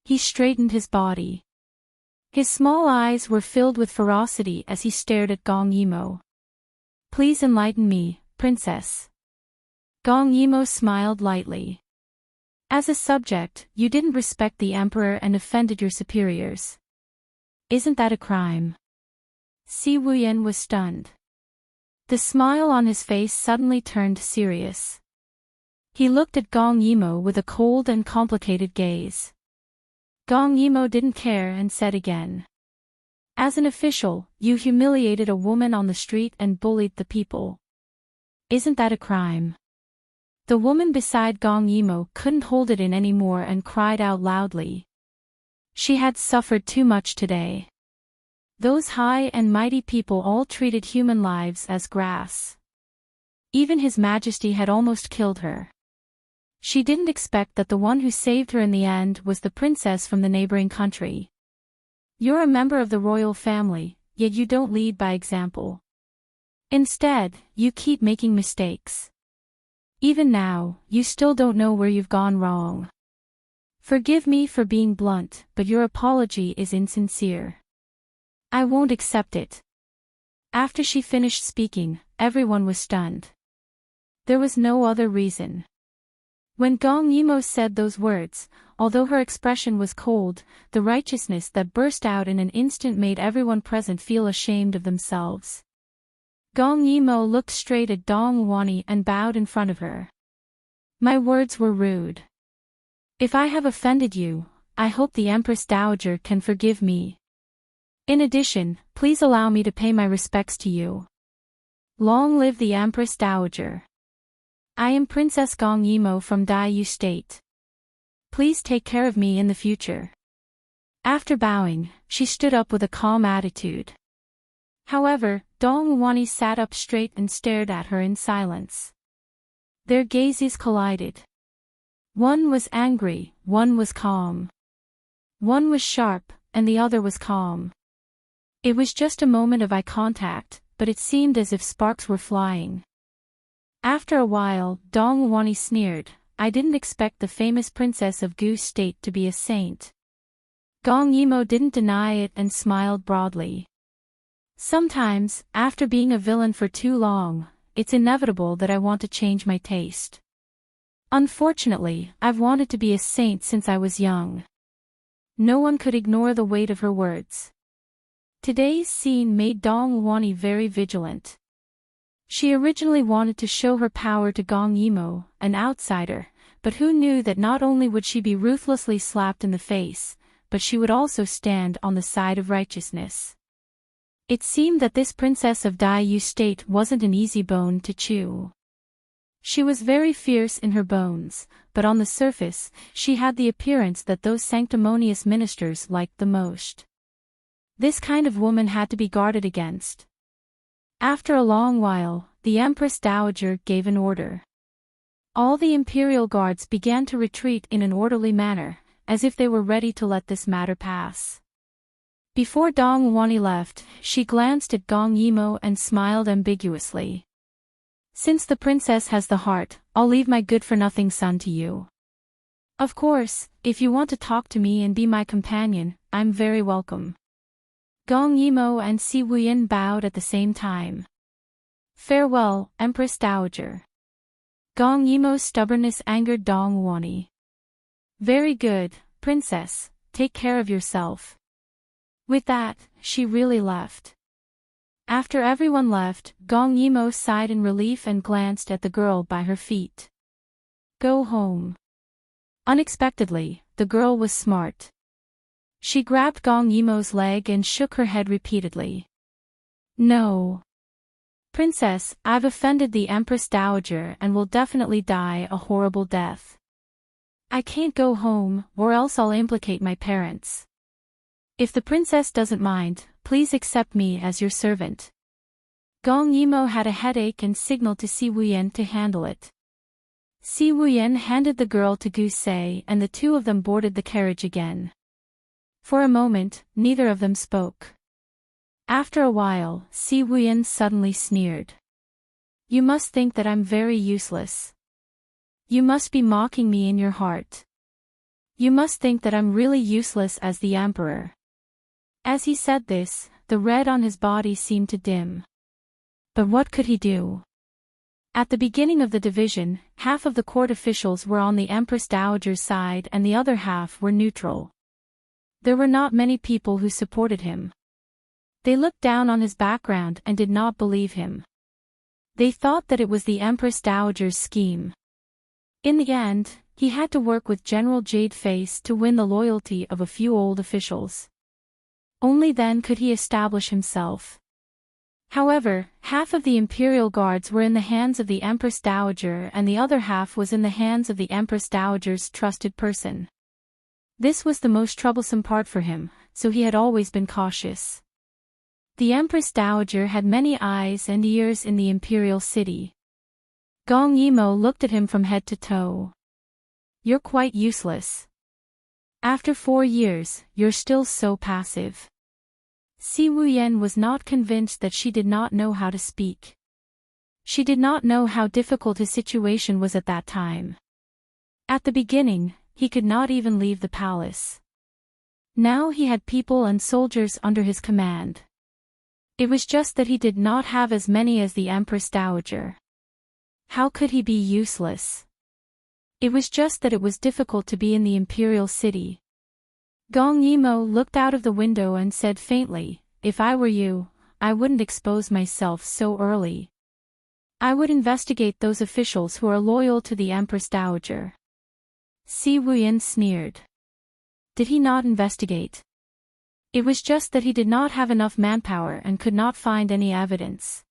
He straightened his body. His small eyes were filled with ferocity as he stared at Gong Yimo. Please enlighten me, Princess. Gong Yimo smiled lightly. As a subject, you didn't respect the emperor and offended your superiors. Isn't that a crime? Si Wuyen was stunned. The smile on his face suddenly turned serious. He looked at Gong Yimo with a cold and complicated gaze. Gong Yimo didn't care and said again. As an official, you humiliated a woman on the street and bullied the people. Isn't that a crime? The woman beside Gong Yimo couldn't hold it in anymore and cried out loudly. She had suffered too much today. Those high and mighty people all treated human lives as grass. Even His Majesty had almost killed her. She didn't expect that the one who saved her in the end was the princess from the neighboring country. You're a member of the royal family, yet you don't lead by example. Instead, you keep making mistakes. Even now, you still don't know where you've gone wrong. Forgive me for being blunt, but your apology is insincere. I won't accept it. After she finished speaking, everyone was stunned. There was no other reason. When Gong Yimo said those words, although her expression was cold, the righteousness that burst out in an instant made everyone present feel ashamed of themselves. Gong Yimo looked straight at Dong Wani and bowed in front of her. My words were rude. If I have offended you, I hope the Empress Dowager can forgive me. In addition, please allow me to pay my respects to you. Long live the Empress Dowager. I am Princess Gong Yimo from Daiyu State. Please take care of me in the future. After bowing, she stood up with a calm attitude. However, Dong Wani sat up straight and stared at her in silence. Their gazes collided. One was angry, one was calm. One was sharp, and the other was calm. It was just a moment of eye contact, but it seemed as if sparks were flying. After a while, Dong Wani sneered, I didn't expect the famous princess of Gu State to be a saint. Gong Yimo didn't deny it and smiled broadly. Sometimes, after being a villain for too long, it's inevitable that I want to change my taste. Unfortunately, I've wanted to be a saint since I was young. No one could ignore the weight of her words. Today's scene made Dong Wani very vigilant. She originally wanted to show her power to Gong Yimo, an outsider, but who knew that not only would she be ruthlessly slapped in the face, but she would also stand on the side of righteousness. It seemed that this princess of Daiyu State wasn't an easy bone to chew. She was very fierce in her bones, but on the surface, she had the appearance that those sanctimonious ministers liked the most. This kind of woman had to be guarded against. After a long while, the Empress Dowager gave an order. All the imperial guards began to retreat in an orderly manner, as if they were ready to let this matter pass. Before Dong Wani left, she glanced at Gong Yimo and smiled ambiguously. Since the princess has the heart, I'll leave my good-for-nothing son to you. Of course, if you want to talk to me and be my companion, I'm very welcome. Gong Yimo and Si Wuyin bowed at the same time. Farewell, Empress Dowager. Gong Yimo's stubbornness angered Dong Wani. Very good, princess, take care of yourself. With that, she really left. After everyone left, Gong Yimo sighed in relief and glanced at the girl by her feet. Go home. Unexpectedly, the girl was smart. She grabbed Gong Yimo's leg and shook her head repeatedly. No. Princess, I've offended the Empress Dowager and will definitely die a horrible death. I can't go home, or else I'll implicate my parents. If the princess doesn't mind, please accept me as your servant. Gong Yimo had a headache and signaled to Si Wuyen to handle it. Si Wuyen handed the girl to Gu Sei and the two of them boarded the carriage again. For a moment, neither of them spoke. After a while, Si Wuyen suddenly sneered. You must think that I'm very useless. You must be mocking me in your heart. You must think that I'm really useless as the emperor. As he said this, the red on his body seemed to dim. But what could he do? At the beginning of the division, half of the court officials were on the Empress Dowager's side and the other half were neutral. There were not many people who supported him. They looked down on his background and did not believe him. They thought that it was the Empress Dowager's scheme. In the end, he had to work with General Jade Face to win the loyalty of a few old officials. Only then could he establish himself. However, half of the imperial guards were in the hands of the Empress Dowager and the other half was in the hands of the Empress Dowager's trusted person. This was the most troublesome part for him, so he had always been cautious. The Empress Dowager had many eyes and ears in the imperial city. Gong Yimo looked at him from head to toe. You're quite useless. After 4 years, you're still so passive. Si Wuyen was not convinced that she did not know how to speak. She did not know how difficult his situation was at that time. At the beginning, he could not even leave the palace. Now he had people and soldiers under his command. It was just that he did not have as many as the Empress Dowager. How could he be useless? It was just that it was difficult to be in the imperial city. Gong Yimo looked out of the window and said faintly, if I were you, I wouldn't expose myself so early. I would investigate those officials who are loyal to the Empress Dowager. Si Wuyen sneered. Did he not investigate? It was just that he did not have enough manpower and could not find any evidence.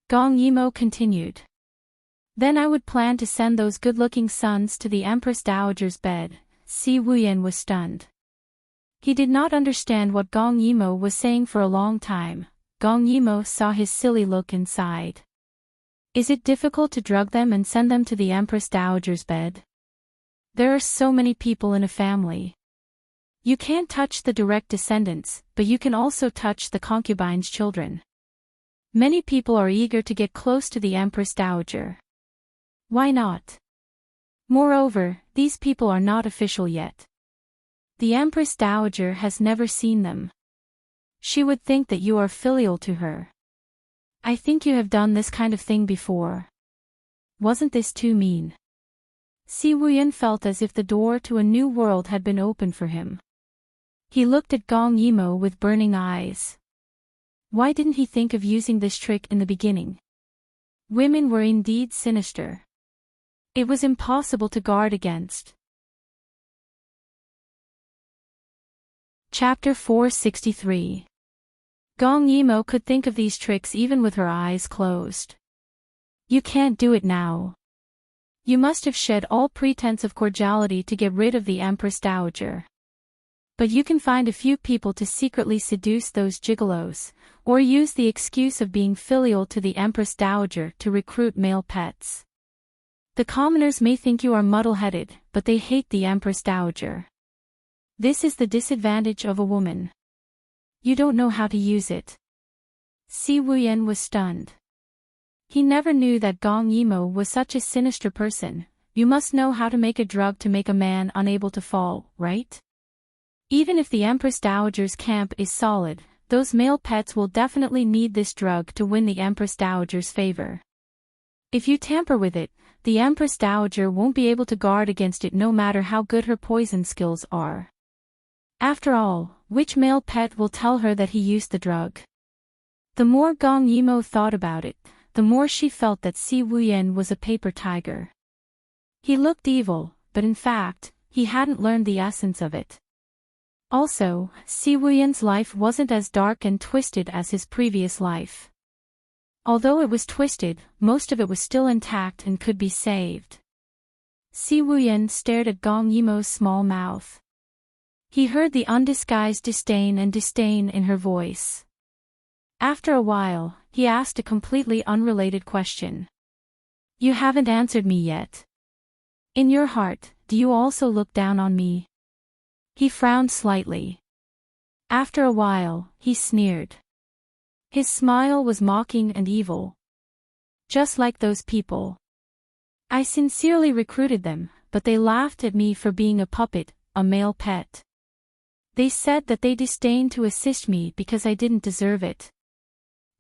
Gong Yimo continued. Then I would plan to send those good-looking sons to the Empress Dowager's bed. Si Wuyen was stunned. He did not understand what Gong Yimo was saying for a long time. Gong Yimo saw his silly look and sighed. Is it difficult to drug them and send them to the Empress Dowager's bed? There are so many people in a family. You can't touch the direct descendants, but you can also touch the concubine's children. Many people are eager to get close to the Empress Dowager. Why not? Moreover, these people are not official yet. The Empress Dowager has never seen them. She would think that you are filial to her. I think you have done this kind of thing before. Wasn't this too mean? Si Wuyen felt as if the door to a new world had been opened for him. He looked at Gong Yimo with burning eyes. Why didn't he think of using this trick in the beginning? Women were indeed sinister. It was impossible to guard against. Chapter 463. Gong Yimo could think of these tricks even with her eyes closed. You can't do it now. You must have shed all pretense of cordiality to get rid of the Empress Dowager. But you can find a few people to secretly seduce those gigolos, or use the excuse of being filial to the Empress Dowager to recruit male pets. The commoners may think you are muddle-headed, but they hate the Empress Dowager. This is the disadvantage of a woman. You don't know how to use it. Si Wuyan was stunned. He never knew that Gong Yimo was such a sinister person. You must know how to make a drug to make a man unable to fall, right? Even if the Empress Dowager's camp is solid, those male pets will definitely need this drug to win the Empress Dowager's favor. If you tamper with it, the Empress Dowager won't be able to guard against it no matter how good her poison skills are. After all, which male pet will tell her that he used the drug? The more Gong Yimo thought about it, the more she felt that Si Wuyan was a paper tiger. He looked evil, but in fact, he hadn't learned the essence of it. Also, Si Wuyan's life wasn't as dark and twisted as his previous life. Although it was twisted, most of it was still intact and could be saved. Si Wuyan stared at Gong Yimo's small mouth. He heard the undisguised disdain in her voice. After a while, he asked a completely unrelated question. You haven't answered me yet. In your heart, do you also look down on me? He frowned slightly. After a while, he sneered. His smile was mocking and evil. Just like those people. I sincerely recruited them, but they laughed at me for being a puppet, a male pet. They said that they disdained to assist me because I didn't deserve it.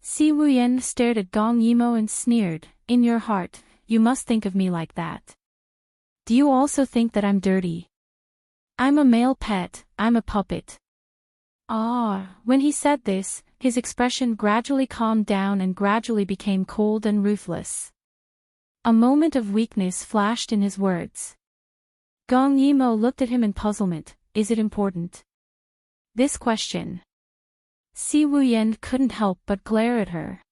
Si Wuyan stared at Gong Yimo and sneered, in your heart, you must think of me like that. Do you also think that I'm dirty? I'm a male pet, I'm a puppet. When he said this, his expression gradually calmed down and gradually became cold and ruthless. A moment of weakness flashed in his words. Gong Yimo looked at him in puzzlement. Is it important? This question. Si Wuyan couldn't help but glare at her.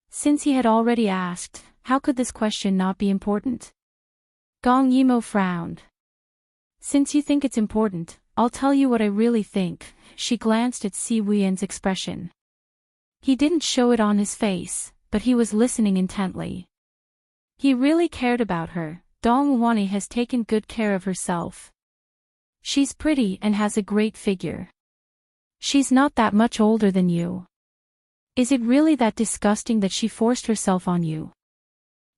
Since he had already asked, how could this question not be important? Gong Yimo frowned. Since you think it's important, I'll tell you what I really think. She glanced at Si Wuyan's expression. He didn't show it on his face, but he was listening intently. He really cared about her. Dong Wani has taken good care of herself. She's pretty and has a great figure. She's not that much older than you. Is it really that disgusting that she forced herself on you?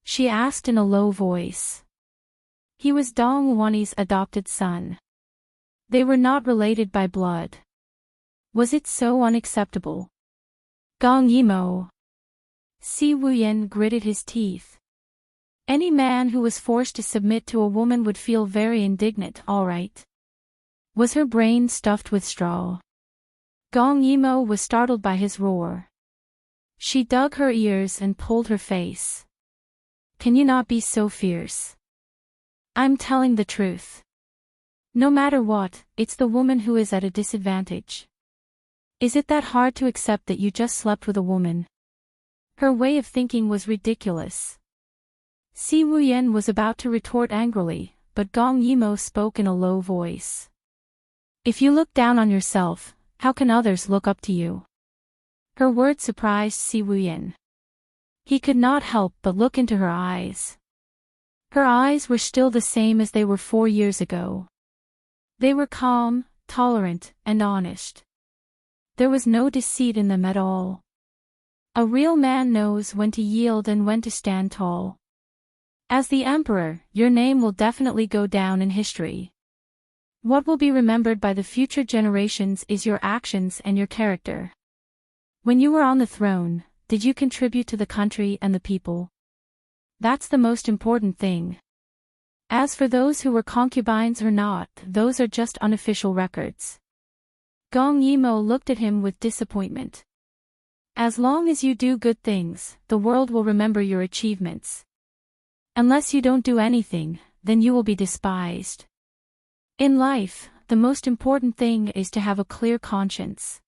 She asked in a low voice. He was Dong Wani's adopted son. They were not related by blood. Was it so unacceptable? Gong Yimo. Si Wuyan gritted his teeth. Any man who was forced to submit to a woman would feel very indignant, all right. Was her brain stuffed with straw? Gong Yimo was startled by his roar. She dug her ears and pulled her face. Can you not be so fierce? I'm telling the truth. No matter what, it's the woman who is at a disadvantage. Is it that hard to accept that you just slept with a woman? Her way of thinking was ridiculous. Si Wuyan was about to retort angrily, but Gong Yimo spoke in a low voice. If you look down on yourself, how can others look up to you? Her words surprised Si Wuyan. He could not help but look into her eyes. Her eyes were still the same as they were 4 years ago. They were calm, tolerant, and honest. There was no deceit in them at all. A real man knows when to yield and when to stand tall. As the emperor, your name will definitely go down in history. What will be remembered by the future generations is your actions and your character. When you were on the throne, did you contribute to the country and the people? That's the most important thing. As for those who were concubines or not, those are just unofficial records. Gong Yimo looked at him with disappointment. As long as you do good things, the world will remember your achievements. Unless you don't do anything, then you will be despised. In life, the most important thing is to have a clear conscience.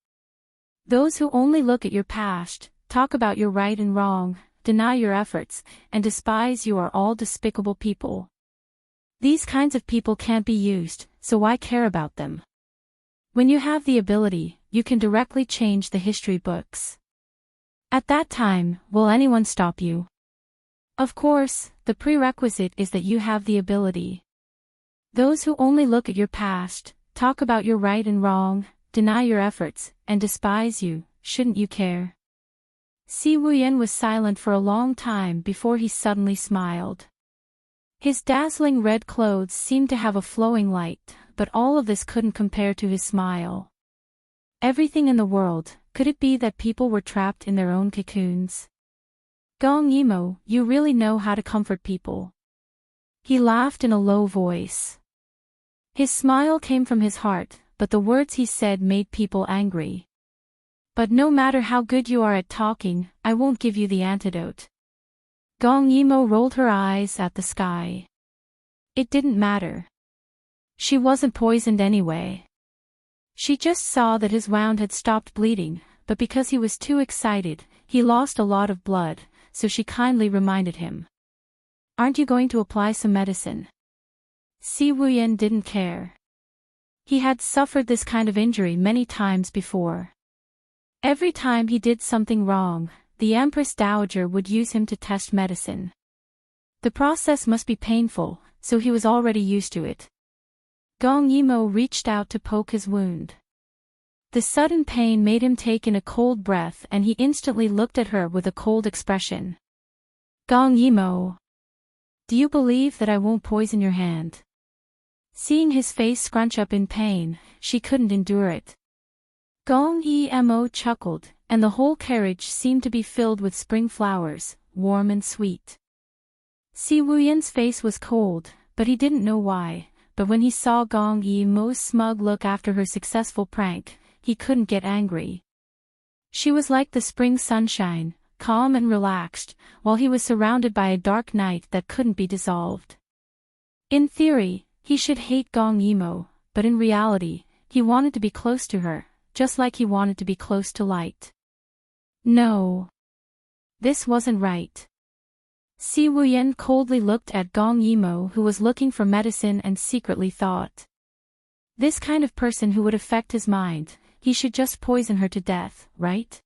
Those who only look at your past, talk about your right and wrong, deny your efforts, and despise you are all despicable people. These kinds of people can't be used, so why care about them? When you have the ability, you can directly change the history books. At that time, will anyone stop you? Of course, the prerequisite is that you have the ability. Those who only look at your past, talk about your right and wrong, deny your efforts, and despise you, shouldn't you care? Si Wuyan was silent for a long time before he suddenly smiled. His dazzling red clothes seemed to have a flowing light, but all of this couldn't compare to his smile. Everything in the world, could it be that people were trapped in their own cocoons? Gong Yimo, you really know how to comfort people. He laughed in a low voice. His smile came from his heart, but the words he said made people angry. But no matter how good you are at talking, I won't give you the antidote. Gong Yimo rolled her eyes at the sky. It didn't matter. She wasn't poisoned anyway. She just saw that his wound had stopped bleeding, but because he was too excited, he lost a lot of blood, so she kindly reminded him. Aren't you going to apply some medicine? Si Wuyan didn't care. He had suffered this kind of injury many times before. Every time he did something wrong, the Empress Dowager would use him to test medicine. The process must be painful, so he was already used to it. Gong Yimo reached out to poke his wound. The sudden pain made him take in a cold breath and he instantly looked at her with a cold expression. Gong Yimo. Do you believe that I won't poison your hand? Seeing his face scrunch up in pain, she couldn't endure it. Gong Yimo chuckled, and the whole carriage seemed to be filled with spring flowers, warm and sweet. Si Wuyan's face was cold, but he didn't know why, but when he saw Gong Yimo's smug look after her successful prank, he couldn't get angry. She was like the spring sunshine, calm and relaxed, while he was surrounded by a dark night that couldn't be dissolved. In theory, he should hate Gong Yimo, but in reality, he wanted to be close to her, just like he wanted to be close to light. No. This wasn't right. Si Wuyan coldly looked at Gong Yimo, who was looking for medicine, and secretly thought. This kind of person who would affect his mind, he should just poison her to death, right?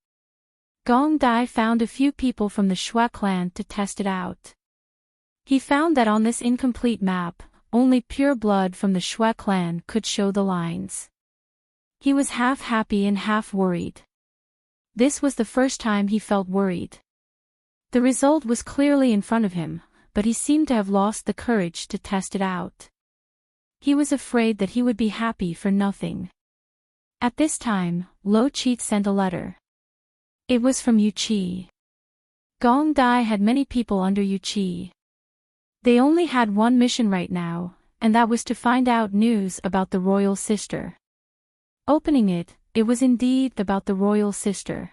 Gong Dai found a few people from the Shui clan to test it out. He found that on this incomplete map, only pure blood from the Shui clan could show the lines. He was half happy and half worried. This was the first time he felt worried. The result was clearly in front of him, but he seemed to have lost the courage to test it out. He was afraid that he would be happy for nothing. At this time, Lo Chi sent a letter. It was from Yu Chi. Gong Dai had many people under Yu Chi. They only had one mission right now, and that was to find out news about the royal sister. Opening it, it was indeed about the royal sister.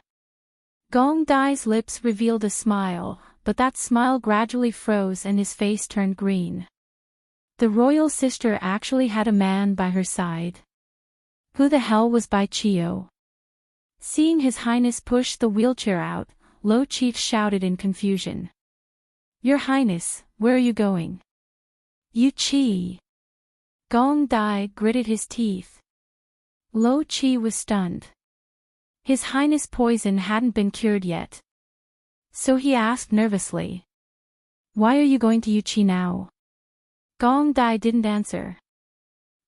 Gong Dai's lips revealed a smile, but that smile gradually froze and his face turned green. The royal sister actually had a man by her side. Who the hell was Bai Chio? Seeing His Highness push the wheelchair out, Lo Chief shouted in confusion. Your Highness, where are you going? Yu Chi. Gong Dai gritted his teeth. Lo Chi was stunned. His Highness' poison hadn't been cured yet. So he asked nervously. Why are you going to Yu Chi now? Gong Dai didn't answer.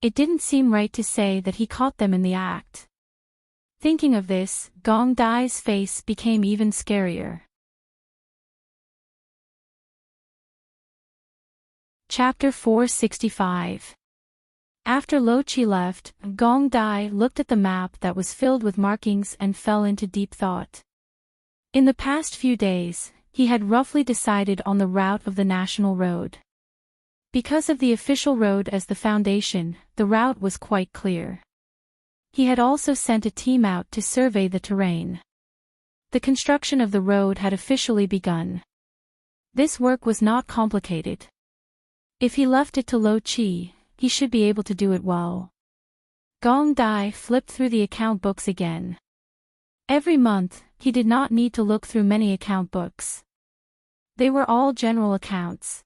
It didn't seem right to say that he caught them in the act. Thinking of this, Gong Dai's face became even scarier. Chapter 465. After Lo Chi left, Gong Dai looked at the map that was filled with markings and fell into deep thought. In the past few days, he had roughly decided on the route of the national road. Because of the official road as the foundation, the route was quite clear. He had also sent a team out to survey the terrain. The construction of the road had officially begun. This work was not complicated. If he left it to Lo Chi, he should be able to do it well. Gong Dai flipped through the account books again. Every month, he did not need to look through many account books. They were all general accounts.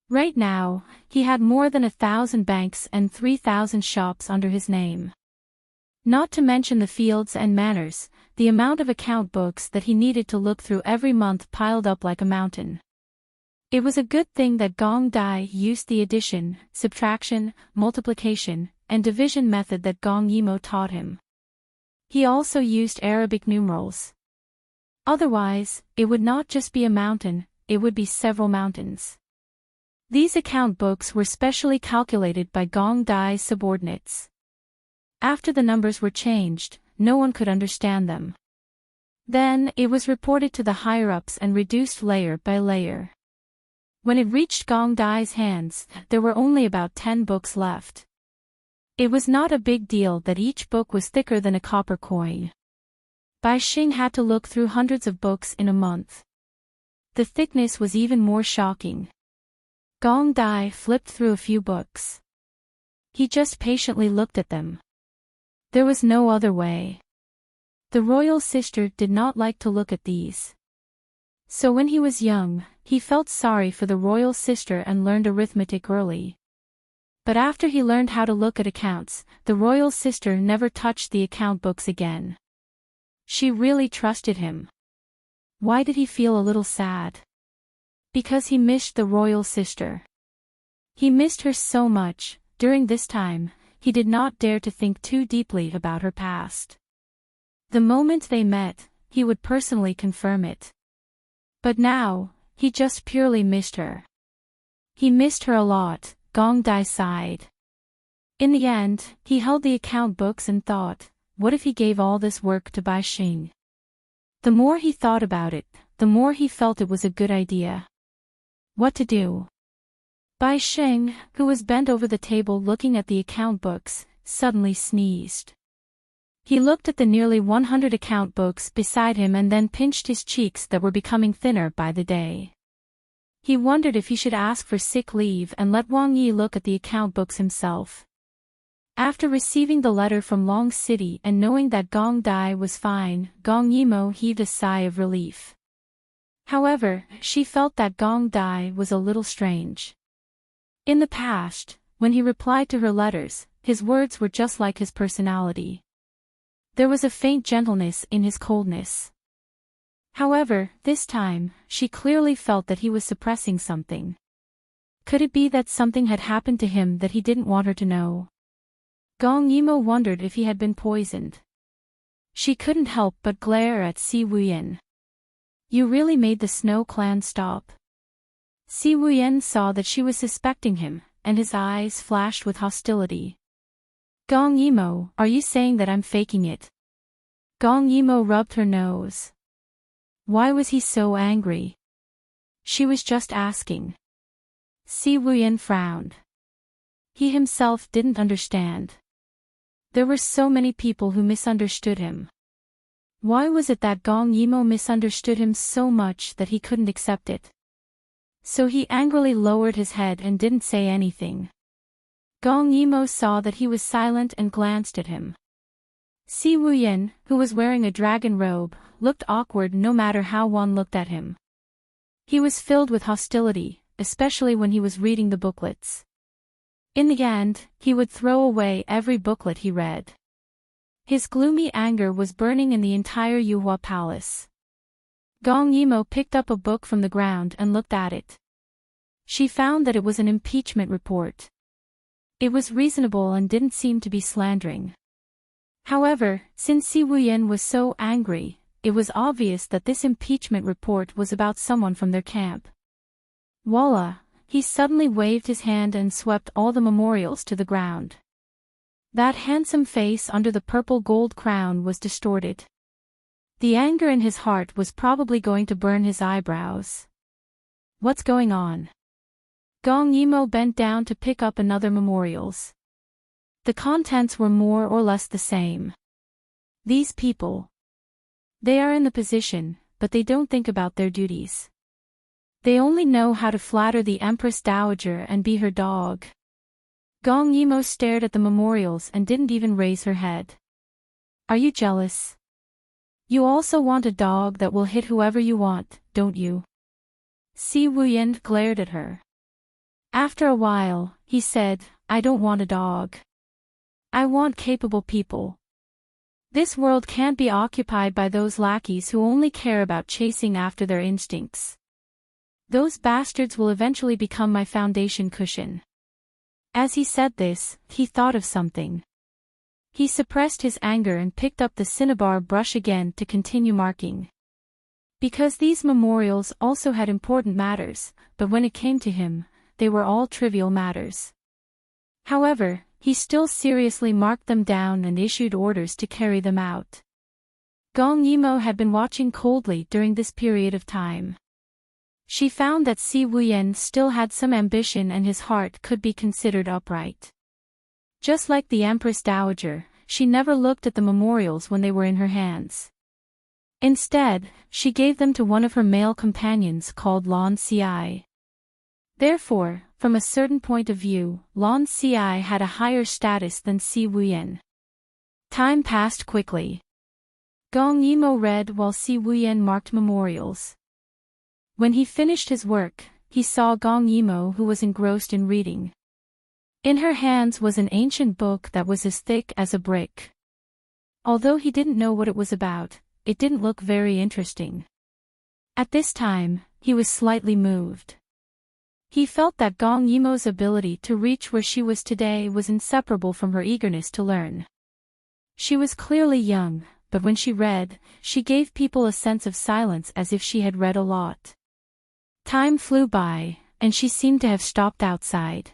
Right now, he had more than 1,000 banks and 3,000 shops under his name. Not to mention the fields and manors, the amount of account books that he needed to look through every month piled up like a mountain. It was a good thing that Gong Dai used the addition, subtraction, multiplication, and division method that Gong Yimo taught him. He also used Arabic numerals. Otherwise, it would not just be a mountain, it would be several mountains. These account books were specially calculated by Gong Dai's subordinates. After the numbers were changed, no one could understand them. Then, it was reported to the higher-ups and reduced layer by layer. When it reached Gong Dai's hands, there were only about 10 books left. It was not a big deal that each book was thicker than a copper coin. Bai Xing had to look through hundreds of books in a month. The thickness was even more shocking. Gong Dai flipped through a few books. He just patiently looked at them. There was no other way. The royal sister did not like to look at these. So when he was young, he felt sorry for the royal sister and learned arithmetic early. But after he learned how to look at accounts, the royal sister never touched the account books again. She really trusted him. Why did he feel a little sad? Because he missed the royal sister. He missed her so much. During this time, he did not dare to think too deeply about her past. The moment they met, he would personally confirm it. But now, he just purely missed her. He missed her a lot, Gong Dai sighed. In the end, he held the account books and thought, what if he gave all this work to Bai Xing? The more he thought about it, the more he felt it was a good idea. What to do? Bai Xing, who was bent over the table looking at the account books, suddenly sneezed. He looked at the nearly 100 account books beside him and then pinched his cheeks that were becoming thinner by the day. He wondered if he should ask for sick leave and let Wang Yi look at the account books himself. After receiving the letter from Long City and knowing that Gong Dai was fine, Gong Yimo heaved a sigh of relief. However, she felt that Gong Dai was a little strange. In the past, when he replied to her letters, his words were just like his personality. There was a faint gentleness in his coldness. However, this time, she clearly felt that he was suppressing something. Could it be that something had happened to him that he didn't want her to know? Gong Yimo wondered if he had been poisoned. She couldn't help but glare at Si Wuyan. You really made the Snow Clan stop. Si Wuyan saw that she was suspecting him, and his eyes flashed with hostility. Gong Yimo, are you saying that I'm faking it? Gong Yimo rubbed her nose. Why was he so angry? She was just asking. Si Wuyan frowned. He himself didn't understand. There were so many people who misunderstood him. Why was it that Gong Yimo misunderstood him so much that he couldn't accept it? So he angrily lowered his head and didn't say anything. Gong Yimo saw that he was silent and glanced at him. Si Wuyan, who was wearing a dragon robe, looked awkward no matter how one looked at him. He was filled with hostility, especially when he was reading the booklets. In the end, he would throw away every booklet he read. His gloomy anger was burning in the entire Yuhua palace. Gong Yimo picked up a book from the ground and looked at it. She found that it was an impeachment report. It was reasonable and didn't seem to be slandering. However, since Si Wuyan was so angry, it was obvious that this impeachment report was about someone from their camp. Voila! He suddenly waved his hand and swept all the memorials to the ground. That handsome face under the purple gold crown was distorted. The anger in his heart was probably going to burn his eyebrows. What's going on? Gong Yimo bent down to pick up another memorials. The contents were more or less the same. These people. They are in the position, but they don't think about their duties. They only know how to flatter the Empress Dowager and be her dog. Gong Yimo stared at the memorials and didn't even raise her head. Are you jealous? You also want a dog that will hit whoever you want, don't you? Si Wuyan glared at her. After a while, he said, I don't want a dog. I want capable people. This world can't be occupied by those lackeys who only care about chasing after their instincts. Those bastards will eventually become my foundation cushion. As he said this, he thought of something. He suppressed his anger and picked up the cinnabar brush again to continue marking. Because these memorials also had important matters, but when it came to him, they were all trivial matters. However, he still seriously marked them down and issued orders to carry them out. Gong Yimou had been watching coldly during this period of time. She found that Si Wuyan still had some ambition and his heart could be considered upright. Just like the Empress Dowager, she never looked at the memorials when they were in her hands. Instead, she gave them to one of her male companions called Lon Ci. Therefore, from a certain point of view, Lon Ci had a higher status than Si Wuyan. Time passed quickly. Gong Yimou read while Si Wuyan marked memorials. When he finished his work, he saw Gong Yimou who was engrossed in reading. In her hands was an ancient book that was as thick as a brick. Although he didn't know what it was about, it didn't look very interesting. At this time, he was slightly moved. He felt that Gong Yimou's ability to reach where she was today was inseparable from her eagerness to learn. She was clearly young, but when she read, she gave people a sense of silence as if she had read a lot. Time flew by, and she seemed to have stopped outside.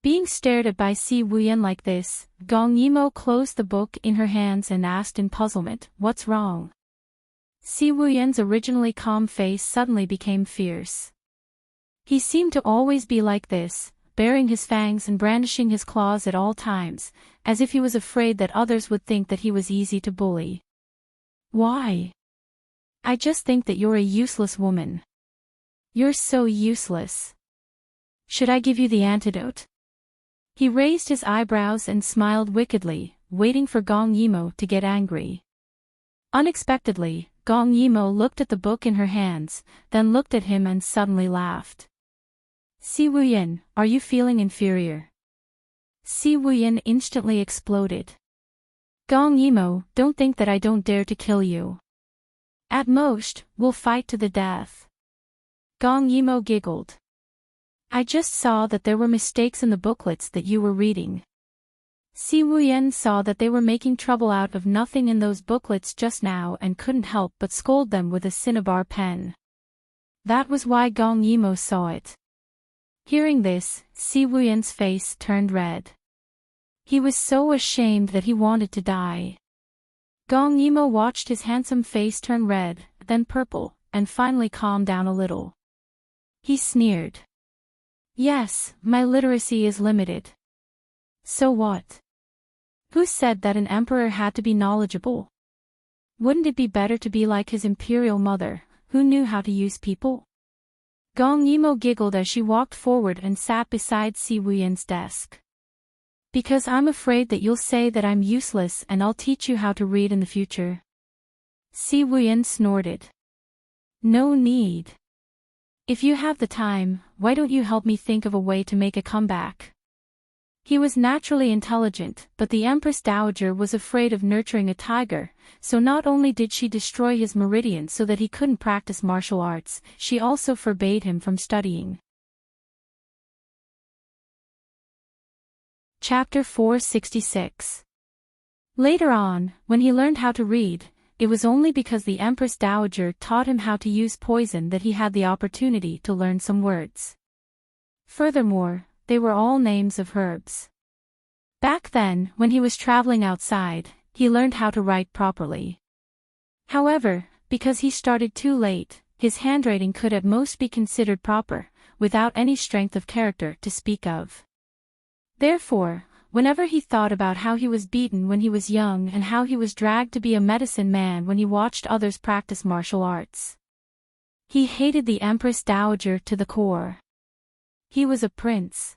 Being stared at by Si Wuyan like this, Gong Yimou closed the book in her hands and asked in puzzlement, "What's wrong?" Si Wuyan's originally calm face suddenly became fierce. He seemed to always be like this, baring his fangs and brandishing his claws at all times, as if he was afraid that others would think that he was easy to bully. "Why? I just think that you're a useless woman. You're so useless. Should I give you the antidote?" He raised his eyebrows and smiled wickedly, waiting for Gong Yimou to get angry. Unexpectedly, Gong Yimou looked at the book in her hands, then looked at him and suddenly laughed. "Si Wuyan, are you feeling inferior?" Si Wuyan instantly exploded. "Gong Yimou, don't think that I don't dare to kill you. At most, we'll fight to the death." Gong Yimou giggled. "I just saw that there were mistakes in the booklets that you were reading." Si Wuyan saw that they were making trouble out of nothing in those booklets just now and couldn't help but scold them with a cinnabar pen. That was why Gong Yimou saw it. Hearing this, Si Wuyan's face turned red. He was so ashamed that he wanted to die. Gong Yimou watched his handsome face turn red, then purple, and finally calm down a little. He sneered. "Yes, my literacy is limited. So what? Who said that an emperor had to be knowledgeable? Wouldn't it be better to be like his imperial mother, who knew how to use people?" Gong Yimou giggled as she walked forward and sat beside Si Wuyan's desk. "Because I'm afraid that you'll say that I'm useless and I'll teach you how to read in the future." Si Wuyan snorted. "No need. If you have the time, why don't you help me think of a way to make a comeback?" He was naturally intelligent, but the Empress Dowager was afraid of nurturing a tiger, so not only did she destroy his meridian so that he couldn't practice martial arts, she also forbade him from studying. Chapter 466. Later on, when he learned how to read, it was only because the Empress Dowager taught him how to use poison that he had the opportunity to learn some words. Furthermore, they were all names of herbs. Back then, when he was traveling outside, he learned how to write properly. However, because he started too late, his handwriting could at most be considered proper, without any strength of character to speak of. Therefore, whenever he thought about how he was beaten when he was young and how he was dragged to be a medicine man when he watched others practice martial arts, he hated the Empress Dowager to the core. He was a prince.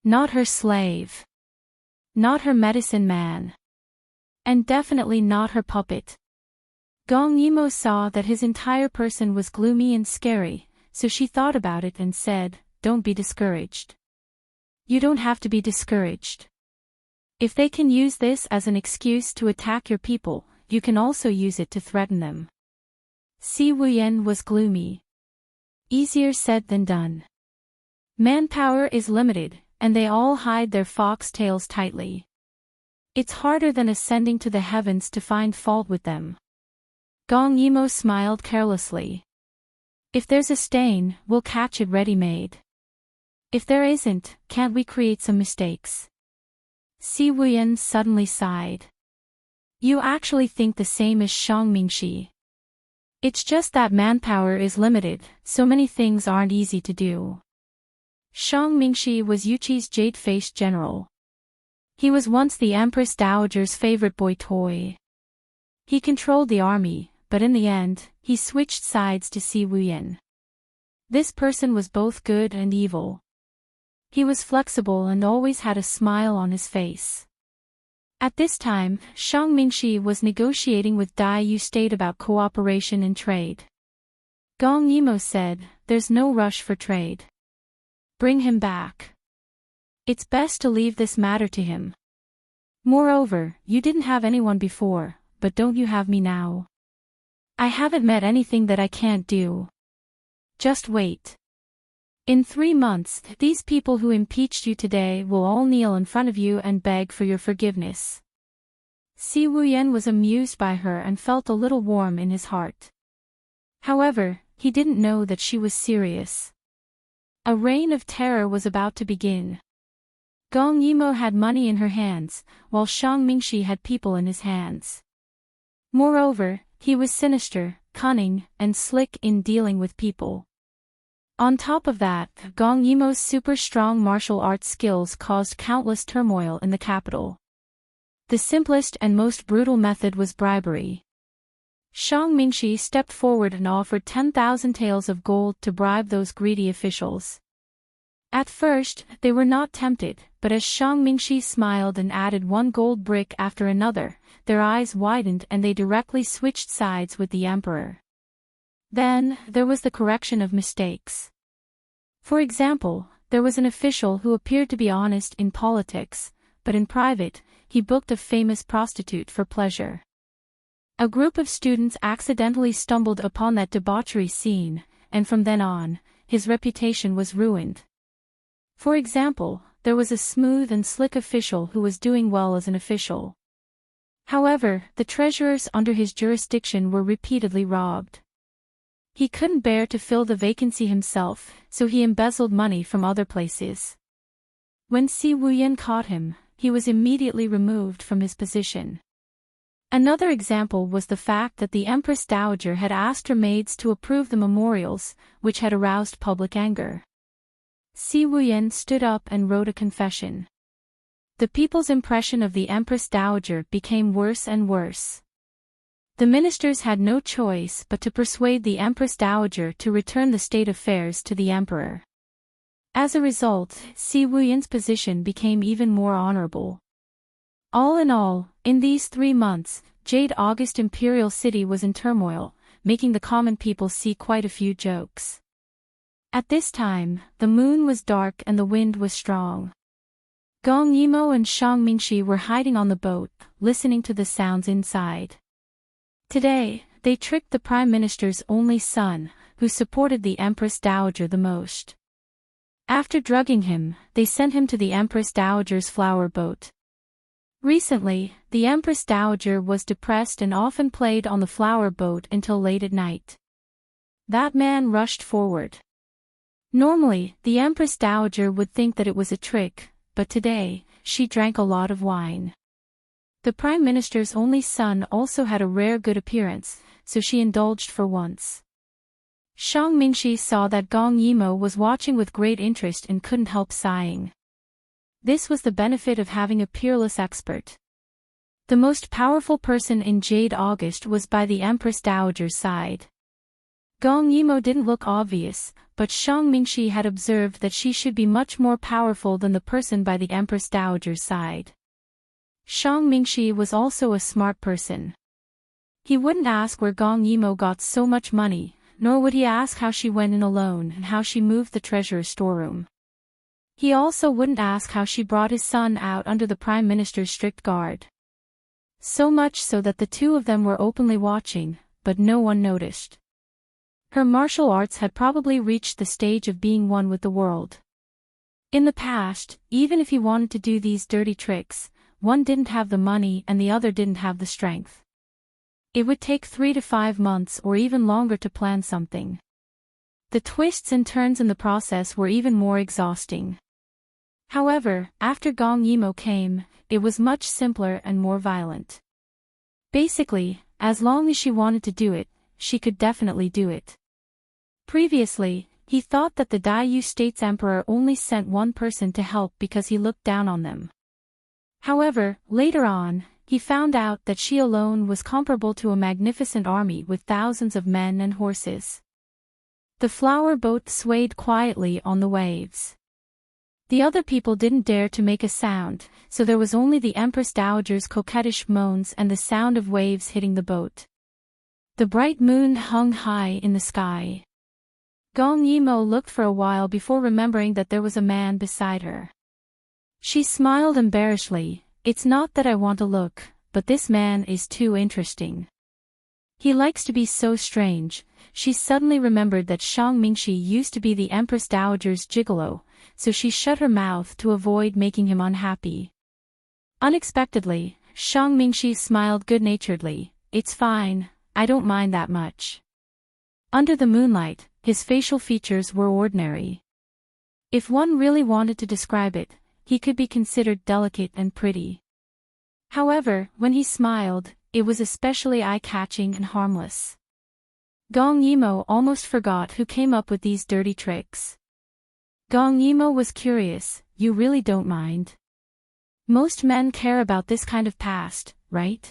Not her slave. Not her medicine man. And definitely not her puppet. Gong Yimou saw that his entire person was gloomy and scary, so she thought about it and said, "Don't be discouraged. You don't have to be discouraged. If they can use this as an excuse to attack your people, you can also use it to threaten them." Si Wuyan was gloomy. Easier said than done. Manpower is limited, and they all hide their foxtails tightly. It's harder than ascending to the heavens to find fault with them. Gong Yimo smiled carelessly. If there's a stain, we'll catch it ready-made. If there isn't, can't we create some mistakes? Si Wuyan suddenly sighed. You actually think the same as Shang Mingxi. It's just that manpower is limited, so many things aren't easy to do. Shang Mingxi was Yuqi's jade-faced general. He was once the Empress Dowager's favorite boy toy. He controlled the army, but in the end, he switched sides to Si Wuyan. This person was both good and evil. He was flexible and always had a smile on his face. At this time, Shang Mingxi was negotiating with Dai Yu State about cooperation in trade. Gong Yimo said, "There's no rush for trade. Bring him back. It's best to leave this matter to him. Moreover, you didn't have anyone before, but don't you have me now? I haven't met anything that I can't do. Just wait. In 3 months, these people who impeached you today will all kneel in front of you and beg for your forgiveness." Si Wuyan was amused by her and felt a little warm in his heart. However, he didn't know that she was serious. A reign of terror was about to begin. Gong Yimo had money in her hands, while Shang Mingxi had people in his hands. Moreover, he was sinister, cunning, and slick in dealing with people. On top of that, Gong Yimo's super-strong martial arts skills caused countless turmoil in the capital. The simplest and most brutal method was bribery. Shang Mingxi stepped forward and offered 10,000 taels of gold to bribe those greedy officials. At first, they were not tempted, but as Shang Mingxi smiled and added 1 gold brick after another, their eyes widened and they directly switched sides with the emperor. Then, there was the correction of mistakes. For example, there was an official who appeared to be honest in politics, but in private, he booked a famous prostitute for pleasure. A group of students accidentally stumbled upon that debauchery scene, and from then on, his reputation was ruined. For example, there was a smooth and slick official who was doing well as an official. However, the treasurers under his jurisdiction were repeatedly robbed. He couldn't bear to fill the vacancy himself, so he embezzled money from other places. When Si Wuyan caught him, he was immediately removed from his position. Another example was the fact that the Empress Dowager had asked her maids to approve the memorials, which had aroused public anger. Si Wuyan stood up and wrote a confession. The people's impression of the Empress Dowager became worse and worse. The ministers had no choice but to persuade the Empress Dowager to return the state affairs to the emperor. As a result, Si Wuyan's position became even more honorable. All in all, in these 3 months, Jade August Imperial City was in turmoil, making the common people see quite a few jokes. At this time, the moon was dark and the wind was strong. Gong Yimo and Shang Mingxi were hiding on the boat, listening to the sounds inside. Today, they tricked the Prime Minister's only son, who supported the Empress Dowager the most. After drugging him, they sent him to the Empress Dowager's flower boat. Recently, the Empress Dowager was depressed and often played on the flower boat until late at night. That man rushed forward. Normally, the Empress Dowager would think that it was a trick, but today, she drank a lot of wine. The Prime Minister's only son also had a rare good appearance, so she indulged for once. Shang Mingxi saw that Gong Yimo was watching with great interest and couldn't help sighing. This was the benefit of having a peerless expert. The most powerful person in Jade August was by the Empress Dowager's side. Gong Yimo didn't look obvious, but Shang Mingxi had observed that she should be much more powerful than the person by the Empress Dowager's side. Shang Mingxi was also a smart person. He wouldn't ask where Gong Yimo got so much money, nor would he ask how she went in alone and how she moved the treasurer's storeroom. He also wouldn't ask how she brought his son out under the Prime Minister's strict guard. So much so that the two of them were openly watching, but no one noticed. Her martial arts had probably reached the stage of being one with the world. In the past, even if he wanted to do these dirty tricks, one didn't have the money and the other didn't have the strength. It would take 3 to 5 months or even longer to plan something. The twists and turns in the process were even more exhausting. However, after Gong Yimo came, it was much simpler and more violent. Basically, as long as she wanted to do it, she could definitely do it. Previously, he thought that the Daiyu State's emperor only sent one person to help because he looked down on them. However, later on, he found out that she alone was comparable to a magnificent army with thousands of men and horses. The flower boat swayed quietly on the waves. The other people didn't dare to make a sound, so there was only the Empress Dowager's coquettish moans and the sound of waves hitting the boat. The bright moon hung high in the sky. Gong Yimo looked for a while before remembering that there was a man beside her. She smiled embarrassedly. It's not that I want to look, but this man is too interesting. He likes to be so strange. She suddenly remembered that Shang Mingxi used to be the Empress Dowager's gigolo, so she shut her mouth to avoid making him unhappy. Unexpectedly, Shang Mingxi smiled good-naturedly. It's fine, I don't mind that much. Under the moonlight, his facial features were ordinary. If one really wanted to describe it, he could be considered delicate and pretty. However, when he smiled, it was especially eye-catching and harmless. Gong Yimo almost forgot who came up with these dirty tricks. Gong Yimo was curious. You really don't mind? Most men care about this kind of past, right?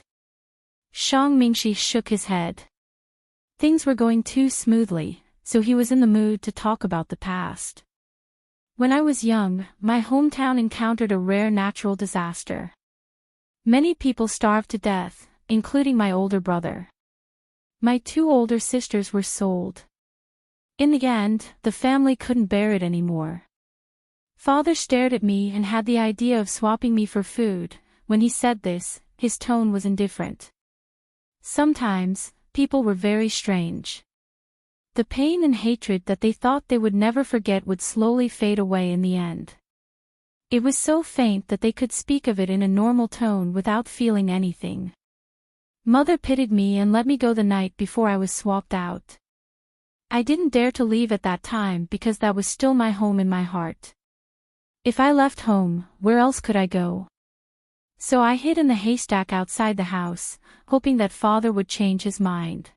Shang Mingxi shook his head. Things were going too smoothly, so he was in the mood to talk about the past. When I was young, my hometown encountered a rare natural disaster. Many people starved to death, including my older brother. My 2 older sisters were sold. In the end, the family couldn't bear it anymore. Father stared at me and had the idea of swapping me for food. When he said this, his tone was indifferent. Sometimes, people were very strange. The pain and hatred that they thought they would never forget would slowly fade away in the end. It was so faint that they could speak of it in a normal tone without feeling anything. Mother pitied me and let me go the night before I was swapped out. I didn't dare to leave at that time because that was still my home in my heart. If I left home, where else could I go? So I hid in the haystack outside the house, hoping that father would change his mind.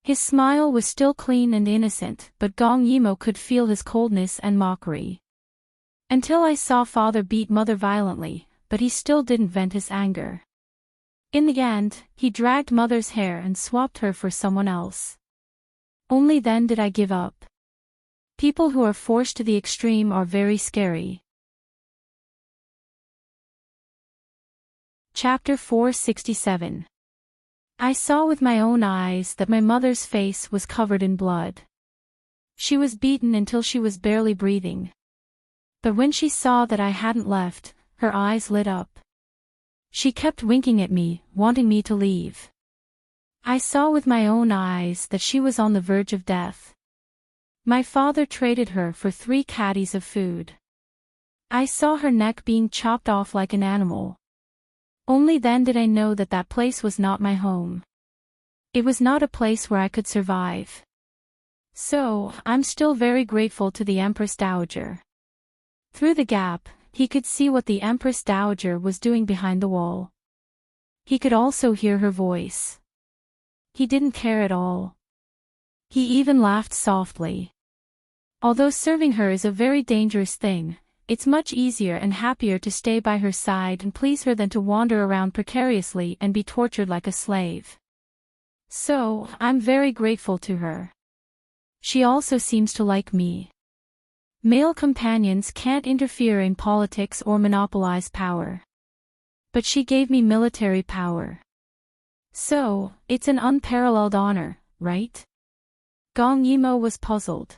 His smile was still clean and innocent, but Gong Yimo could feel his coldness and mockery. Until I saw father beat mother violently, but he still didn't vent his anger. In the end, he dragged mother's hair and swapped her for someone else. Only then did I give up. People who are forced to the extreme are very scary. Chapter 467. I saw with my own eyes that my mother's face was covered in blood. She was beaten until she was barely breathing. But when she saw that I hadn't left, her eyes lit up. She kept winking at me, wanting me to leave. I saw with my own eyes that she was on the verge of death. My father traded her for 3 caddies of food. I saw her neck being chopped off like an animal. Only then did I know that that place was not my home. It was not a place where I could survive. So, I'm still very grateful to the Empress Dowager. Through the gap, he could see what the Empress Dowager was doing behind the wall. He could also hear her voice. He didn't care at all. He even laughed softly. Although serving her is a very dangerous thing, it's much easier and happier to stay by her side and please her than to wander around precariously and be tortured like a slave. So, I'm very grateful to her. She also seems to like me. Male companions can't interfere in politics or monopolize power. But she gave me military power. So, it's an unparalleled honor, right? Gong Yimo was puzzled.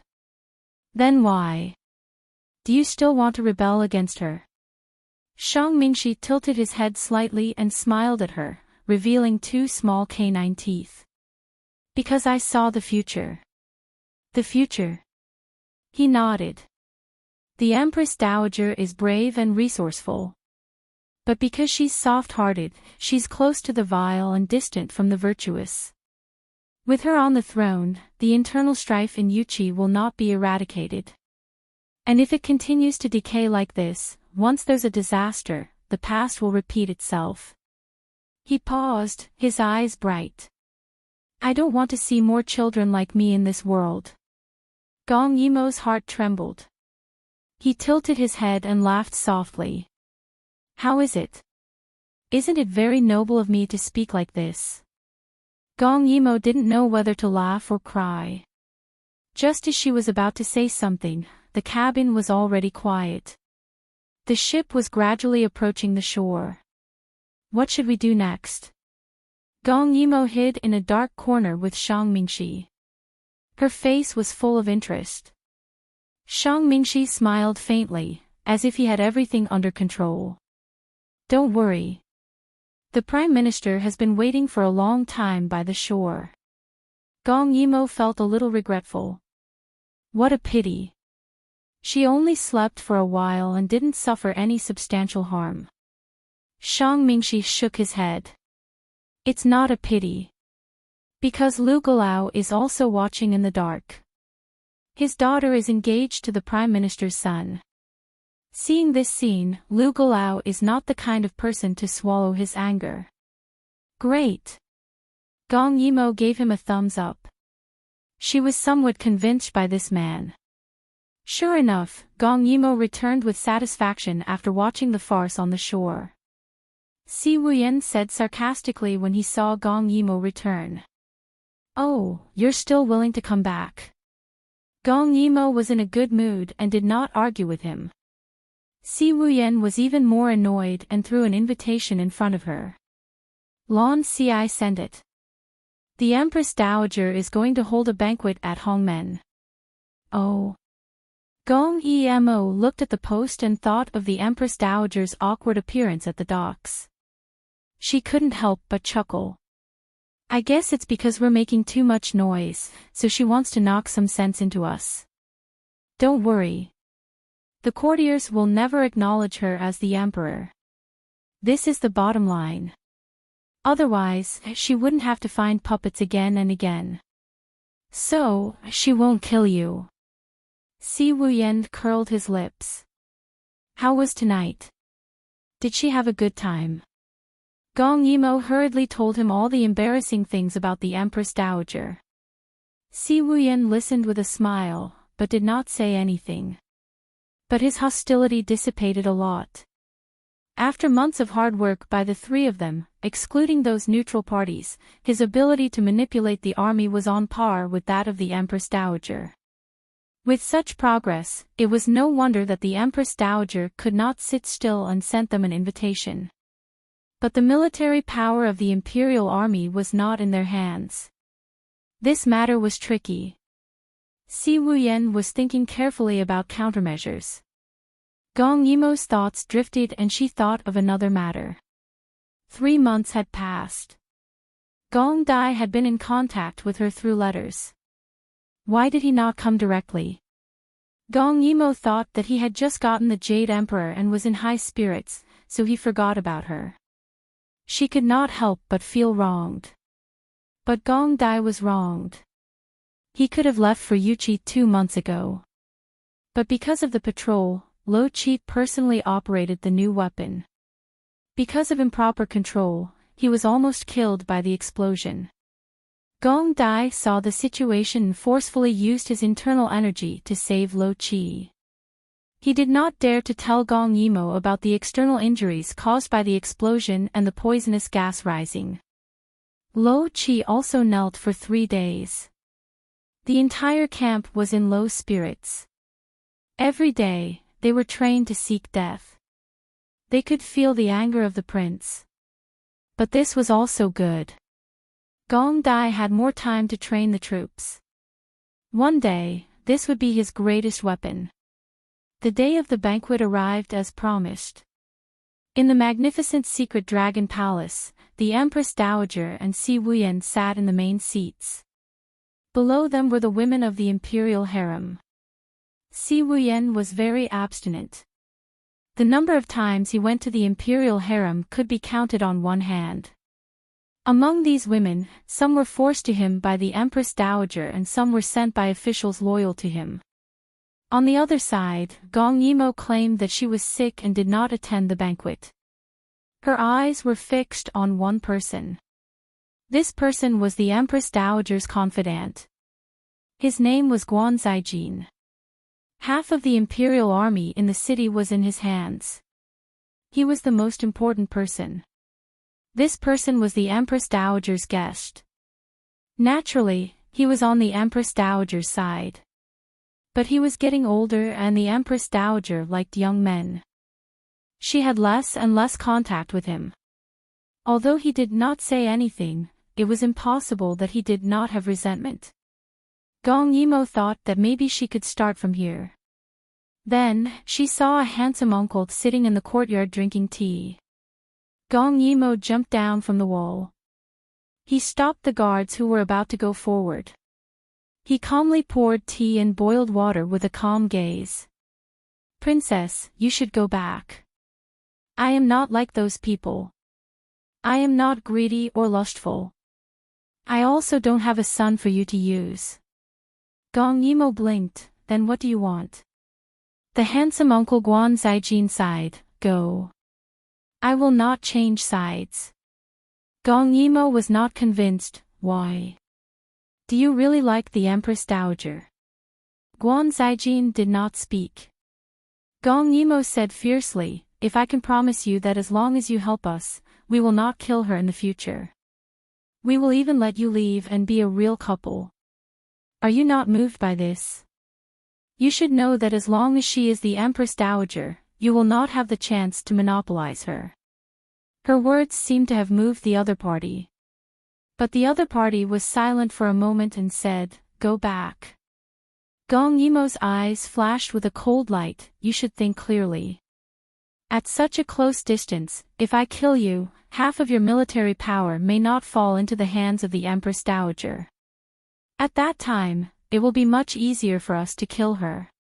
Then why? Do you still want to rebel against her? Shang Mingxi tilted his head slightly and smiled at her, revealing 2 small canine teeth. Because I saw the future. The future. He nodded. The Empress Dowager is brave and resourceful. But because she's soft-hearted, she's close to the vile and distant from the virtuous. With her on the throne, the internal strife in Yuchi will not be eradicated. And if it continues to decay like this, once there's a disaster, the past will repeat itself. He paused, his eyes bright. I don't want to see more children like me in this world. Gong Yimo's heart trembled. He tilted his head and laughed softly. How is it? Isn't it very noble of me to speak like this? Gong Yimo didn't know whether to laugh or cry. Just as she was about to say something, the cabin was already quiet. The ship was gradually approaching the shore. What should we do next? Gong Yimo hid in a dark corner with Shang Mingxi. Her face was full of interest. Shang Mingxi smiled faintly, as if he had everything under control. Don't worry. The Prime Minister has been waiting for a long time by the shore. Gong Yimo felt a little regretful. What a pity. She only slept for a while and didn't suffer any substantial harm. Shang Mingxi shook his head. It's not a pity. Because Lu Galao is also watching in the dark. His daughter is engaged to the Prime Minister's son. Seeing this scene, Lu Galao is not the kind of person to swallow his anger. Great. Gong Yimo gave him a thumbs up. She was somewhat convinced by this man. Sure enough, Gong Yimo returned with satisfaction after watching the farce on the shore. Si Wuyan said sarcastically when he saw Gong Yimo return. Oh, you're still willing to come back. Gong Yimo was in a good mood and did not argue with him. Si Wuyan was even more annoyed and threw an invitation in front of her. Lon Si send it. The Empress Dowager is going to hold a banquet at Hongmen. Oh. Gong Emo looked at the post and thought of the Empress Dowager's awkward appearance at the docks. She couldn't help but chuckle. I guess it's because we're making too much noise, so she wants to knock some sense into us. Don't worry. The courtiers will never acknowledge her as the emperor. This is the bottom line. Otherwise, she wouldn't have to find puppets again and again. So, she won't kill you. Si Wuyan curled his lips. How was tonight? Did she have a good time? Gong Yimo hurriedly told him all the embarrassing things about the Empress Dowager. Si Wuyan listened with a smile, but did not say anything. But his hostility dissipated a lot. After months of hard work by the three of them, excluding those neutral parties, his ability to manipulate the army was on par with that of the Empress Dowager. With such progress, it was no wonder that the Empress Dowager could not sit still and sent them an invitation. But the military power of the imperial army was not in their hands. This matter was tricky. Si Wuyan was thinking carefully about countermeasures. Gong Yimo's thoughts drifted and she thought of another matter. 3 months had passed. Gong Dai had been in contact with her through letters. Why did he not come directly? Gong Yimo thought that he had just gotten the Jade Emperor and was in high spirits, so he forgot about her. She could not help but feel wronged. But Gong Dai was wronged. He could have left for Yuchi 2 months ago. But because of the patrol, Lo Chi personally operated the new weapon. Because of improper control, he was almost killed by the explosion. Gong Dai saw the situation and forcefully used his internal energy to save Lo Chi. He did not dare to tell Gong Yimo about the external injuries caused by the explosion and the poisonous gas rising. Lo Chi also knelt for 3 days. The entire camp was in low spirits. Every day, they were trained to seek death. They could feel the anger of the prince. But this was also good. Gong Dai had more time to train the troops. One day, this would be his greatest weapon. The day of the banquet arrived as promised. In the magnificent secret dragon palace, the Empress Dowager and Si Wuyan sat in the main seats. Below them were the women of the imperial harem. Si Wuyen was very abstinent. The number of times he went to the imperial harem could be counted on one hand. Among these women, some were forced to him by the Empress Dowager and some were sent by officials loyal to him. On the other side, Gong Yimo claimed that she was sick and did not attend the banquet. Her eyes were fixed on one person. This person was the Empress Dowager's confidant. His name was Guan Zaijin. Half of the imperial army in the city was in his hands. He was the most important person. This person was the Empress Dowager's guest. Naturally, he was on the Empress Dowager's side. But he was getting older and the Empress Dowager liked young men. She had less and less contact with him. Although he did not say anything, it was impossible that he did not have resentment. Gong Yimo thought that maybe she could start from here. Then, she saw a handsome uncle sitting in the courtyard drinking tea. Gong Yimo jumped down from the wall. He stopped the guards who were about to go forward. He calmly poured tea and boiled water with a calm gaze. "Princess, you should go back. I am not like those people. I am not greedy or lustful. I also don't have a son for you to use." Gong Yimo blinked. "Then what do you want?" The handsome uncle Guan Zaijin sighed. "Go. I will not change sides." Gong Yimo was not convinced. "Why? Do you really like the Empress Dowager?" Guan Zaijin did not speak. Gong Yimo said fiercely, "If I can promise you that as long as you help us, we will not kill her in the future. We will even let you leave and be a real couple. Are you not moved by this? You should know that as long as she is the Empress Dowager, you will not have the chance to monopolize her." Her words seemed to have moved the other party. But the other party was silent for a moment and said, "Go back." Gong Yimo's eyes flashed with a cold light. "You should think clearly. At such a close distance, if I kill you, half of your military power may not fall into the hands of the Empress Dowager. At that time, it will be much easier for us to kill her."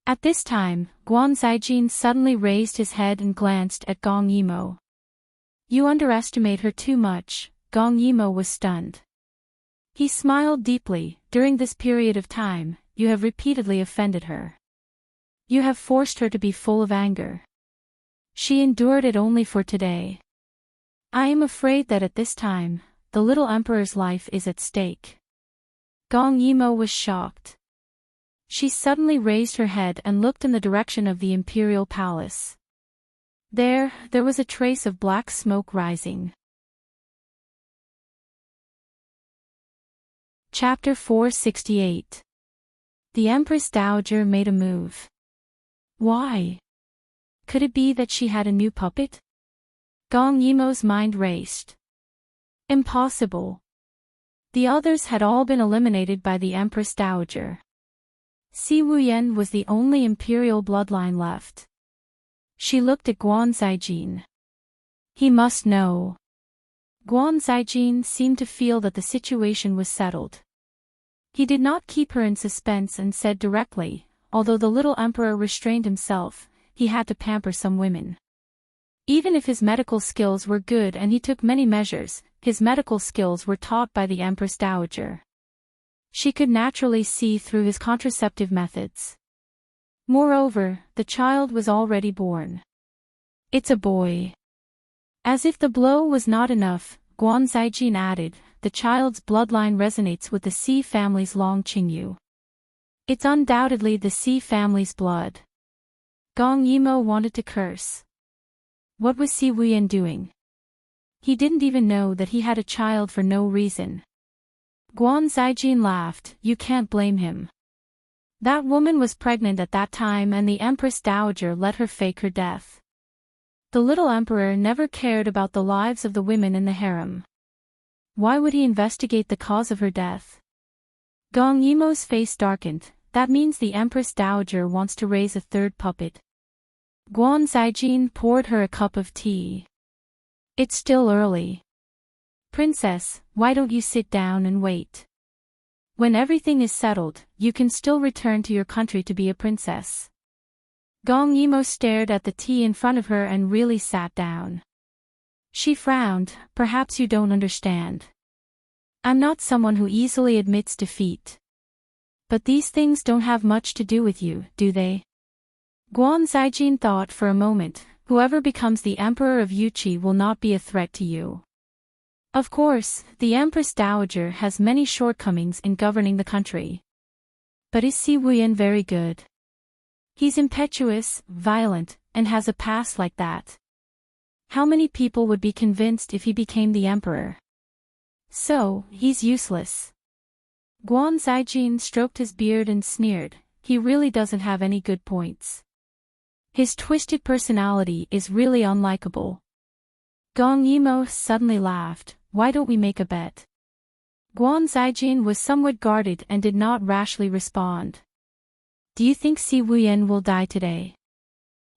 At this time, Guan Zaijin suddenly raised his head and glanced at Gong Yimo. "You underestimate her too much." Gong Yimo was stunned. He smiled deeply. "During this period of time, you have repeatedly offended her. You have forced her to be full of anger. She endured it only for today. I am afraid that at this time, the little emperor's life is at stake." Gong Yimo was shocked. She suddenly raised her head and looked in the direction of the imperial palace. There was a trace of black smoke rising. Chapter 468. The Empress Dowager made a move. Why? Could it be that she had a new puppet? Gong Yimo's mind raced. Impossible. The others had all been eliminated by the Empress Dowager. Si Wuyen was the only imperial bloodline left. She looked at Guan Zaijin. He must know. Guan Zaijin seemed to feel that the situation was settled. He did not keep her in suspense and said directly, although the little emperor restrained himself, he had to pamper some women. Even if his medical skills were good and he took many measures, his medical skills were taught by the Empress Dowager. She could naturally see through his contraceptive methods. Moreover, the child was already born. It's a boy. As if the blow was not enough, Guan Zaijin added, the child's bloodline resonates with the Si family's Long Qingyu. It's undoubtedly the Si family's blood. Gong Yimo wanted to curse. What was Si Wuyen doing? He didn't even know that he had a child for no reason. Guan Zaijin laughed. You can't blame him. That woman was pregnant at that time and the Empress Dowager let her fake her death. The little emperor never cared about the lives of the women in the harem. Why would he investigate the cause of her death? Gong Yimo's face darkened. That means the Empress Dowager wants to raise a third puppet. Guan Zaijin poured her a cup of tea. It's still early. Princess, why don't you sit down and wait? When everything is settled, you can still return to your country to be a princess. Gong Yimo stared at the tea in front of her and really sat down. She frowned. Perhaps you don't understand. I'm not someone who easily admits defeat. But these things don't have much to do with you, do they? Guan Zaijin thought for a moment. Whoever becomes the emperor of Yuqi will not be a threat to you. Of course, the Empress Dowager has many shortcomings in governing the country. But is Si Wuyan very good? He's impetuous, violent, and has a past like that. How many people would be convinced if he became the emperor? So, he's useless. Guan Zaijin stroked his beard and sneered. He really doesn't have any good points. His twisted personality is really unlikable. Gong Yimo suddenly laughed. Why don't we make a bet? Guan Zaijin was somewhat guarded and did not rashly respond. Do you think Si Wuyan will die today?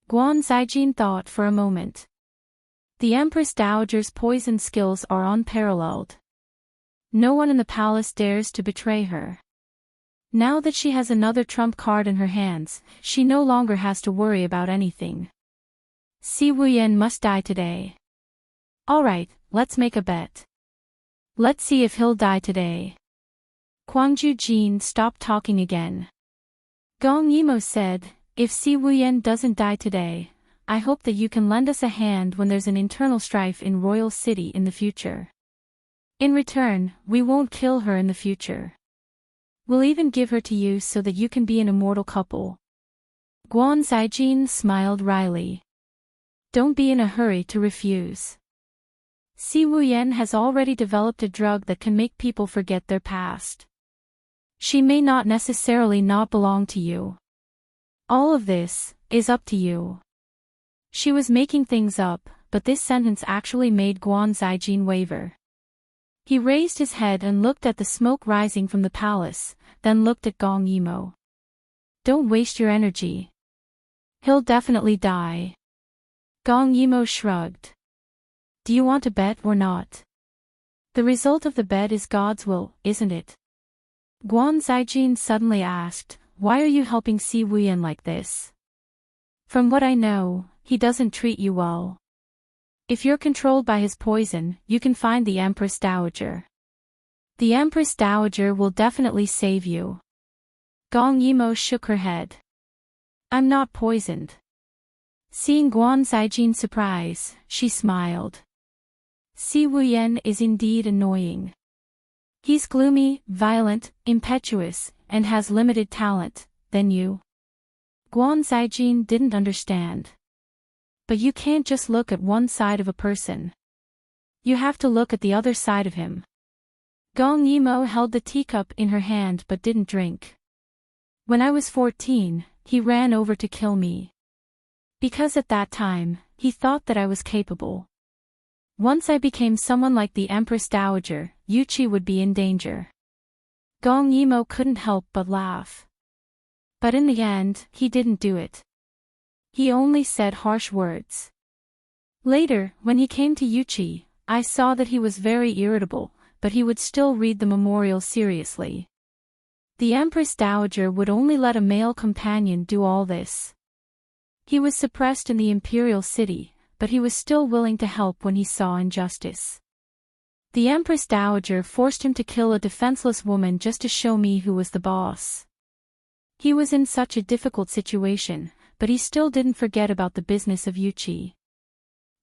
Guan Zaijin thought for a moment. The Empress Dowager's poison skills are unparalleled. No one in the palace dares to betray her. Now that she has another trump card in her hands, she no longer has to worry about anything. Si Wuyan must die today. Alright, let's make a bet. Let's see if he'll die today. Guangju Jin stopped talking again. Gong Yimo said, if Si Wuyan doesn't die today, I hope that you can lend us a hand when there's an internal strife in Royal City in the future. In return, we won't kill her in the future. We'll even give her to you so that you can be an immortal couple. Guan Zaijin smiled wryly. Don't be in a hurry to refuse. Si Wuyan has already developed a drug that can make people forget their past. She may not necessarily not belong to you. All of this is up to you. She was making things up, but this sentence actually made Guan Zaijin waver. He raised his head and looked at the smoke rising from the palace, then looked at Gong Yimo. Don't waste your energy. He'll definitely die. Gong Yimo shrugged. Do you want to bet or not? The result of the bet is God's will, isn't it? Guan Zaijin suddenly asked, why are you helping Si Wuyan like this? From what I know, he doesn't treat you well. If you're controlled by his poison, you can find the Empress Dowager. The Empress Dowager will definitely save you. Gong Yimo shook her head. I'm not poisoned. Seeing Guan Zaijin's surprise, she smiled. Si Wuyan is indeed annoying. He's gloomy, violent, impetuous, and has limited talent, then you. Guan Zaijin didn't understand. But you can't just look at one side of a person. You have to look at the other side of him. Gong Yimo held the teacup in her hand but didn't drink. When I was 14, he ran over to kill me. Because at that time, he thought that I was capable. Once I became someone like the Empress Dowager, Yuqi would be in danger. Gong Yimo couldn't help but laugh. But in the end, he didn't do it. He only said harsh words. Later, when he came to Yuqi, I saw that he was very irritable, but he would still read the memorial seriously. The Empress Dowager would only let a male companion do all this. He was suppressed in the imperial city, but he was still willing to help when he saw injustice. The Empress Dowager forced him to kill a defenseless woman just to show me who was the boss. He was in such a difficult situation, but he still didn't forget about the business of Yuqi.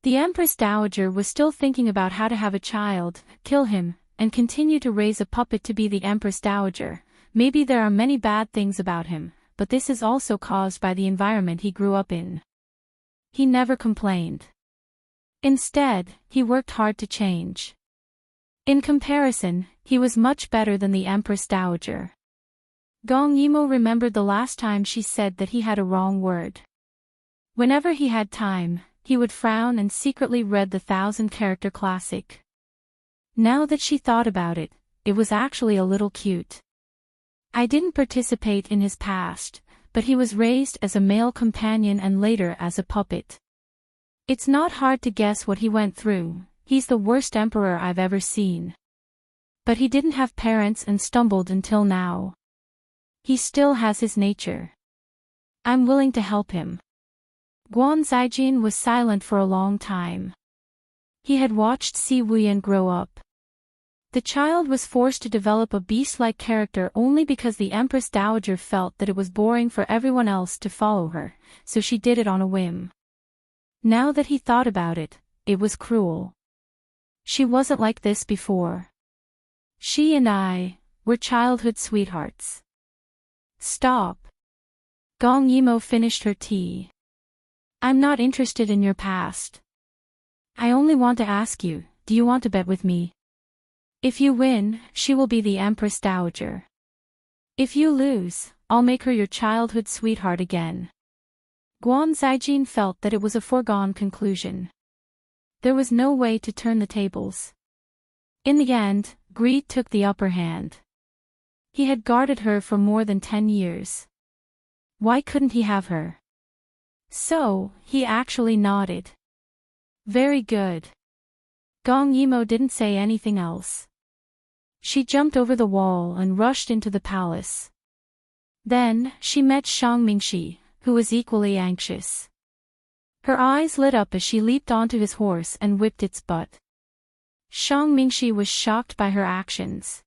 The Empress Dowager was still thinking about how to have a child, kill him, and continue to raise a puppet to be the Empress Dowager. Maybe there are many bad things about him, but this is also caused by the environment he grew up in. He never complained. Instead, he worked hard to change. In comparison, he was much better than the Empress Dowager. Gong Yimo remembered the last time she said that he had a wrong word. Whenever he had time, he would frown and secretly read the 1,000-character classic. Now that she thought about it, it was actually a little cute. I didn't participate in his past, but he was raised as a male companion and later as a puppet. It's not hard to guess what he went through. He's the worst emperor I've ever seen. But he didn't have parents and stumbled until now. He still has his nature. I'm willing to help him. Guan Zijin was silent for a long time. He had watched Si Wuyan grow up. The child was forced to develop a beast-like character only because the Empress Dowager felt that it was boring for everyone else to follow her, so she did it on a whim. Now that he thought about it, it was cruel. She wasn't like this before. She and I were childhood sweethearts. Stop. Gong Yimo finished her tea. I'm not interested in your past. I only want to ask you, do you want to bet with me? If you win, she will be the Empress Dowager. If you lose, I'll make her your childhood sweetheart again. Guan Zijin felt that it was a foregone conclusion. There was no way to turn the tables. In the end, greed took the upper hand. He had guarded her for more than 10 years. Why couldn't he have her? So, he actually nodded. Very good. Gong Yimo didn't say anything else. She jumped over the wall and rushed into the palace. Then, she met Shang Mingxi, who was equally anxious. Her eyes lit up as she leaped onto his horse and whipped its butt. Shang Mingxi was shocked by her actions.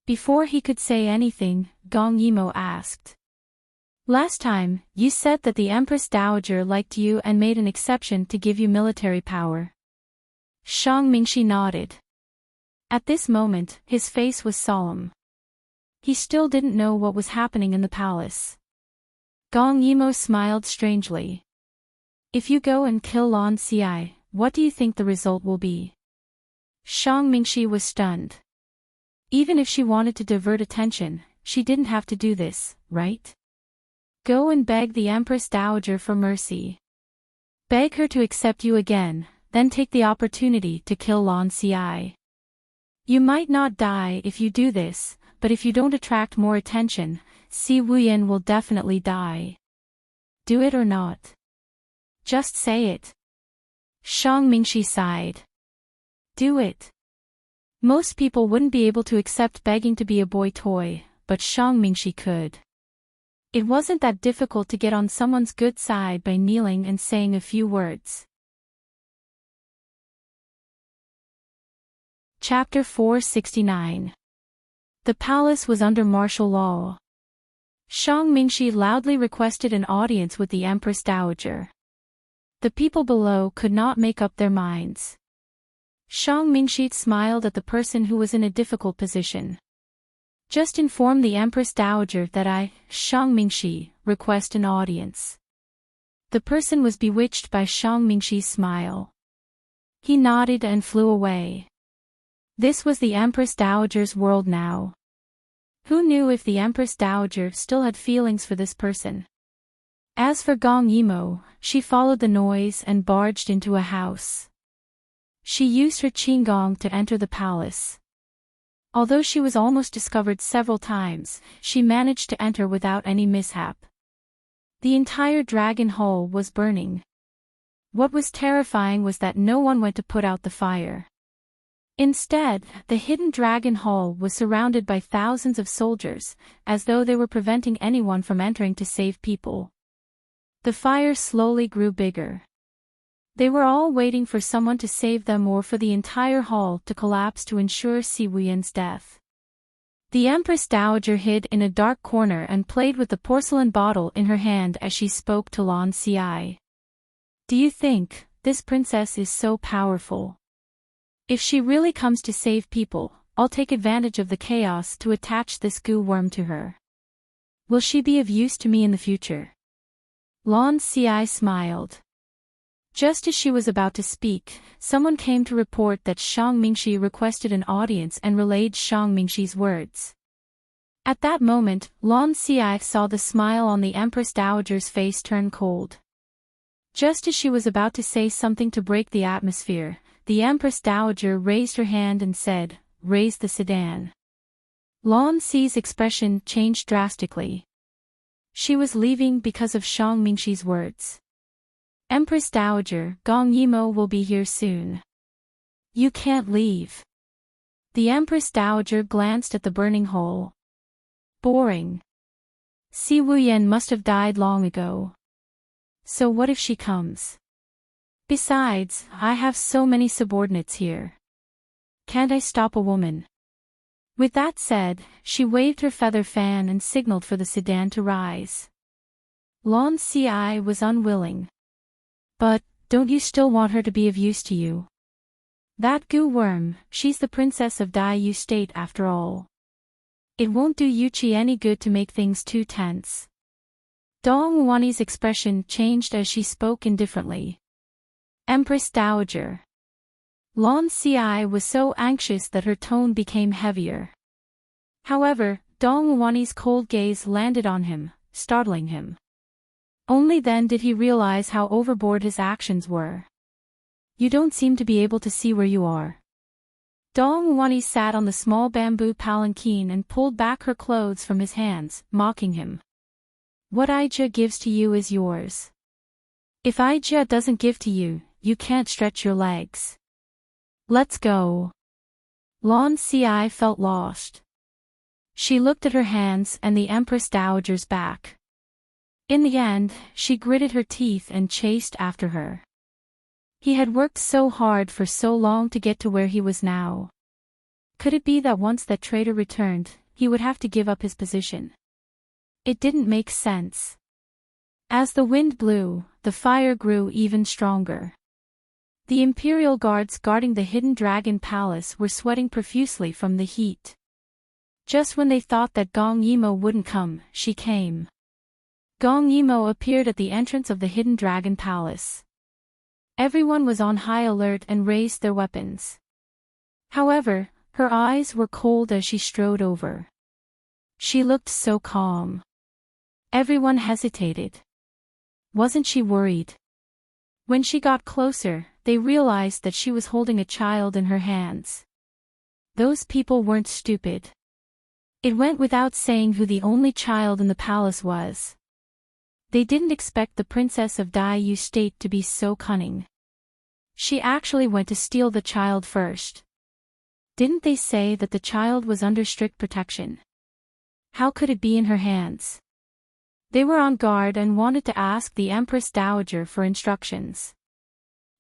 Before he could say anything, Gong Yimo asked. Last time, you said that the Empress Dowager liked you and made an exception to give you military power. Shang Mingxi nodded. At this moment, his face was solemn. He still didn't know what was happening in the palace. Gong Yimo smiled strangely. If you go and kill Lan Xi, what do you think the result will be? Shang Mingxi was stunned. Even if she wanted to divert attention, she didn't have to do this, right? Go and beg the Empress Dowager for mercy. Beg her to accept you again, then take the opportunity to kill Lan Xi. You might not die if you do this, but if you don't attract more attention, Si Wuyan will definitely die. Do it or not? Just say it. Shang Mingxi sighed. Do it. Most people wouldn't be able to accept begging to be a boy toy, but Shang Mingxi could. It wasn't that difficult to get on someone's good side by kneeling and saying a few words. Chapter 469. The palace was under martial law. Shang Mingxi loudly requested an audience with the Empress Dowager. The people below could not make up their minds. Shang Mingxi smiled at the person who was in a difficult position. Just inform the Empress Dowager that I, Shang Mingxi, request an audience. The person was bewitched by Shang Mingxi's smile. He nodded and flew away. This was the Empress Dowager's world now. Who knew if the Empress Dowager still had feelings for this person? As for Gong Yimo, she followed the noise and barged into a house. She used her qinggong to enter the palace. Although she was almost discovered several times, she managed to enter without any mishap. The entire dragon hall was burning. What was terrifying was that no one went to put out the fire. Instead, the hidden dragon hall was surrounded by thousands of soldiers, as though they were preventing anyone from entering to save people. The fire slowly grew bigger. They were all waiting for someone to save them or for the entire hall to collapse to ensure Si Wuyan's death. The Empress Dowager hid in a dark corner and played with the porcelain bottle in her hand as she spoke to Lan Xi. Do you think this princess is so powerful? If she really comes to save people, I'll take advantage of the chaos to attach this goo worm to her. Will she be of use to me in the future? Lan Xi smiled. Just as she was about to speak, someone came to report that Shang Mingxi requested an audience and relayed Shang Mingxi's words. At that moment, Lan Xi saw the smile on the Empress Dowager's face turn cold. Just as she was about to say something to break the atmosphere, the Empress Dowager raised her hand and said, "Raise the sedan." Lan Xi's expression changed drastically. She was leaving because of Shang Mingxi's words. Empress Dowager, Gong Yimo will be here soon. You can't leave. The Empress Dowager glanced at the burning hole. Boring. Si Wuyan must have died long ago. So what if she comes? Besides, I have so many subordinates here. Can't I stop a woman? With that said, she waved her feather fan and signaled for the sedan to rise. Lon Si was unwilling. But, don't you still want her to be of use to you? That goo worm, she's the princess of Dai Yu State after all. It won't do Yuchi any good to make things too tense. Dong Wani's expression changed as she spoke indifferently. Empress Dowager. Lon Si was so anxious that her tone became heavier. However, Dong Wani's cold gaze landed on him, startling him. Only then did he realize how overboard his actions were. You don't seem to be able to see where you are. Dong Wani sat on the small bamboo palanquin and pulled back her clothes from his hands, mocking him. What Aija gives to you is yours. If Aija doesn't give to you, you can't stretch your legs. Let's go. Lon Si felt lost. She looked at her hands and the Empress Dowager's back. In the end, she gritted her teeth and chased after her. He had worked so hard for so long to get to where he was now. Could it be that once that traitor returned, he would have to give up his position? It didn't make sense. As the wind blew, the fire grew even stronger. The Imperial guards guarding the hidden dragon palace were sweating profusely from the heat. Just when they thought that Gong Yimo wouldn't come, she came. Gong Yimo appeared at the entrance of the hidden dragon palace. Everyone was on high alert and raised their weapons. However, her eyes were cold as she strode over. She looked so calm. Everyone hesitated. Wasn't she worried? When she got closer, they realized that she was holding a child in her hands. Those people weren't stupid. It went without saying who the only child in the palace was. They didn't expect the princess of Dai Yu State to be so cunning. She actually went to steal the child first. Didn't they say that the child was under strict protection? How could it be in her hands? They were on guard and wanted to ask the Empress Dowager for instructions.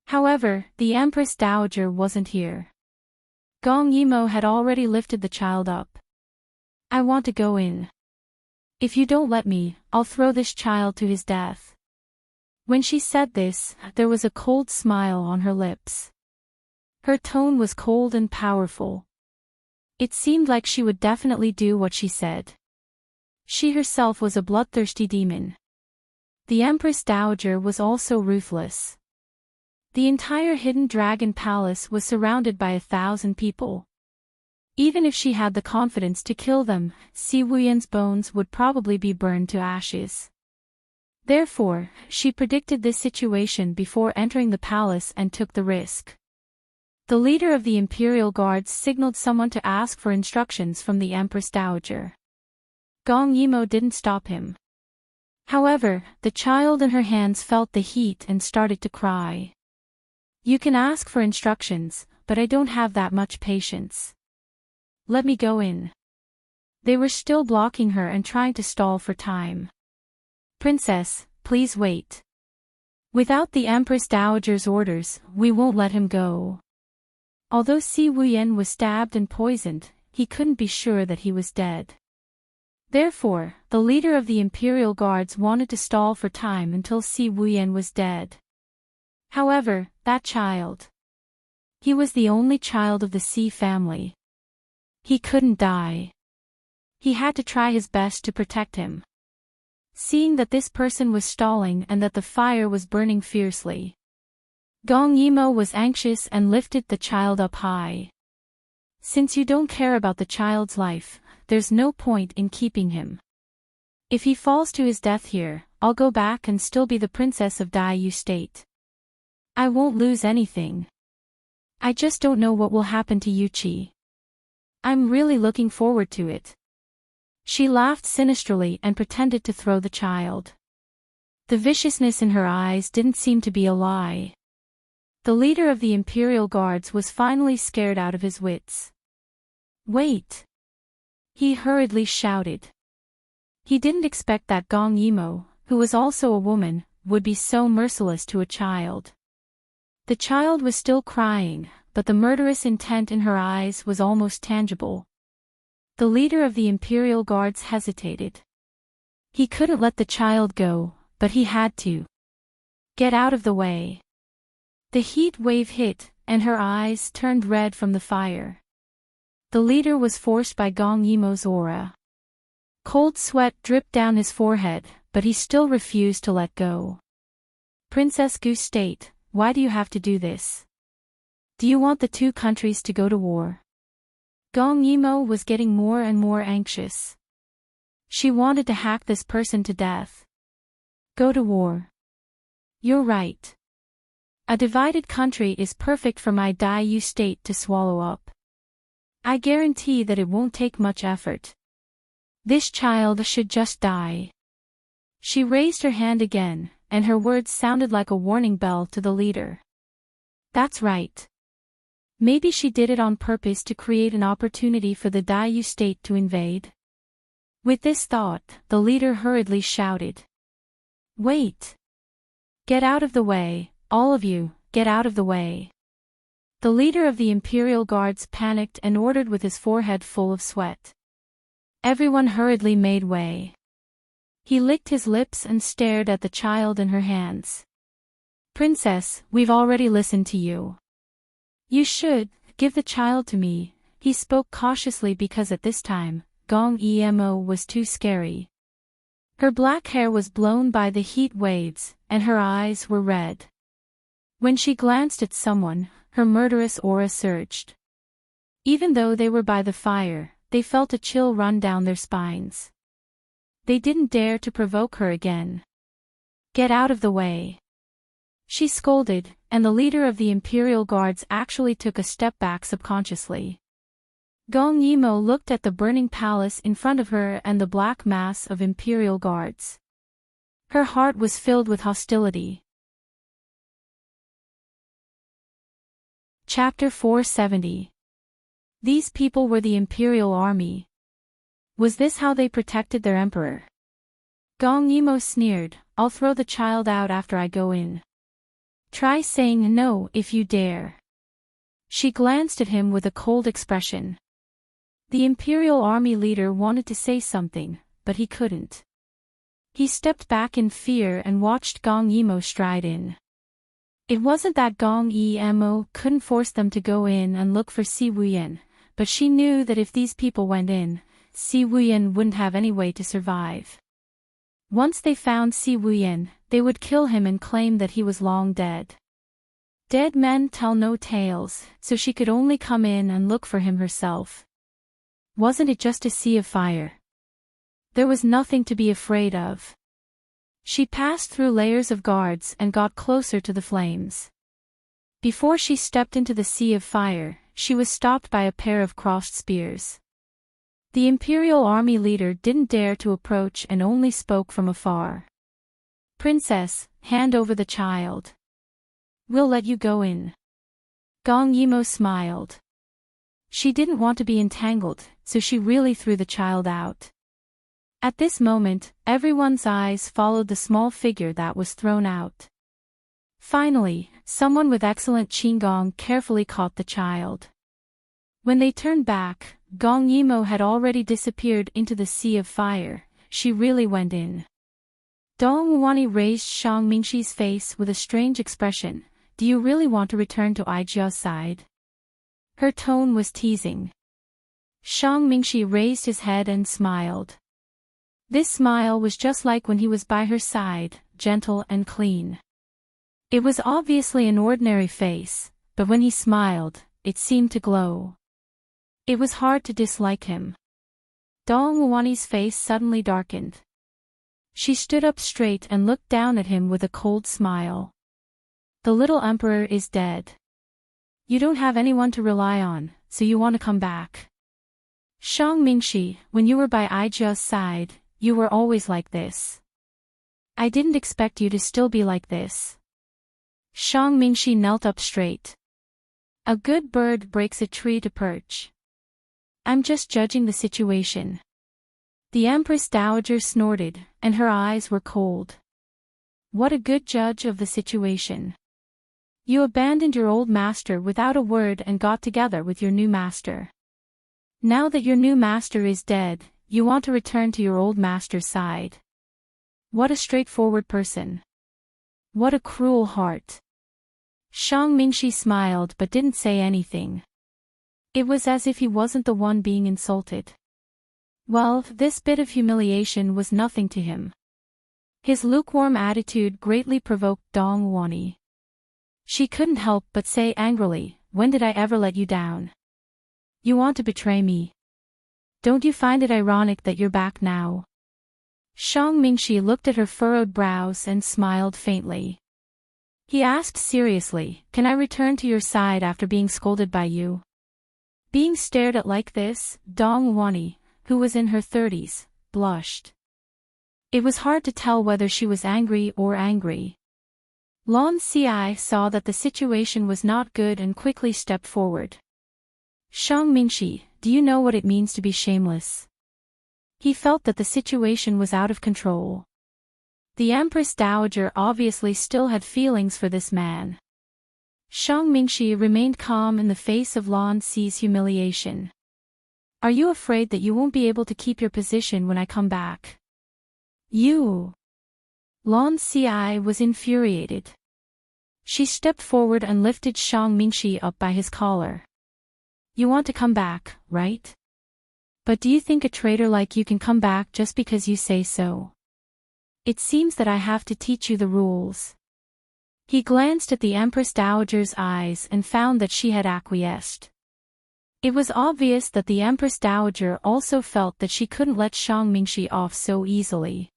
However, the Empress Dowager wasn't here. Gong Yimo had already lifted the child up. I want to go in. If you don't let me, I'll throw this child to his death. When she said this, there was a cold smile on her lips. Her tone was cold and powerful. It seemed like she would definitely do what she said. She herself was a bloodthirsty demon. The Empress Dowager was also ruthless. The entire hidden dragon palace was surrounded by 1,000 people. Even if she had the confidence to kill them, Si Wuyan's bones would probably be burned to ashes. Therefore, she predicted this situation before entering the palace and took the risk. The leader of the Imperial Guards signaled someone to ask for instructions from the Empress Dowager. Gong Yimo didn't stop him. However, the child in her hands felt the heat and started to cry. You can ask for instructions, but I don't have that much patience. Let me go in. They were still blocking her and trying to stall for time. Princess, please wait. Without the Empress Dowager's orders, we won't let him go. Although Si Wuyan was stabbed and poisoned, he couldn't be sure that he was dead. Therefore, the leader of the Imperial Guards wanted to stall for time until Si Wuyan was dead. However, that child. He was the only child of the Si family. He couldn't die. He had to try his best to protect him. Seeing that this person was stalling and that the fire was burning fiercely, Gong Yimo was anxious and lifted the child up high. Since you don't care about the child's life, there's no point in keeping him. If he falls to his death here, I'll go back and still be the princess of Dai Yu State. I won't lose anything. I just don't know what will happen to Yuchi. I'm really looking forward to it. She laughed sinisterly and pretended to throw the child. The viciousness in her eyes didn't seem to be a lie. The leader of the Imperial Guards was finally scared out of his wits. Wait! He hurriedly shouted. He didn't expect that Gong Yimo, who was also a woman, would be so merciless to a child. The child was still crying, but the murderous intent in her eyes was almost tangible. The leader of the Imperial Guards hesitated. He couldn't let the child go, but he had to. Get out of the way. The heat wave hit, and her eyes turned red from the fire. The leader was forced by Gong Yimo's aura. Cold sweat dripped down his forehead, but he still refused to let go. Princess Goose State, why do you have to do this? Do you want the two countries to go to war? Gong Yimo was getting more and more anxious. She wanted to hack this person to death. Go to war. You're right. A divided country is perfect for my Daiyu state to swallow up. I guarantee that it won't take much effort. This child should just die. She raised her hand again, and her words sounded like a warning bell to the leader. That's right. Maybe she did it on purpose to create an opportunity for the Daiyu state to invade. With this thought, the leader hurriedly shouted. Wait! Get out of the way, all of you, get out of the way. The leader of the Imperial Guards panicked and ordered with his forehead full of sweat. Everyone hurriedly made way. He licked his lips and stared at the child in her hands. Princess, we've already listened to you. You should, give the child to me, he spoke cautiously because at this time, Gong Emo was too scary. Her black hair was blown by the heat waves, and her eyes were red. When she glanced at someone, her murderous aura surged. Even though they were by the fire, they felt a chill run down their spines. They didn't dare to provoke her again. Get out of the way. She scolded, and the leader of the Imperial Guards actually took a step back subconsciously. Gong Yimo looked at the burning palace in front of her and the black mass of Imperial Guards. Her heart was filled with hostility. Chapter 470. These people were the Imperial Army. Was this how they protected their emperor? Gong Yimo sneered, I'll throw the child out after I go in. Try saying no if you dare. She glanced at him with a cold expression. The Imperial Army leader wanted to say something, but he couldn't. He stepped back in fear and watched Gong Yimo stride in. It wasn't that Gong Yimo couldn't force them to go in and look for Si Wuyan, but she knew that if these people went in, Si Wuyan wouldn't have any way to survive. Once they found Si Wuyan, they would kill him and claim that he was long dead. Dead men tell no tales, so she could only come in and look for him herself. Wasn't it just a sea of fire? There was nothing to be afraid of. She passed through layers of guards and got closer to the flames. Before she stepped into the sea of fire, she was stopped by a pair of crossed spears. The Imperial Army leader didn't dare to approach and only spoke from afar. Princess, hand over the child. We'll let you go in. Gong Yimo smiled. She didn't want to be entangled, so she really threw the child out. At this moment, everyone's eyes followed the small figure that was thrown out. Finally, someone with excellent qigong carefully caught the child. When they turned back, Gong Yimo had already disappeared into the sea of fire. She really went in. Dong Wani raised Shang Mingxi's face with a strange expression. Do you really want to return to Aijia's side? Her tone was teasing. Shang Mingxi raised his head and smiled. This smile was just like when he was by her side, gentle and clean. It was obviously an ordinary face, but when he smiled, it seemed to glow. It was hard to dislike him. Dong Wani's face suddenly darkened. She stood up straight and looked down at him with a cold smile. The little emperor is dead. You don't have anyone to rely on, so you want to come back. Shang Mingxi, when you were by Aijia's side, you were always like this. I didn't expect you to still be like this. Shang Mingxi knelt up straight. A good bird breaks a tree to perch. I'm just judging the situation. The Empress Dowager snorted, and her eyes were cold. What a good judge of the situation. You abandoned your old master without a word and got together with your new master. Now that your new master is dead, you want to return to your old master's side. What a straightforward person. What a cruel heart. Shang Mingxi smiled but didn't say anything. It was as if he wasn't the one being insulted. Well, this bit of humiliation was nothing to him. His lukewarm attitude greatly provoked Dong Wani. She couldn't help but say angrily, "When did I ever let you down? You want to betray me? Don't you find it ironic that you're back now?" Shang Mingxi looked at her furrowed brows and smiled faintly. He asked seriously, "Can I return to your side after being scolded by you?" Being stared at like this, Dong Wani, who was in her 30s, blushed. It was hard to tell whether she was angry or angry. Lon Si saw that the situation was not good and quickly stepped forward. "Shang Mingxi, do you know what it means to be shameless?" He felt that the situation was out of control. The Empress Dowager obviously still had feelings for this man. Shang Mingxi remained calm in the face of Lon Si's humiliation. "Are you afraid that you won't be able to keep your position when I come back?" "You..." Lon Si was infuriated. She stepped forward and lifted Shang Mingxi up by his collar. "You want to come back, right? But do you think a traitor like you can come back just because you say so? It seems that I have to teach you the rules." He glanced at the Empress Dowager's eyes and found that she had acquiesced. It was obvious that the Empress Dowager also felt that she couldn't let Shang Mingxi off so easily.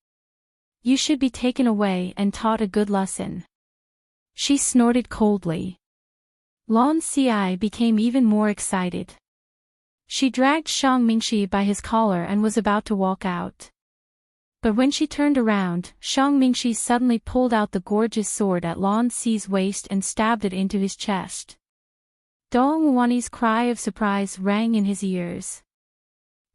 "You should be taken away and taught a good lesson." She snorted coldly. Lon Si became even more excited. She dragged Shang Mingxi by his collar and was about to walk out. But when she turned around, Shang Mingxi suddenly pulled out the gorgeous sword at Lon Si's waist and stabbed it into his chest. Dong Wani's cry of surprise rang in his ears.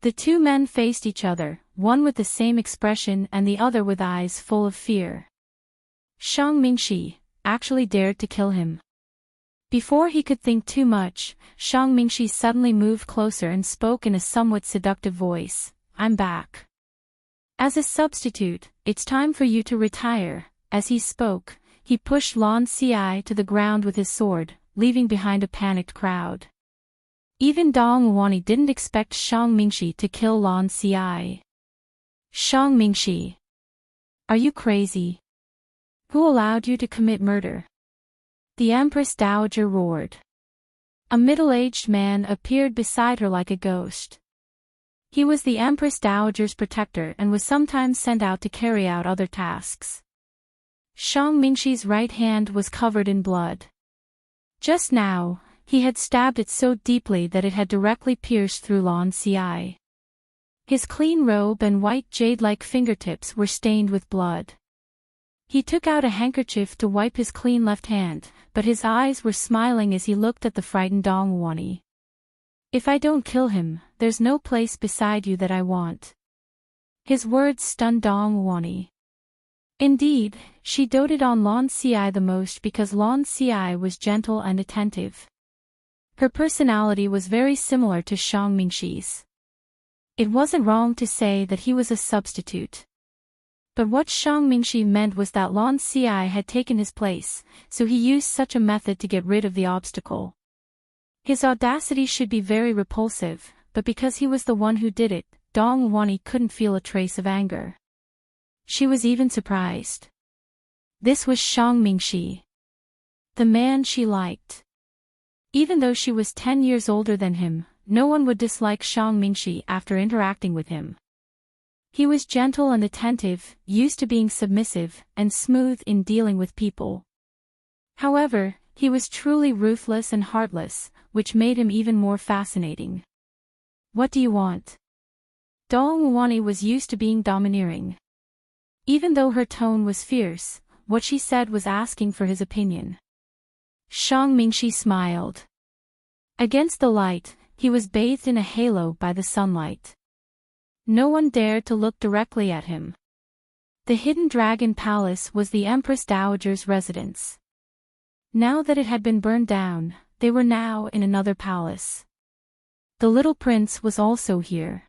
The two men faced each other, one with the same expression and the other with eyes full of fear. Shang Mingxi actually dared to kill him. Before he could think too much, Shang Mingxi suddenly moved closer and spoke in a somewhat seductive voice, "I'm back. As a substitute, it's time for you to retire." As he spoke, he pushed Lon Si to the ground with his sword, leaving behind a panicked crowd. Even Dong Wani didn't expect Shang Mingxi to kill Lon Si. "Shang Mingxi, are you crazy? Who allowed you to commit murder?" The Empress Dowager roared. A middle-aged man appeared beside her like a ghost. He was the Empress Dowager's protector and was sometimes sent out to carry out other tasks. Shang Mingxi's right hand was covered in blood. Just now, he had stabbed it so deeply that it had directly pierced through Lon Si. His clean robe and white jade-like fingertips were stained with blood. He took out a handkerchief to wipe his clean left hand, but his eyes were smiling as he looked at the frightened Dong Wani. "If I don't kill him, there's no place beside you that I want." His words stunned Dong Wani. Indeed, she doted on Lon Si the most because Lon Si was gentle and attentive. Her personality was very similar to Shang Mingxi's. It wasn't wrong to say that he was a substitute. But what Shang Mingxi meant was that Lon Si had taken his place, so he used such a method to get rid of the obstacle. His audacity should be very repulsive, but because he was the one who did it, Dong Wani couldn't feel a trace of anger. She was even surprised. This was Shang Mingxi, the man she liked. Even though she was 10 years older than him, no one would dislike Shang Mingxi after interacting with him. He was gentle and attentive, used to being submissive, and smooth in dealing with people. However, he was truly ruthless and heartless, which made him even more fascinating. "What do you want?" Dong Wani was used to being domineering. Even though her tone was fierce, what she said was asking for his opinion. Shang Mingxi smiled. Against the light, he was bathed in a halo by the sunlight. No one dared to look directly at him. The hidden dragon palace was the Empress Dowager's residence. Now that it had been burned down, they were now in another palace. The little prince was also here.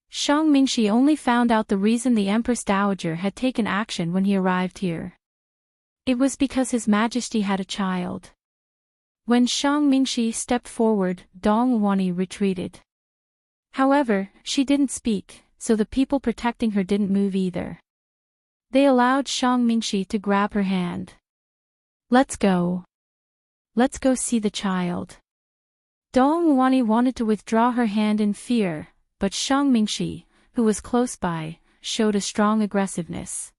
Shang Mingxi only found out the reason the Empress Dowager had taken action when he arrived here. It was because His Majesty had a child. When Shang Mingxi stepped forward, Dong Wuani retreated. However, she didn't speak, so the people protecting her didn't move either. They allowed Shang Mingxi to grab her hand. Let's go. Let's go see the child. Dong Wuani wanted to withdraw her hand in fear, but Shang Mingxi, who was close by, showed a strong aggressiveness.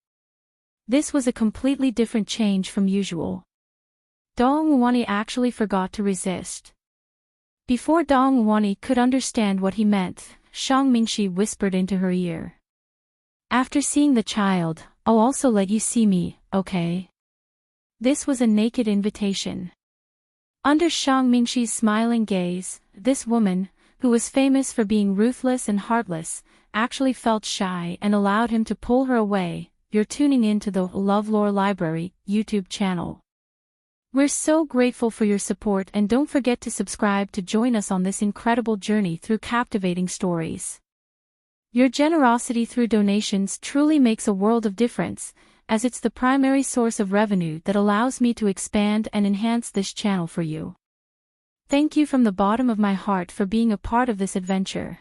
This was a completely different change from usual. Dong Wuani actually forgot to resist. Before Dong Wuani could understand what he meant, Shang Mingxi whispered into her ear. After seeing the child, I'll also let you see me, okay? This was a naked invitation. Under Shang Mingxi's smiling gaze, this woman, who was famous for being ruthless and heartless, actually felt shy and allowed him to pull her away. You're tuning in to the LoveLore Library YouTube channel. We're so grateful for your support, and don't forget to subscribe to join us on this incredible journey through captivating stories. Your generosity through donations truly makes a world of difference, as it's the primary source of revenue that allows me to expand and enhance this channel for you. Thank you from the bottom of my heart for being a part of this adventure.